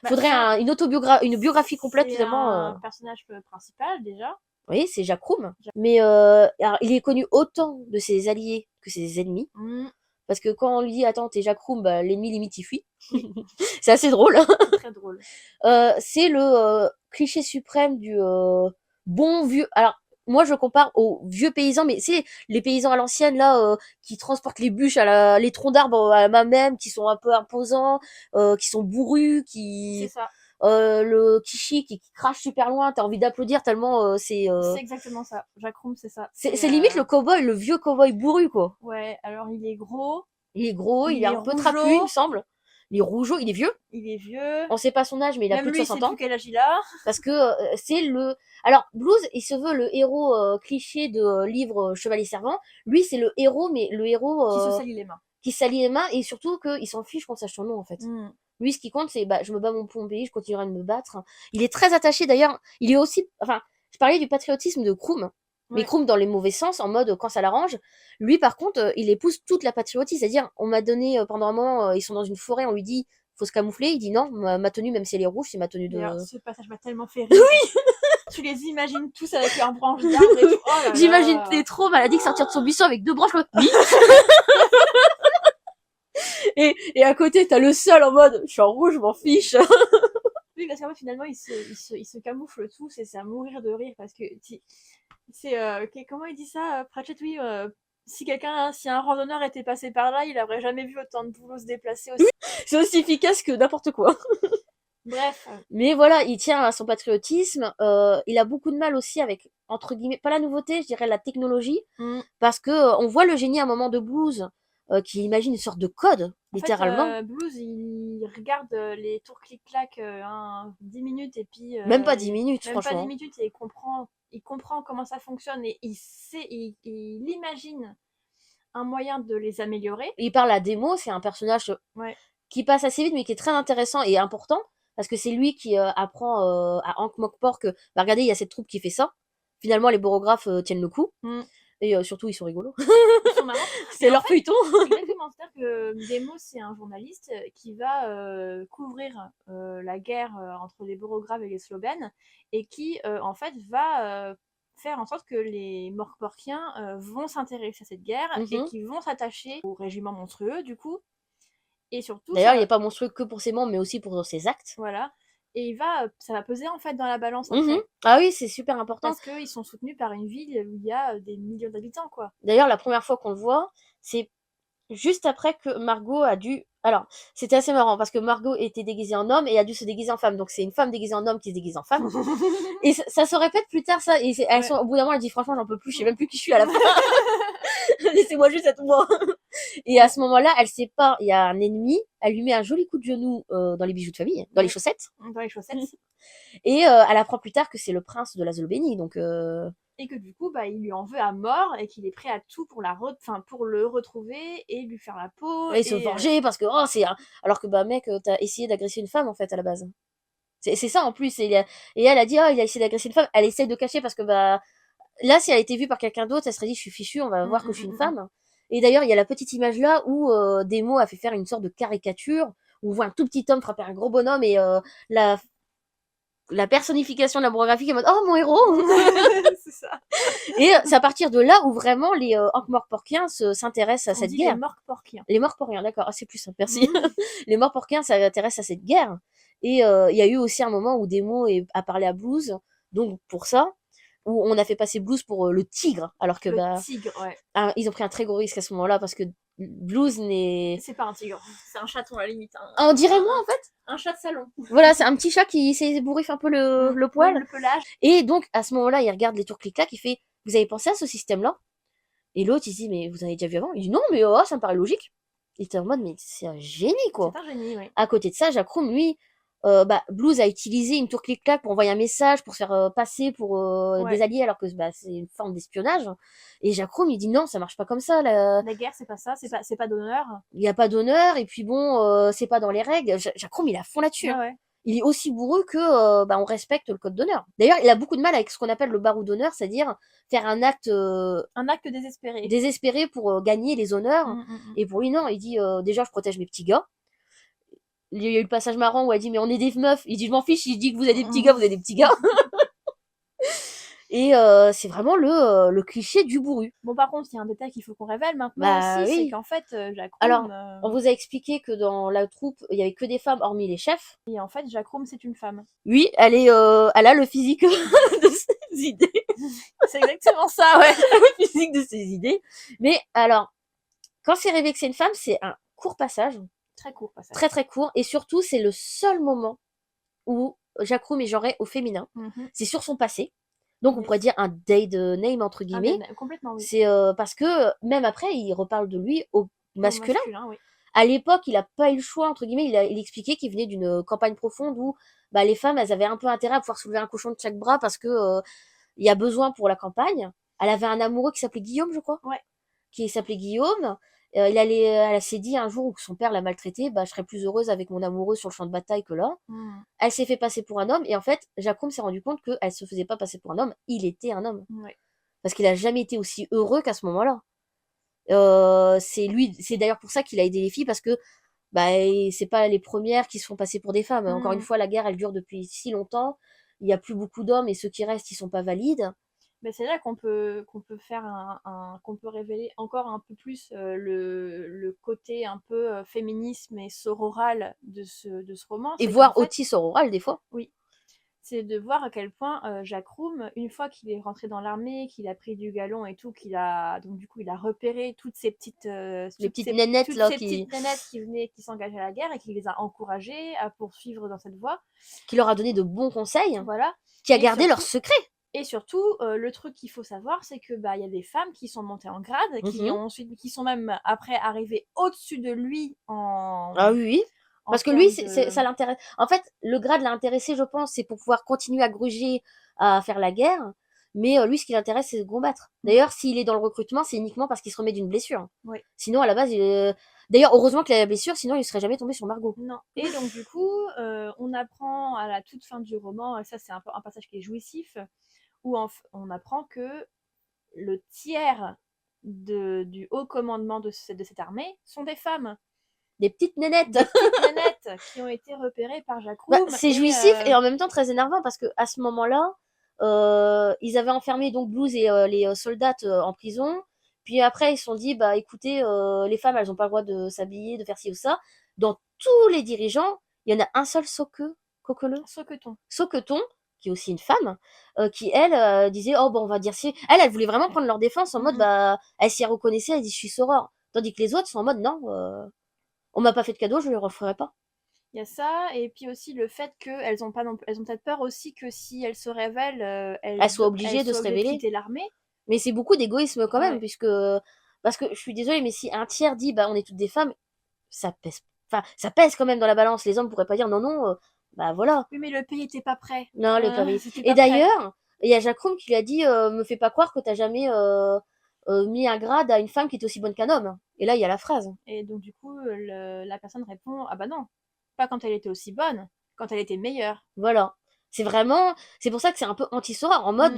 faudrait une biographie complète finalement. Un personnage principal déjà. Oui, c'est Jacques Room. Mais alors, il est connu autant de ses alliés que ses ennemis. Parce que quand on lui dit attends t'es Jacques Room, bah, l'ennemi limite il fuit. C'est assez drôle. C'est très drôle. C'est le cliché suprême du bon vieux. Alors moi je compare aux vieux paysans, mais c'est les paysans à l'ancienne là qui transportent les bûches les troncs d'arbres à la main même, qui sont un peu imposants, qui sont bourrus, C'est ça. Le kishi qui crache super loin, t'as envie d'applaudir tellement c'est exactement ça. Jacques Room, c'est ça. C'est limite le vieux cowboy bourru quoi. Ouais, alors il est gros. Il est gros, il est un peu trapu, il me semble. Il est rougeau, il est vieux. Il est vieux. On sait pas son âge, mais il a plus de 60 ans. Même lui, il sait plus quel âge il a. Parce que c'est le... Alors, Blues, il se veut le héros cliché de livre Chevalier Servant. Lui, c'est le héros, mais le héros... qui se salit les mains. qui salit les mains et surtout qu'il s'en fiche qu'on sache son nom en fait. Lui, ce qui compte, c'est je me bats pour mon pays, je continuerai de me battre. Il est très attaché d'ailleurs. Il est aussi, enfin, je parlais du patriotisme de Krum, mais Krum dans les mauvais sens, en mode quand ça l'arrange. Lui, par contre, il épouse toute la patriotie, c'est-à-dire, on m'a donné pendant un moment, ils sont dans une forêt, on lui dit faut se camoufler, il dit non, ma tenue, même si elle est rouge, c'est ma tenue de. D'ailleurs, ce passage m'a tellement fait rire. Oui. Tu les imagines tous avec leurs branches d'arbres et tout. Oh là là. J'imagine trop maladie sortir de son buisson avec 2 branches. Oui. et à côté, t'as le seul en mode je suis en rouge, je m'en fiche. Oui, parce qu'en fait, finalement, ils se camouflent tous et c'est à mourir de rire parce que c'est comment il dit ça, Pratchett, oui, si un randonneur était passé par là, il aurait jamais vu autant de bouleaux se déplacer aussi. Oui, c'est aussi efficace que n'importe quoi. Bref. Mais voilà, il tient à son patriotisme. Il a beaucoup de mal aussi avec, entre guillemets, pas la nouveauté, je dirais la technologie, parce que on voit le génie à un moment de Blues qui imagine une sorte de code, littéralement. En fait, Blues, il regarde les tours clic-clac 10 minutes et puis... même pas 10 minutes, même franchement. Pas 10 minutes et il comprend comment ça fonctionne et il imagine un moyen de les améliorer. Il parle à Demo, c'est un personnage qui passe assez vite mais qui est très intéressant et important parce que c'est lui qui apprend à Hank Mokpor que regardez, il y a cette troupe qui fait ça. Finalement, les borographes tiennent le coup. Et surtout, ils sont rigolos. Ils sont marrants. C'est leur feuilleton. Exactement. C'est-à-dire que Demo, c'est un journaliste qui va couvrir la guerre entre les borographes et les Slovènes et qui, en fait, va faire en sorte que les Morkporkiens vont s'intéresser à cette guerre et qui vont s'attacher au régiment monstrueux, du coup. Et surtout... D'ailleurs, il n'est pas monstrueux que pour ses membres, mais aussi pour ses actes. Voilà. Et ça va peser en fait dans la balance. Ah oui, c'est super important. Parce qu'ils sont soutenus par une ville où il y a des millions d'habitants, quoi. D'ailleurs, la première fois qu'on le voit, c'est juste après que Margot a dû... Alors, c'était assez marrant parce que Margot était déguisée en homme et a dû se déguiser en femme. Donc, c'est une femme déguisée en homme qui se déguise en femme. Et ça se répète plus tard, ça. Et au bout d'un moment, elle dit franchement, j'en peux plus, je sais même plus qui je suis à la fin. Laissez-moi juste être moi. Et à ce moment-là, elle sait pas, il y a un ennemi, elle lui met un joli coup de genou dans les bijoux de famille, dans les chaussettes. Dans les chaussettes. Et elle apprend plus tard que c'est le prince de la Zolbénie, donc... Et que du coup, il lui en veut à mort et qu'il est prêt à tout pour pour le retrouver et lui faire la peau. Et se venger parce que, alors que, mec, t'as essayé d'agresser une femme, en fait, à la base. C'est ça, en plus. Et elle a dit, il a essayé d'agresser une femme. Elle essaye de cacher parce que, là, si elle était vue par quelqu'un d'autre, elle serait dit, je suis fichue, on va voir que je suis une femme. Et d'ailleurs, il y a la petite image là où Demo a fait faire une sorte de caricature où on voit un tout petit homme frapper un gros bonhomme et la personnification de la biographie est en mode oh mon héros. C'est ça. Et c'est à partir de là où vraiment les Ankh-Morporkiens s'intéressent à cette guerre. Les Morkporiens, d'accord, c'est plus simple, merci. Les Morkporiens s'intéressent à cette guerre. Et il y a eu aussi un moment où Demo a parlé à Blues, donc pour ça, où on a fait passer Blues pour le tigre, alors que tigre, ouais. Ils ont pris un très gros risque à ce moment-là parce que Blues n'est... C'est pas un tigre, c'est un chaton à la limite. On dirait moi en fait. Un chat de salon. Voilà, c'est un petit chat qui s'ébouriffe un peu le poil. Le pelage. Et donc à ce moment-là, il regarde les tours clic-clac, il fait vous avez pensé à ce système-là? Et l'autre il se dit mais vous en avez déjà vu avant? Il dit non mais ça me paraît logique. Il était en mode mais c'est un génie quoi. C'est un génie, oui. À côté de ça, Jacrum lui Blues a utilisé une tour clic-clac pour envoyer un message, pour se faire passer pour des alliés, alors que c'est une forme d'espionnage. Et Jacrum, il dit non, ça marche pas comme ça. La guerre, c'est pas ça, c'est pas d'honneur. Il y a pas d'honneur, et puis bon, c'est pas dans les règles. Jacrum, il est à fond là-dessus. Ouais. Il est aussi bourreux que on respecte le code d'honneur. D'ailleurs, il a beaucoup de mal avec ce qu'on appelle le barreau d'honneur, c'est-à-dire faire un acte désespéré. Désespéré pour gagner les honneurs. Et pour lui, non, il dit déjà, je protège mes petits gars. Il y a eu le passage marrant où elle dit mais on est des meufs. Il dit je m'en fiche, il dit que vous êtes des petits gars, vous êtes des petits gars. Et c'est vraiment le cliché du bourru. Bon, par contre, il y a un détail qu'il faut qu'on révèle maintenant aussi, c'est qu'en fait, Jacrum... Alors, on vous a expliqué que dans la troupe, il y avait que des femmes hormis les chefs. Et en fait, Jacrum, c'est une femme. Oui, elle a le physique de ses idées. C'est exactement ça, ouais. Le physique de ses idées. Mais alors, quand c'est révélé que c'est une femme, c'est un court passage. Très court passage. Très très court. Et surtout, c'est le seul moment où Jacrum est genré au féminin. C'est sur son passé. Donc on pourrait dire un dead name entre guillemets. Complètement, oui. C'est parce que même après, il reparle de lui au masculin. Oui. À l'époque, il a pas eu le choix entre guillemets. Il expliquait qu'il venait d'une campagne profonde où les femmes, elles avaient un peu intérêt à pouvoir soulever un cochon de chaque bras parce que il y a besoin pour la campagne. Elle avait un amoureux qui s'appelait Guillaume, je crois. Ouais. Qui s'appelait Guillaume. Elle s'est dit un jour où son père l'a maltraitée, bah, je serais plus heureuse avec mon amoureux sur le champ de bataille que là. Elle s'est fait passer pour un homme, et en fait, Jacques s'est rendu compte qu'elle se faisait pas passer pour un homme, il était un homme. Ouais. Parce qu'il a jamais été aussi heureux qu'à ce moment-là. C'est d'ailleurs pour ça qu'il a aidé les filles, parce que bah, c'est pas les premières qui se font passer pour des femmes. Encore une fois, la guerre, elle dure depuis si longtemps. Il y a plus beaucoup d'hommes, et ceux qui restent, ils sont pas valides. Mais c'est là qu'on peut faire qu'on peut révéler encore un peu plus le côté un peu féminisme et sororal de ce roman. Et C'est voir qu'en fait, Otis Aurora, des fois. oui, c'est de voir à quel point Jacques Room, une fois qu'il est rentré dans l'armée, qu'il a pris du galon et tout, qu'il a donc du coup il a repéré toutes ces petites Les petites nénettes toutes là ces petites nénettes qui s'engageaient à la guerre et qui les a encouragées à poursuivre dans cette voie. qui leur a donné de bons conseils, Voilà. qui a Et gardé leur surtout, secret. et surtout, le truc qu'il faut savoir, c'est que bah il y a des femmes qui sont montées en grade, qui sont même après arrivées au-dessus de lui Ah oui, oui. en Parce que lui, termes de. ça l'intéresse. En fait, le grade l'a intéressé, je pense, c'est pour pouvoir continuer à gruger, à faire la guerre. Mais lui, ce qui l'intéresse, c'est de combattre. D'ailleurs, s'il est dans le recrutement, c'est uniquement parce qu'il se remet d'une blessure. Oui. Sinon, à la base, d'ailleurs, heureusement qu'il a la blessure, sinon il serait jamais tombé sur Margot. Non. Et donc du coup, on apprend à la toute fin du roman, et ça c'est un passage qui est jouissif, où on apprend que le tiers du haut commandement de cette armée sont des femmes. Des petites nénettes. Des petites nénettes qui ont été repérées par Jacques Room. C'est jouissif et en même temps très énervant, parce que à ce moment-là, ils avaient enfermé donc Blues et les soldats en prison. Puis après, ils se sont dit, bah écoutez, les femmes, elles ont pas le droit de s'habiller, de faire ci ou ça. Dans tous les dirigeants, il y en a un seul Soqueton, qui est aussi une femme, qui elle disait, oh bon, on va dire si. Elle voulait vraiment prendre leur défense en mode, bah, elle s'y reconnaissait, elle dit, je suis Soror. Tandis que les autres sont en mode, non, on m'a pas fait de cadeau, je le referai pas. Il y a ça, et puis aussi le fait qu'elles ont pas elles ont peut-être peur aussi que si elles se révèlent, Elle soit obligée de se de révéler. quitter l'armée. Mais c'est beaucoup d'égoïsme quand même, Ouais. puisque parce que je suis désolée, mais si un tiers dit bah on est toutes des femmes, ça pèse. Enfin, ça pèse quand même dans la balance. Les hommes pourraient pas dire non non, bah voilà. Oui, mais le pays était pas prêt. Non, le Paris. C'était Et pas prêt. d'ailleurs, il y a Jacques Room qui lui a dit me fais pas croire que t'as jamais mis un grade à une femme qui est aussi bonne qu'un homme. Et là, il y a la phrase. Et donc du coup, la personne répond ah bah non, pas quand elle était aussi bonne, quand elle était meilleure. Voilà. C'est vraiment, c'est pour ça que c'est un peu anti-Sora, en mode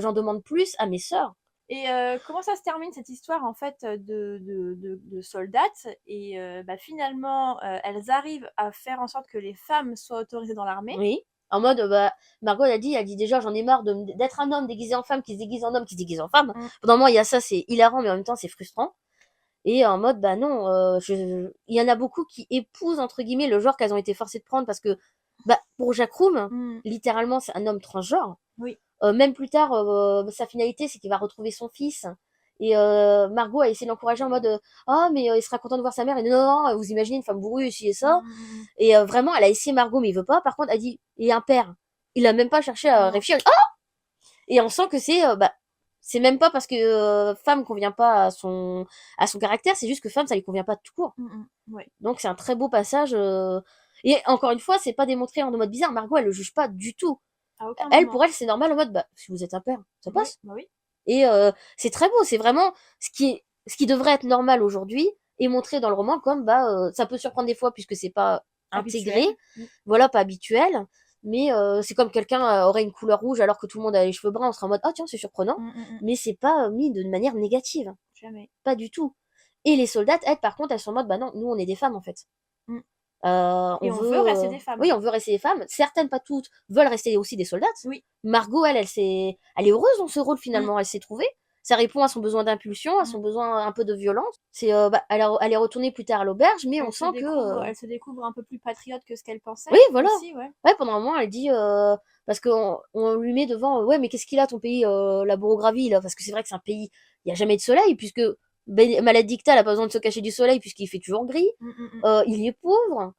j'en demande plus à mes sœurs. Et comment ça se termine cette histoire en fait de soldates, et bah, finalement elles arrivent à faire en sorte que les femmes soient autorisées dans l'armée. Oui. En mode, bah, Margot, elle dit déjà, j'en ai marre d'être un homme déguisé en femme, qui se déguise en homme, qui se déguise en femme. Pendant moi, il y a ça, c'est hilarant, mais en même temps, c'est frustrant. Et en mode, bah non, il y en a beaucoup qui épousent, entre guillemets, le genre qu'elles ont été forcées de prendre, parce que, bah, pour Jacques Room, littéralement, c'est un homme transgenre. Oui. Même plus tard, sa finalité, c'est qu'il va retrouver son fils. Et Margot a essayé d'encourager en mode ah mais il sera content de voir sa mère, et non, non, vous imaginez une femme bourrue ci et ça. Et vraiment elle a essayé Margot, mais il veut pas. Par contre elle dit et un père, il a même pas cherché à réfléchir. Et on sent que bah c'est même pas parce que femme convient pas à son caractère, c'est juste que femme ça lui convient pas tout court. Ouais. Donc c'est un très beau passage, et encore une fois c'est pas démontré en mode bizarre. Margot elle le juge pas du tout. Elle, pour elle, c'est normal en mode, bah, si vous êtes un père, ça passe. Bah oui. Et c'est très beau, c'est vraiment ce qui devrait être normal aujourd'hui, est montré dans le roman comme, bah, ça peut surprendre des fois puisque c'est pas intégré, voilà, pas habituel, mais c'est comme quelqu'un aurait une couleur rouge alors que tout le monde a les cheveux bruns, on sera en mode, ah tiens, c'est surprenant, mais c'est pas mis de manière négative. Jamais. Pas du tout. Et les soldates, elles, par contre, elles sont en mode, bah non, nous, on est des femmes, en fait. Et on veut rester des femmes. Oui, on veut rester des femmes. Certaines, pas toutes, veulent rester aussi des soldates. Oui. Margot, elle est heureuse dans ce rôle finalement. Elle s'est trouvée. Ça répond à son besoin d'impulsion, à son besoin un peu de violence. Elle est retournée plus tard à l'auberge, mais on sent que elle se découvre un peu plus patriote que ce qu'elle pensait. Oui, voilà. Aussi, ouais. Ouais, pendant un moment, elle dit parce qu'on lui met devant ouais, mais qu'est-ce qu'il a ton pays, la Borogravie là, parce que c'est vrai que c'est un pays, il y a jamais de soleil puisque Maledicta, elle a pas besoin de se cacher du soleil puisqu'il fait toujours gris. Il est pauvre.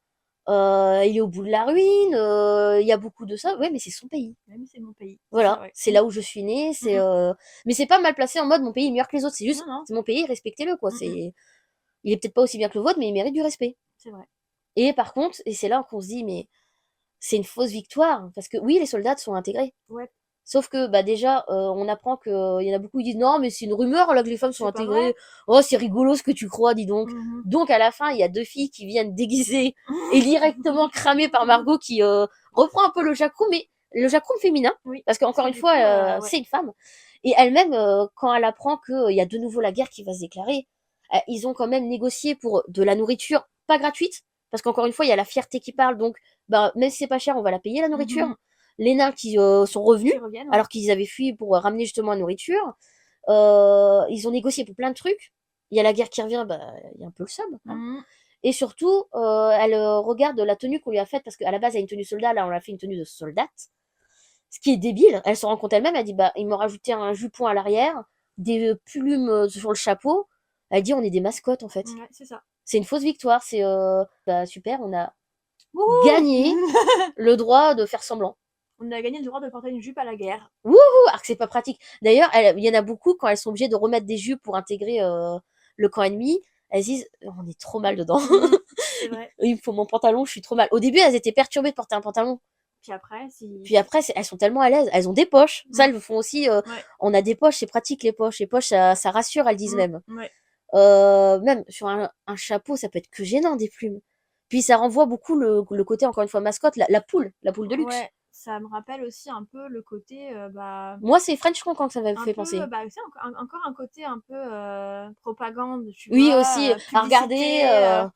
Il est au bout de la ruine, il y a beaucoup de ça. Ouais, mais c'est son pays. Ouais, mais c'est mon pays. Voilà, ça, ouais. c'est là où je suis née. Mais c'est pas mal placé en mode mon pays est meilleur que les autres. C'est juste, c'est mon pays, respectez-le quoi. Il est peut-être pas aussi bien que le vôtre, mais il mérite du respect. C'est vrai. Et par contre, et c'est là qu'on se dit, mais c'est une fausse victoire, parce que oui, les soldats sont intégrés. Ouais. Sauf que bah déjà, on apprend qu'il y en a beaucoup qui disent non mais c'est une rumeur là que les femmes sont C'est pas vrai. intégrées. Oh c'est rigolo ce que tu crois, dis donc. Mhm. Donc à la fin il y a deux filles qui viennent déguisées et directement cramées par Margot qui reprend un peu le Jacroum, mais le Jacroum féminin Oui, parce parce qu'encore que une du fois coup, ouais. c'est une femme et elle-même quand elle apprend qu'il y a de nouveau la guerre qui va se déclarer, ils ont quand même négocié pour de la nourriture pas gratuite parce qu'encore une fois il y a la fierté qui parle donc bah même si c'est pas cher on va la payer la nourriture. Mhm. Les nains qui sont revenus Qui reviennent, ouais. alors qu'ils avaient fui pour ramener justement la nourriture. Ils ont négocié pour plein de trucs. Il y a la guerre qui revient, bah il y a un peu le somme. Hein. Mhm. Et surtout, elle regarde la tenue qu'on lui a faite parce qu'à la base elle a une tenue soldat, là on l'a fait une tenue de soldate. Ce qui est débile. Elle se rend compte elle-même. Elle dit bah ils m'ont rajouté un jupon à l'arrière, des plumes sur le chapeau. Elle dit on est des mascottes en fait. Ouais, c'est ça. C'est une fausse victoire. C'est bah super, on a Wouhou. gagné le droit de faire semblant. On a gagné le droit de porter une jupe à la guerre. Wouhou, alors que c'est pas pratique. D'ailleurs, il y en a beaucoup quand elles sont obligées de remettre des jupes pour intégrer le camp ennemi. Elles disent on est trop mal dedans. Mhm. C'est vrai. Il me faut mon pantalon, je suis trop mal. Au début, elles étaient perturbées de porter un pantalon. Puis après, si. Puis après, elles sont tellement à l'aise. Elles ont des poches. Ça, elles le font aussi. Ouais. On a des poches, c'est pratique les poches. Les poches, ça rassure, elles disent même. Ouais. Même sur un chapeau, ça peut être que gênant des plumes. Puis ça renvoie beaucoup le côté, encore une fois, mascotte, la poule de luxe. Ouais. Ça me rappelle aussi un peu le côté, bah, Moi, c'est French Cancan que ça m'a un fait peu, penser. bah, c'est encore un côté un peu propagande, tu Oui, vois, aussi, à regarder. publicité.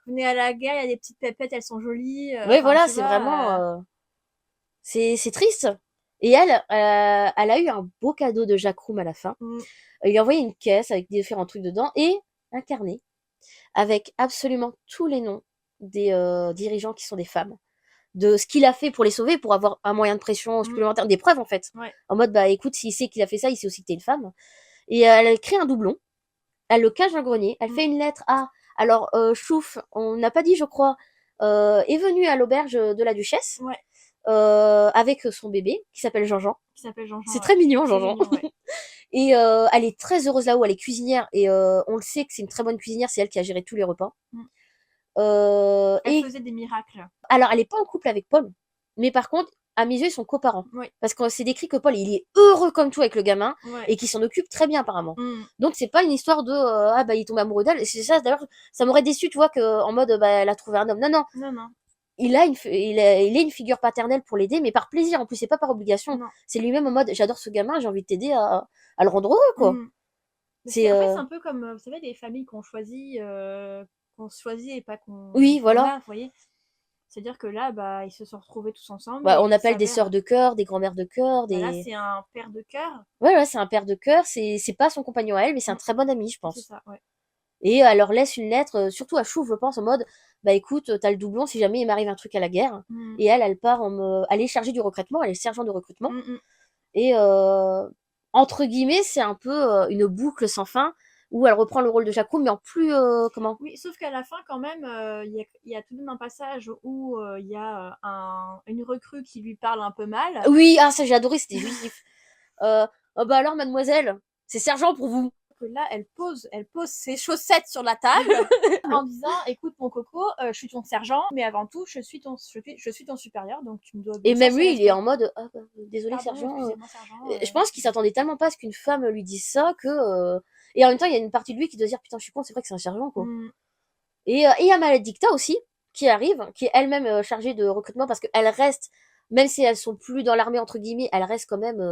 Venez à la guerre, il y a des petites pépettes, elles sont jolies. Oui, Enfin, voilà, tu c'est vois. vraiment. C'est triste. Et elle a eu un beau cadeau de Jacques Roum à la fin. Mm. Il lui a envoyé une caisse avec différents trucs dedans et un carnet avec absolument tous les noms des dirigeants qui sont des femmes, de ce qu'il a fait pour les sauver, pour avoir un moyen de pression supplémentaire, des preuves en fait. Ouais. En mode, bah écoute, s'il sait qu'il a fait ça, il sait aussi que t'es une femme. Et elle crée un doublon, elle le cache dans le grenier, elle fait une lettre à. Alors, Chouf, on n'a pas dit, je crois, est venu à l'auberge de la duchesse Ouais. avec son bébé qui s'appelle Jean-Jean. Qui s'appelle Jean-Jean. C'est Ouais. très mignon, C'est Jean-Jean. mignon, ouais. Et elle est très heureuse là-haut, elle est cuisinière et on le sait que c'est une très bonne cuisinière, c'est elle qui a géré tous les repas. Mm. Elle Et faisait des miracles. alors, elle est pas en couple avec Paul, mais par contre, à mes yeux, ils sont coparents. Oui. Parce que c'est décrit que Paul, il est heureux comme tout avec le gamin Ouais. et qu'il s'en occupe très bien apparemment. Mm. Donc c'est pas une histoire de ah bah il tombe amoureux d'elle. C'est ça d'ailleurs, ça m'aurait déçu, tu vois, que en mode bah elle a trouvé un homme. Non non, Non, non. il est une figure paternelle pour l'aider, mais par plaisir. En plus, c'est pas par obligation. Non. C'est lui-même en mode j'adore ce gamin, j'ai envie de t'aider à le rendre heureux quoi. Mm. C'est En fait, c'est un peu comme, vous savez, des familles qu'on choisit et pas qu'on oui voilà. a, vous voyez. C'est-à-dire que là, bah, ils se sont retrouvés tous ensemble. Bah, Et on il appelle des s'avère. sœurs de cœur, des grand-mères de cœur, Bah là, des. c'est un père de cœur. Ouais, ouais, c'est un père de cœur. C'est pas son compagnon à elle, mais c'est un Mm. très bon ami, je C'est pense. ça, ouais. Et elle leur laisse une lettre, surtout à Chouf, je pense, en mode, bah écoute, t'as le doublon si jamais il m'arrive un truc à la guerre. Mm. Et elle part elle est chargée du recrutement, elle est sergent de recrutement. Mm. Et entre guillemets, c'est un peu une boucle sans fin où elle reprend le rôle de Jacques Roux, mais en plus, comment? Oui, sauf qu'à la fin, quand même, il y a tout de même un passage où il y a une recrue qui lui parle un peu mal. Oui, ah ça j'ai adoré, c'était jouissif. Oh, bah alors mademoiselle, c'est sergent pour vous. Que là, elle pose ses chaussettes sur la table en disant, écoute mon coco, je suis ton sergent, mais avant tout, je suis ton supérieur, donc tu me dois Et même obéissance et lui, il est respect. en mode, ah, bah, désolé Pardon, sergent. excusez-moi, sergent. Je pense qu'il s'attendait tellement pas à ce qu'une femme lui dise ça que. Et en même temps, il y a une partie de lui qui doit dire putain, je suis con, c'est vrai que c'est un sergent quoi. Mm. Et il y a Maledicta aussi, qui arrive, qui est elle-même chargée de recrutement parce qu'elle reste, même si elles sont plus dans l'armée, entre guillemets, elles restent quand même,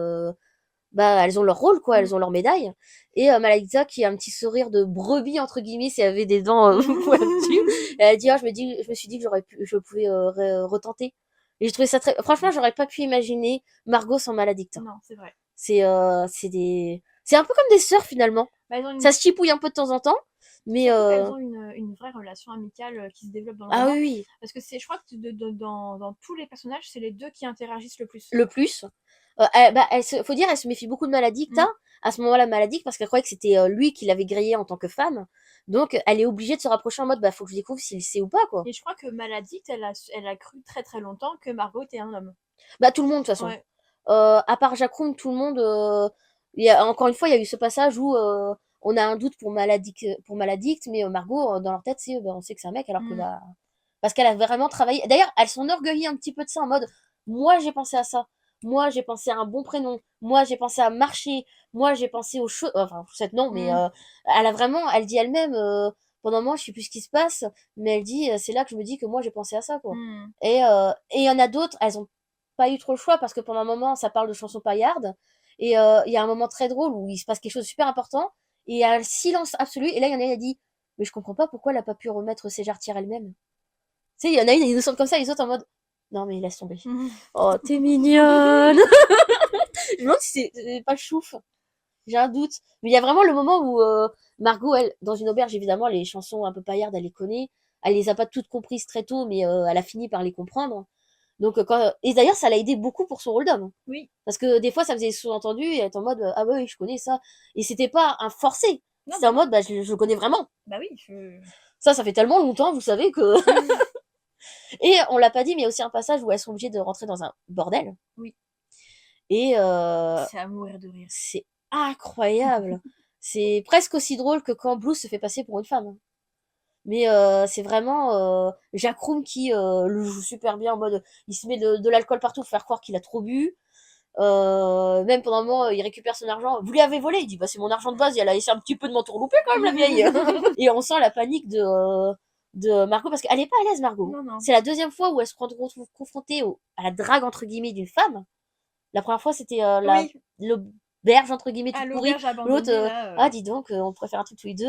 bah, elles ont leur rôle, quoi, elles ont leur médaille. Et Maledicta qui a un petit sourire de brebis, entre guillemets, si elle avait des dents pointues. Et elle dit, ah, je me suis dit que je pouvais retenter. Et j'ai trouvé ça très, franchement, j'aurais pas pu imaginer Margot sans Maledicta. Non, c'est vrai. C'est un peu comme des sœurs finalement. Bah, elles ont Ça se chipouille un peu de temps en temps, mais surtout qu'elles ont une vraie relation amicale qui se développe dans le ah roman. oui, oui. Parce que je crois que dans tous les personnages, c'est les deux qui interagissent le plus. Le plus. Faut dire, elle se méfie beaucoup de Maledicta. Mm. À ce moment-là, Maledicte, parce qu'elle croyait que c'était lui qui l'avait grillée en tant que femme. Donc, elle est obligée de se rapprocher en mode, bah, faut que je découvre s'il sait ou pas, quoi. Et je crois que Maledicte, elle a cru très très longtemps que Margot était un homme. Bah, tout le monde, de toute façon. Ouais. À part Jacques tout le monde, encore une fois, il y a eu ce passage où, on a un doute pour Maledicte, mais Margot, dans leur tête, bah, on sait que c'est un mec, alors que, Mm. bah, parce qu'elle a vraiment travaillé. D'ailleurs, elle s'enorgueillit un petit peu de ça, en mode, moi, j'ai pensé à ça. moi j'ai pensé à un bon prénom, moi j'ai pensé à marcher, moi j'ai pensé aux choses, enfin chaussettes non, mais elle a vraiment, elle dit elle-même, pendant un moment je sais plus ce qui se passe, mais elle dit c'est là que je me dis que moi j'ai pensé à ça quoi. Mm. Et il y en a d'autres, elles ont pas eu trop le choix parce que pendant un moment ça parle de chansons paillardes et il y a un moment très drôle où il se passe quelque chose de super important et il y a un silence absolu et là il y en a une qui a dit mais je comprends pas pourquoi elle a pas pu remettre ses jarretières elle-même. Tu sais, il y en a une innocente comme ça, les autres en mode non mais laisse tomber. Oh, t'es mignonne. Je me demande si c'est pas chouf. J'ai un doute. Mais il y a vraiment le moment où Margot, elle, dans une auberge, évidemment, les chansons un peu paillardes, elle les connaît. Elle les a pas toutes comprises très tôt, mais elle a fini par les comprendre. Donc, et d'ailleurs, ça l'a aidé beaucoup pour son rôle d'homme. Oui. Parce que des fois, ça faisait sous-entendu et elle était en mode ah bah oui, je connais ça. Et c'était pas un forcé. Non, C'était bah en mode bah je connais vraiment. Bah oui, Ça fait tellement longtemps, vous savez que. Et on l'a pas dit, mais il y a aussi un passage où elles sont obligées de rentrer dans un bordel. Oui. Et c'est à mourir de rire. c'est incroyable. C'est presque aussi drôle que quand Blue se fait passer pour une femme. Mais c'est vraiment Jack Room qui le joue super bien en mode il se met de l'alcool partout pour faire croire qu'il a trop bu. Même pendant un moment il récupère son argent. Vous lui avez volé? Il dit bah c'est mon argent de base. Elle a laissé un petit peu de m'entourlouper quand même la vieille. Et on sent la panique de Margot parce qu'elle est pas à l'aise Margot. Non, non. C'est la deuxième fois où elle se retrouve confrontée à la drague entre guillemets d'une femme. La première fois, c'était Oui. l'auberge, entre guillemets, À toute pourrie. l'auberge abandonnée, L'autre, là. ah, dis donc, on pourrait faire un truc tous les deux,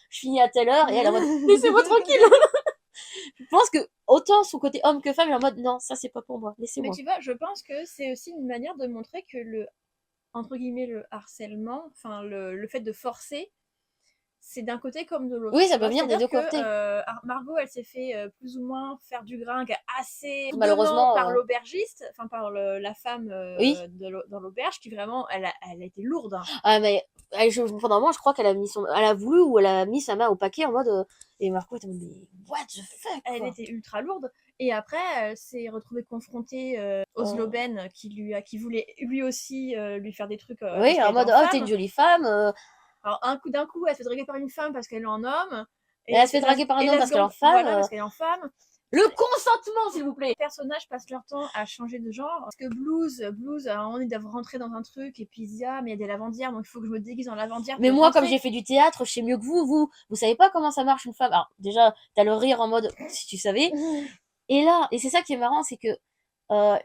je finis à telle heure, et elle est en mode, laissez-moi tranquille. Je pense que, autant son côté homme que femme, elle est en mode, non, ça c'est pas pour moi, Mais laissez-moi. tu vois, je pense que c'est aussi une manière de montrer que entre guillemets, le harcèlement, enfin, le fait de forcer, c'est d'un côté comme de l'autre. Oui, ça Tu peut vois, venir des c'est-à-dire deux que côtés. Margot, elle s'est fait plus ou moins faire du gringue assez lourdement Malheureusement, par l'aubergiste, enfin par la femme oui. dans l'auberge, qui vraiment, elle a été lourde. Hein. Ah, mais, pendant un moment, je crois qu'elle a mis elle a voulu ou elle a mis sa main au paquet en mode, et Marco était en mode, mais what the fuck, Elle quoi. était ultra lourde. Et après, elle s'est retrouvée confrontée aux Sloben qui voulait lui aussi lui faire des trucs parce Oui, qu'elle en était mode, en oh, t'es une femme. jolie femme, Alors, d'un coup, elle se fait draguer par une femme parce qu'elle est en homme. et elle se fait draguer par un Et homme la parce qu'elle est en seconde, femme. voilà, parce qu'elle est en femme. Le consentement, s'il vous plaît. Les personnages passent leur temps à changer de genre. Parce que Blues, à un moment, ils doivent rentrer dans un truc et puis ils se disent ah, mais il y a des lavandières, donc il faut que je me déguise en lavandière Mais pour moi, comme rentrer. j'ai fait du théâtre, je sais mieux que vous savez pas comment ça marche une femme. Alors, déjà, t'as le rire en mode, si tu savais. Et là, et c'est ça qui est marrant, c'est que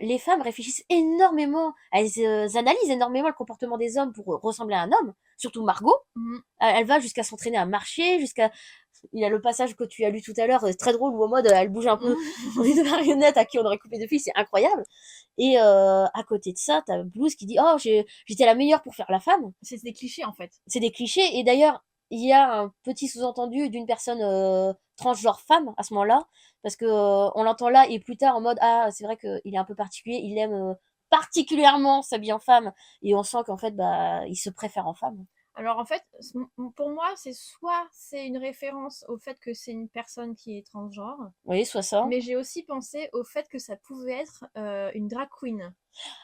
les femmes réfléchissent énormément, elles analysent énormément le comportement des hommes pour ressembler à un homme. Surtout Margot, Mhm. elle va jusqu'à s'entraîner à marcher, jusqu'à... Il y a le passage que tu as lu tout à l'heure, très drôle, où en mode, elle bouge un peu comme une marionnette à qui on aurait coupé de fil, c'est incroyable. Et à côté de ça, t'as Blues qui dit, oh, j'étais la meilleure pour faire la femme. C'est des clichés en fait. C'est des clichés. Et d'ailleurs, il y a un petit sous-entendu d'une personne transgenre femme à ce moment-là, parce que on l'entend là et plus tard en mode ah c'est vrai qu'il est un peu particulier, il aime particulièrement s'habiller en femme et on sent qu'en fait bah il se préfère en femme. Alors en fait, pour moi, c'est une référence au fait que c'est une personne qui est transgenre, Oui, soit ça. mais j'ai aussi pensé au fait que ça pouvait être une drag queen.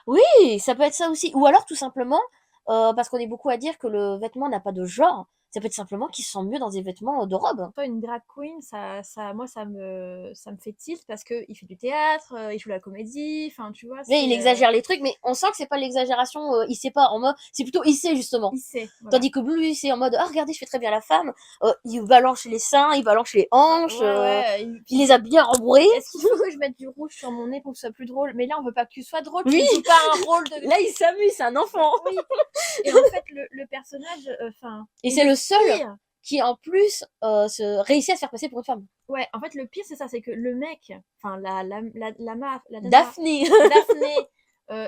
Oui, ça peut être ça aussi. Ou alors tout simplement parce qu'on est beaucoup à dire que le vêtement n'a pas de genre. Ça peut être simplement qu'il se sent mieux dans des vêtements de robe. Toi, une drag queen, moi, ça me fait tilt parce qu'il fait du théâtre, il joue la comédie, enfin, tu vois, Mais il c'est. exagère les trucs, mais on sent que c'est pas l'exagération, il sait pas, en mode, c'est plutôt il sait justement. Il sait, voilà. Tandis que Blue, c'est en mode, ah regardez, je fais très bien la femme, il balance les seins, il balance les hanches, Ouais, il les a bien rembourrés. Est-ce qu'il faut que je mette du rouge sur mon nez pour que ce soit plus drôle? Mais là, on veut pas que tu sois drôle, Oui. tu ne joues pas un rôle de. Là, il s'amuse, c'est un enfant. Oui. Et en fait, le personnage, enfin. Et c'est le seul pire. qui, en plus, réussit à se faire passer pour une femme. Ouais, en fait, le pire, c'est ça, c'est que le mec, enfin, la nana, Daphné. Daphné,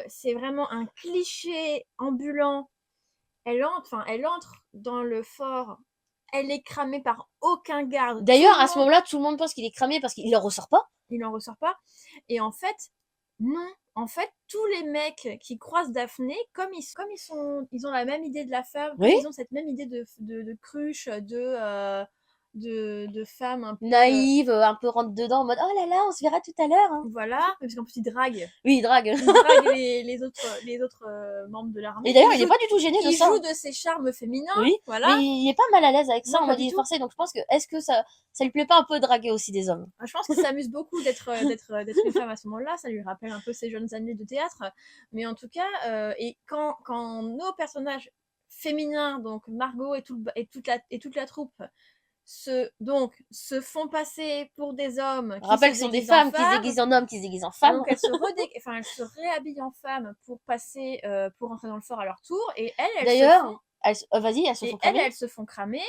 c'est vraiment un cliché ambulant. Elle entre dans le fort, elle est cramée par aucun garde. D'ailleurs, à ce moment-là, tout le monde pense qu'il est cramé parce qu'il ne ressort pas. Il n'en ressort pas. Et en fait, non. En fait, tous les mecs qui croisent Daphné, comme ils ont la même idée de la femme, Oui. ils ont cette même idée de cruche, de femmes un peu naïve, un peu rentre dedans en mode oh là là, on se verra tout à l'heure. Hein. voilà, parce qu'en plus il drague. Oui, il drague. Il drague les autres membres de l'armée. Et d'ailleurs, il est pas du tout gêné de Il ça. joue de ses charmes féminins. Oui, voilà. mais il est pas mal à l'aise avec ça Non, en pas mode du il est tout. forcé. Donc je pense que est-ce que ça lui plaît pas un peu de draguer aussi des hommes? Je pense qu'il s'amuse beaucoup d'être une femme à ce moment-là. Ça lui rappelle un peu ses jeunes années de théâtre. Mais en tout cas, et quand nos personnages féminins, donc Margot et toute la troupe, se font passer pour des hommes Je rappelle que se ce sont des déguisent en femmes qui se déguisent en hommes, qui se déguisent en femmes. Donc elles se réhabillent en femmes pour passer, pour rentrer dans le fort à leur tour. Et D'ailleurs, vas-y, elles se font cramer. elles se font cramer.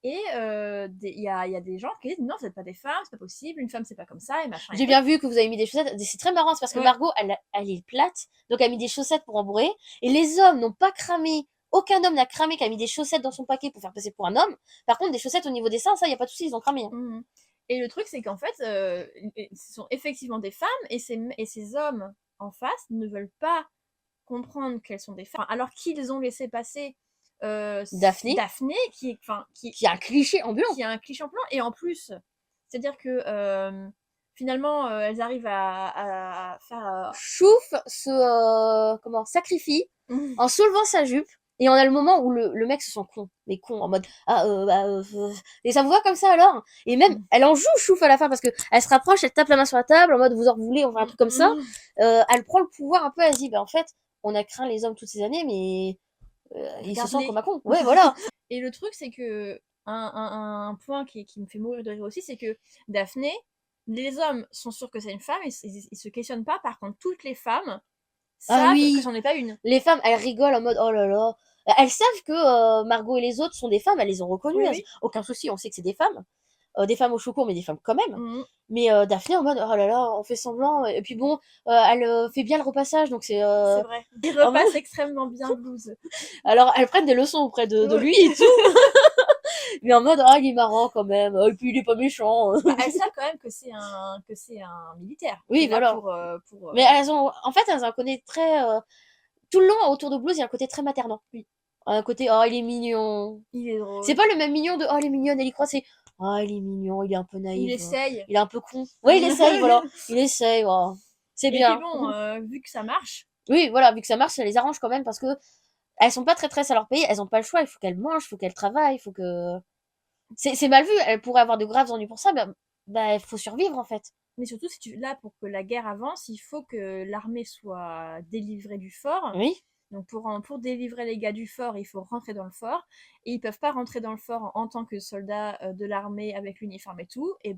Et il y a des gens qui disent non, vous n'êtes pas des femmes, c'est pas possible, une femme c'est pas comme ça, et machin. J'ai bien vu que vous avez mis des chaussettes. C'est très marrant, c'est parce que Ouais. Margot, elle est plate, donc elle a mis des chaussettes pour embourrer. Et les hommes n'ont pas cramé. Aucun homme n'a cramé qui a mis des chaussettes dans son paquet pour faire passer pour un homme. Par contre, des chaussettes au niveau des seins, ça, y a pas de souci, ils ont cramé. Mhm. Et le truc, c'est qu'en fait, ce sont effectivement des femmes, et ces hommes en face ne veulent pas comprendre qu'elles sont des femmes, alors qu'ils ont laissé passer Daphné, qui a un cliché ambulant. Qui a un cliché ambulant. Et en plus, c'est-à-dire que finalement, elles arrivent à faire... Chouf se sacrifie en soulevant sa jupe. Et on a le moment où le mec se sent con, mais con, en mode et ça vous va comme ça alors? Et même elle en joue Chouf à la fin parce que elle se rapproche, elle tape la main sur la table en mode vous en voulez, on fait un truc comme ça. Elle prend le pouvoir un peu, elle se dit en fait on a craint les hommes toutes ces années mais ils se sentent comme un con. Ouais voilà. Et le truc c'est que un point qui me fait mourir de rire aussi, c'est que Daphné, les hommes sont sûrs que c'est une femme, ils se questionnent pas. Par contre, toutes les femmes savent que c'en est pas une. Les femmes, elles rigolent en mode oh là là. Elles savent que Margot et les autres sont des femmes, elles les ont reconnues. Oui. Aucun souci, on sait que c'est des femmes. Des femmes au cheveux courts, mais des femmes quand même. Mais Daphné en mode oh là là, on fait semblant. Et puis bon, elle fait bien le repassage, donc c'est. C'est vrai. Il repasse extrêmement bien Blues. Alors elles prennent des leçons auprès de lui et tout. Mais en mode il est marrant quand même. Et puis il est pas méchant. Elles savent quand même que c'est un militaire. Oui voilà. Mais elles ont un côté très tout le long autour de Blues, il y a un côté très maternant. Oui. Un côté oh il est mignon. Il est drôle. C'est pas le même mignon de oh elle est mignonne, elle y croit, c'est oh il est mignon, il est un peu naïf. Il essaye. Il est un peu con. Ouais, il essaye voilà. Il essaye. Oh. C'est bien. Et puis bon, vu que ça marche. Oui, voilà, vu que ça marche, ça les arrange quand même parce que elles sont pas traîtresses à leur pays, elles ont pas le choix, il faut qu'elles mangent, il faut qu'elles travaillent, il faut que c'est mal vu, elles pourraient avoir de graves ennuis pour ça, il faut survivre en fait. Mais surtout, si là, pour que la guerre avance, il faut que l'armée soit délivrée du fort. Oui. Donc pour délivrer les gars du fort, il faut rentrer dans le fort. Et ils peuvent pas rentrer dans le fort en tant que soldats de l'armée avec l'uniforme et tout. Et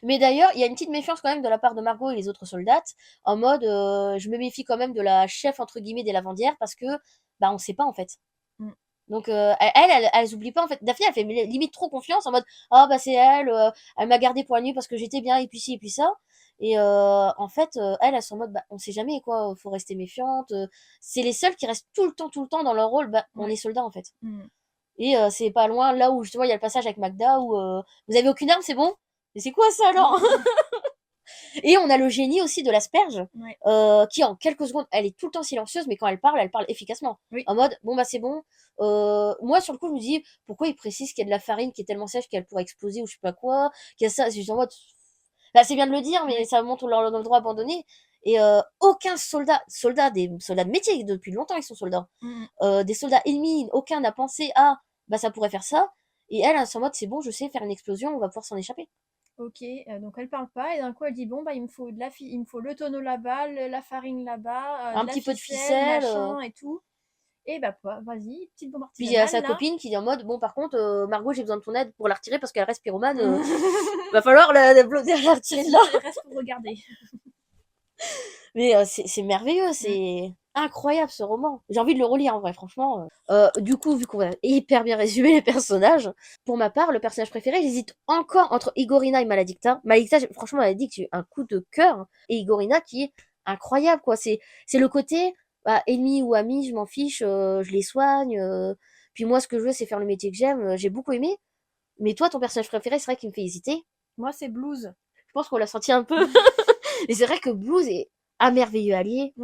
Mais d'ailleurs, il y a une petite méfiance quand même de la part de Margot et les autres soldats, en mode je me méfie quand même de la chef entre guillemets des lavandières parce que on sait pas en fait. Donc elles oublient pas en fait. Daphné elle fait limite trop confiance en mode c'est elle, elle m'a gardé pour la nuit parce que j'étais bien et puis ci et puis ça. Et en fait elles sont en mode on sait jamais quoi, faut rester méfiante. C'est les seules qui restent tout le temps dans leur rôle. On est soldats en fait. Et c'est pas loin là où justement il y a le passage avec Magda où vous avez aucune arme c'est bon. Mais c'est quoi ça alors? Et on a le génie aussi de l'asperge, qui en quelques secondes, elle est tout le temps silencieuse, mais quand elle parle efficacement. Oui. En mode, c'est bon. Moi, sur le coup, je me dis, pourquoi il précise qu'il y a de la farine qui est tellement sèche qu'elle pourrait exploser ou je sais pas quoi, qu'il y a ça, c'est juste en mode, c'est bien de le dire, mais ça montre leur endroit abandonné. Et aucun soldat de métier, depuis longtemps ils sont soldats, des soldats ennemis, aucun n'a pensé ça pourrait faire ça. Et elle en mode, c'est bon, je sais faire une explosion, on va pouvoir s'en échapper. Ok, donc elle parle pas et d'un coup elle dit il me faut il me faut le tonneau là-bas, la farine là-bas, un petit peu de ficelle machin et tout. Et vas-y, petite bombe artisanale. Puis il y a sa copine qui dit en mode par contre Margot j'ai besoin de ton aide pour la retirer parce qu'elle reste pyromane. Va falloir la retirer de là. Elle reste pour regarder. Mais c'est merveilleux, c'est incroyable ce roman. J'ai envie de le relire en vrai, franchement. Du coup, vu qu'on a hyper bien résumé les personnages, pour ma part, le personnage préféré, j'hésite encore entre Igorina et Maladicta. Maladicta, franchement, Maladicta, j'ai eu un coup de cœur. Et Igorina qui est incroyable, quoi. C'est le côté, ennemi ou ami, je m'en fiche, je les soigne. Puis moi, ce que je veux, c'est faire le métier que j'aime. J'ai beaucoup aimé. Mais toi, ton personnage préféré, c'est vrai qu'il me fait hésiter. Moi, c'est Blues. Je pense qu'on l'a senti un peu. Et c'est vrai que Blues est un merveilleux allié,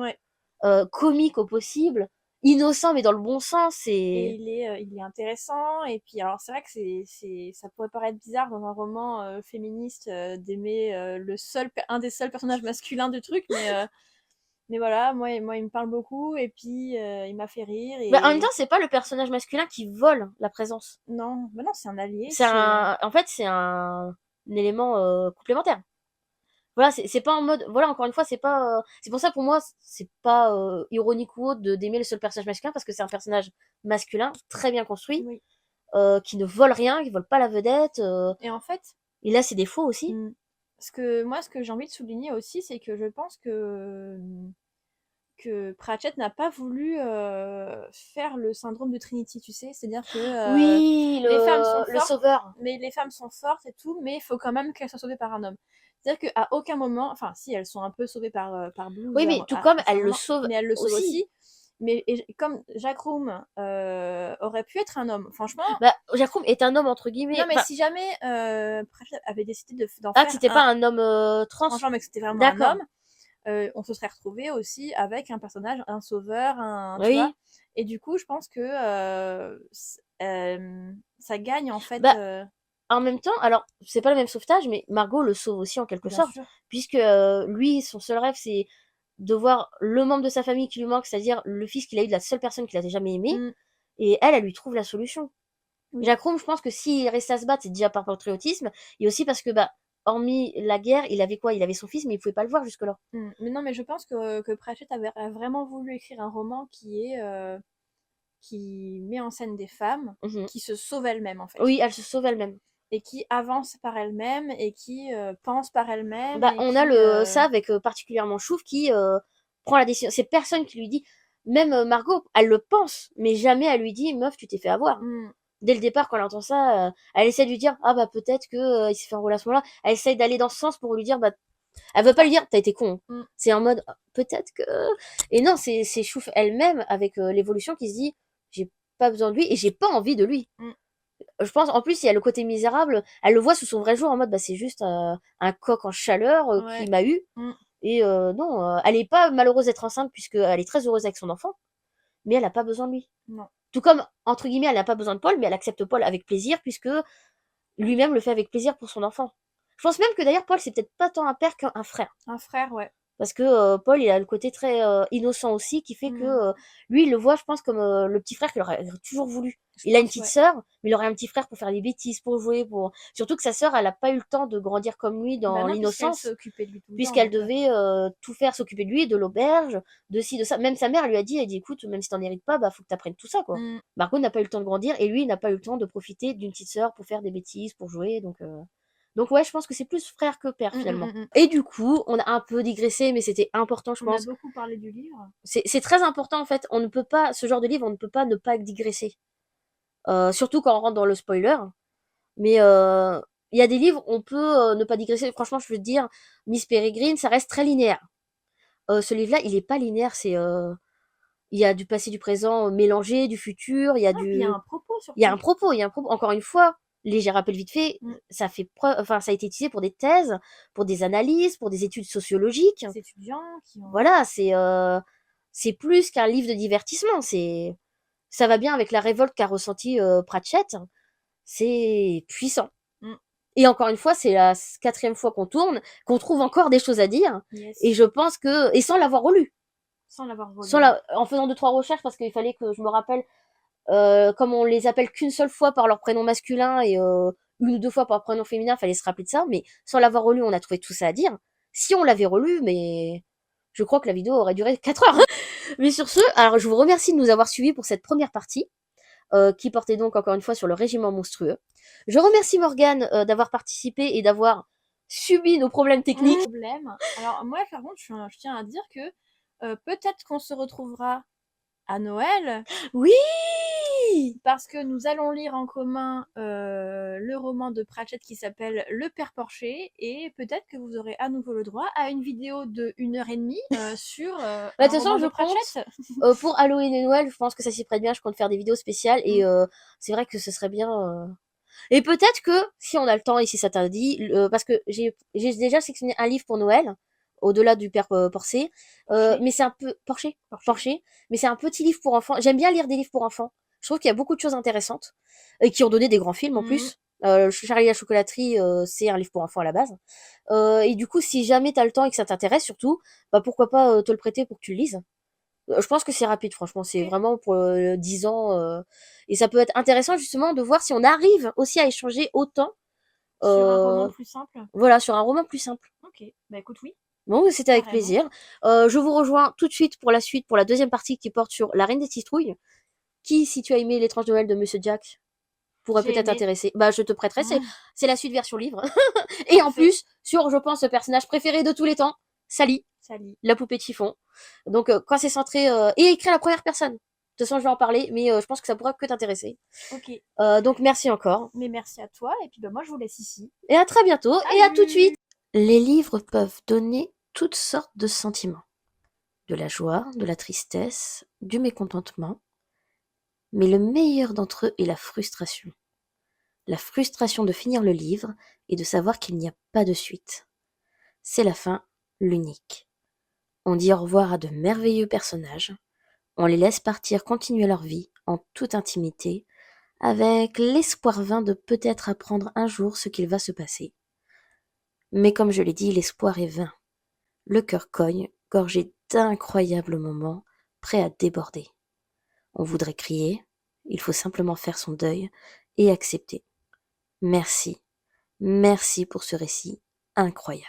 comique au possible, innocent, mais dans le bon sens. Et Et il est intéressant. Et puis, alors, c'est vrai que ça pourrait paraître bizarre dans un roman féministe d'aimer un des seuls personnages masculins du truc, mais voilà, moi, il me parle beaucoup. Et puis, il m'a fait rire. bah, en même temps, Et c'est pas le personnage masculin qui vole la présence. non, bah non, c'est un allié. C'est en fait, c'est un élément complémentaire. Voilà, c'est pas en mode, voilà, encore une fois, c'est pas, c'est pour ça pour moi, c'est pas ironique ou autre d'aimer le seul personnage masculin parce que c'est un personnage masculin très bien construit, Oui. qui ne vole rien, qui vole pas la vedette. Et en fait, Il a ses défauts aussi. mm, ce que j'ai envie de souligner aussi, c'est que je pense que Pratchett n'a pas voulu faire le syndrome de Trinity, tu sais, c'est-à-dire que Oui, les femmes sont le fortes, sauveur. mais les femmes sont fortes et tout, mais il faut quand même qu'elles soient sauvées par un homme. C'est-à-dire qu'à aucun moment, enfin si, elles sont un peu sauvées par Blues Oui, mais tout comme à elle certains le moments, sauve mais elles le sauvent aussi. aussi. Mais comme Jack Room aurait pu être un homme, franchement, Bah, Jacob est un homme entre non guillemets. mais Enfin, si jamais Pratchett avait décidé d'en ah, que faire c'était pas un un homme trans. transgenre, mais que c'était vraiment un D'accord. homme, on se serait retrouvé aussi avec un personnage, un sauveur, tu vois. Oui. Et du coup, je pense que ça gagne en fait, Bah, en même temps, alors, c'est pas le même sauvetage, mais Margot le sauve aussi en quelque bien sorte. sûr. Puisque lui, son seul rêve, c'est de voir le membre de sa famille qui lui manque, c'est-à-dire le fils qu'il a eu de la seule personne qu'il a jamais aimé. Mm, Et elle lui trouve la solution. oui. Jacques Room, je pense que s'il restait à se battre, c'est déjà par patriotisme. Et aussi parce que, bah, hormis la guerre, il avait quoi? Il avait son fils, mais il pouvait pas le voir jusque-là. Mais non, mais je pense que Pratchett a vraiment voulu écrire un roman qui met en scène des femmes Mhm. qui se sauvent elles-mêmes en fait. Oui, elle se sauve elle-même. Et qui avancent par elles-mêmes et qui pensent par elles-mêmes Bah, et on a qui. ça avec particulièrement Chouf qui prend la décision. C'est personne qui lui dit. Même Margot, elle le pense, mais jamais elle lui dit, meuf, tu t'es fait avoir. Mm, Dès le départ, quand elle entend ça, elle essaie de lui dire, ah bah peut-être que il s'est fait enrôler à ce moment-là. Elle essaie d'aller dans ce sens pour lui dire, bah, elle veut pas lui dire, t'as été con. mm, C'est en mode, ah, peut-être que. Et non, c'est Chouf elle-même avec l'évolution qui se dit, j'ai pas besoin de lui et j'ai pas envie de lui. mm. Je pense, en plus, il y a le côté misérable. Elle le voit sous son vrai jour en mode, bah, c'est juste un coq en chaleur qui Ouais. m'a eu. Mm. Et non, elle est pas malheureuse d'être enceinte puisqu'elle est très heureuse avec son enfant, mais elle a pas besoin de lui. Non. Tout comme, entre guillemets, elle n'a pas besoin de Paul, mais elle accepte Paul avec plaisir puisque lui-même le fait avec plaisir pour son enfant. Je pense même que d'ailleurs, Paul, c'est peut-être pas tant un père qu'un frère. Un frère, ouais. Parce que Paul, il a le côté très innocent aussi, qui fait que Mm. lui, il le voit, je pense, comme le petit frère qu'il aurait toujours voulu. Je Il a une pense, petite ouais. sœur, mais il aurait un petit frère pour faire des bêtises, pour jouer, pour. Surtout que sa sœur, elle a pas eu le temps de grandir comme lui Bah dans non, puisqu'elle l'innocence, s'occupait de lui tout le temps, puisqu'elle donc. devait tout faire, s'occuper de lui, de l'auberge, de ci, de ça. Même sa mère lui a dit, elle dit, écoute, même si t'en hérites pas, bah faut que t'apprennes tout ça, quoi. Mm. Margot n'a pas eu le temps de grandir, et lui, il n'a pas eu le temps de profiter d'une petite sœur pour faire des bêtises, pour jouer, donc ouais, je pense que c'est plus frère que père Mm, finalement. mm, mm. Et du coup, on a un peu digressé, mais c'était important, je On a pense. beaucoup parlé du livre. C'est très important en fait. On ne peut pas, ce genre de livre, on ne peut pas ne pas digresser. Surtout quand on rentre dans le spoiler. Mais il y a des livres, on peut ne pas digresser. Franchement, je veux te dire, Miss Peregrine, ça reste très linéaire. Ce livre-là, il est pas linéaire. Il y a du passé, du présent mélangé, du futur. Non, puis il y a un propos Il y a surtout. un propos. Il y a un propos. Encore une fois, léger rappel vite fait, Mm. ça fait preuve, enfin, ça a été utilisé pour des thèses, pour des analyses, pour des études sociologiques. Des étudiants qui ont. Voilà, c'est plus qu'un livre de divertissement. Ça va bien avec la révolte qu'a ressenti Pratchett. C'est puissant. Mm. Et encore une fois, c'est la quatrième fois qu'on tourne, qu'on trouve encore des choses à dire. Yes. Et je pense que, et sans l'avoir relu, Sans l'avoir volé. en faisant deux trois recherches parce qu'il fallait que je me rappelle, comme on les appelle qu'une seule fois par leur prénom masculin et une ou deux fois par leur prénom féminin, il fallait se rappeler de ça. Mais sans l'avoir relu, on a trouvé tout ça à dire. Si on l'avait relu, mais je crois que la vidéo aurait duré 4 heures. Mais sur ce, alors je vous remercie de nous avoir suivis pour cette première partie, qui portait donc encore une fois sur le régiment monstrueux. Je remercie Morgane d'avoir participé et d'avoir subi nos problèmes techniques. Problème. Alors moi, par contre, je tiens à dire que peut-être qu'on se retrouvera à Noël. Oui. Parce que nous allons lire en commun le roman de Pratchett qui s'appelle Le Père Porcher et peut-être que vous aurez à nouveau le droit à une vidéo de 1 heure et demie sur Bah, un de toute façon, roman je de compte Pratchett. pour Halloween et Noël, je pense que ça s'y prête bien. Je compte faire des vidéos spéciales et c'est vrai que ce serait bien. Et peut-être que si on a le temps et si ça t'interdit, parce que j'ai déjà sélectionné un livre pour Noël, au-delà du père Porcé. Porcher. Mais c'est un peu Porcher, Porcher. Porcher, mais c'est un petit livre pour enfants. J'aime bien lire des livres pour enfants. Je trouve qu'il y a beaucoup de choses intéressantes et qui ont donné des grands films en Mhm. plus. Charlie et la chocolaterie, c'est un livre pour enfants à la base. Et du coup, si jamais t'as le temps et que ça t'intéresse, surtout, bah pourquoi pas te le prêter pour que tu le lises. Je pense que c'est rapide, franchement, c'est Ok. vraiment pour 10 ans. Et ça peut être intéressant justement de voir si on arrive aussi à échanger autant, Sur un roman euh, plus simple. voilà, sur un roman plus simple. Ok. Bah écoute, oui, Bon, c'était avec carrément. plaisir. Je vous rejoins tout de suite pour la suite, pour la deuxième partie qui porte sur La Reine des Citrouilles, qui, si tu as aimé L'étrange Noël de Monsieur Jack, pourrait J'ai peut-être aimé. intéresser. Bah, je te prêterai, Ah, c'est la suite version livre. Et en parfait. plus, sur, je pense, le personnage préféré de tous les temps, Sally, Salut. la poupée de chiffon. Donc, quand c'est centré, et écrit à la première personne. De toute façon, je vais en parler, mais je pense que ça pourra que t'intéresser. Ok. Donc, merci encore. Mais merci à toi. Et puis bah moi je vous laisse ici. Et à très bientôt, et à tout de suite. Salut. Les livres peuvent donner toutes sortes de sentiments. De la joie, de la tristesse, du mécontentement. Mais le meilleur d'entre eux est la frustration. La frustration de finir le livre et de savoir qu'il n'y a pas de suite. C'est la fin, l'unique. On dit au revoir à de merveilleux personnages, on les laisse partir continuer leur vie en toute intimité, avec l'espoir vain de peut-être apprendre un jour ce qu'il va se passer. Mais comme je l'ai dit, l'espoir est vain. Le cœur cogne, gorgé d'incroyables moments, prêt à déborder. On voudrait crier, il faut simplement faire son deuil et accepter. Merci, merci pour ce récit incroyable.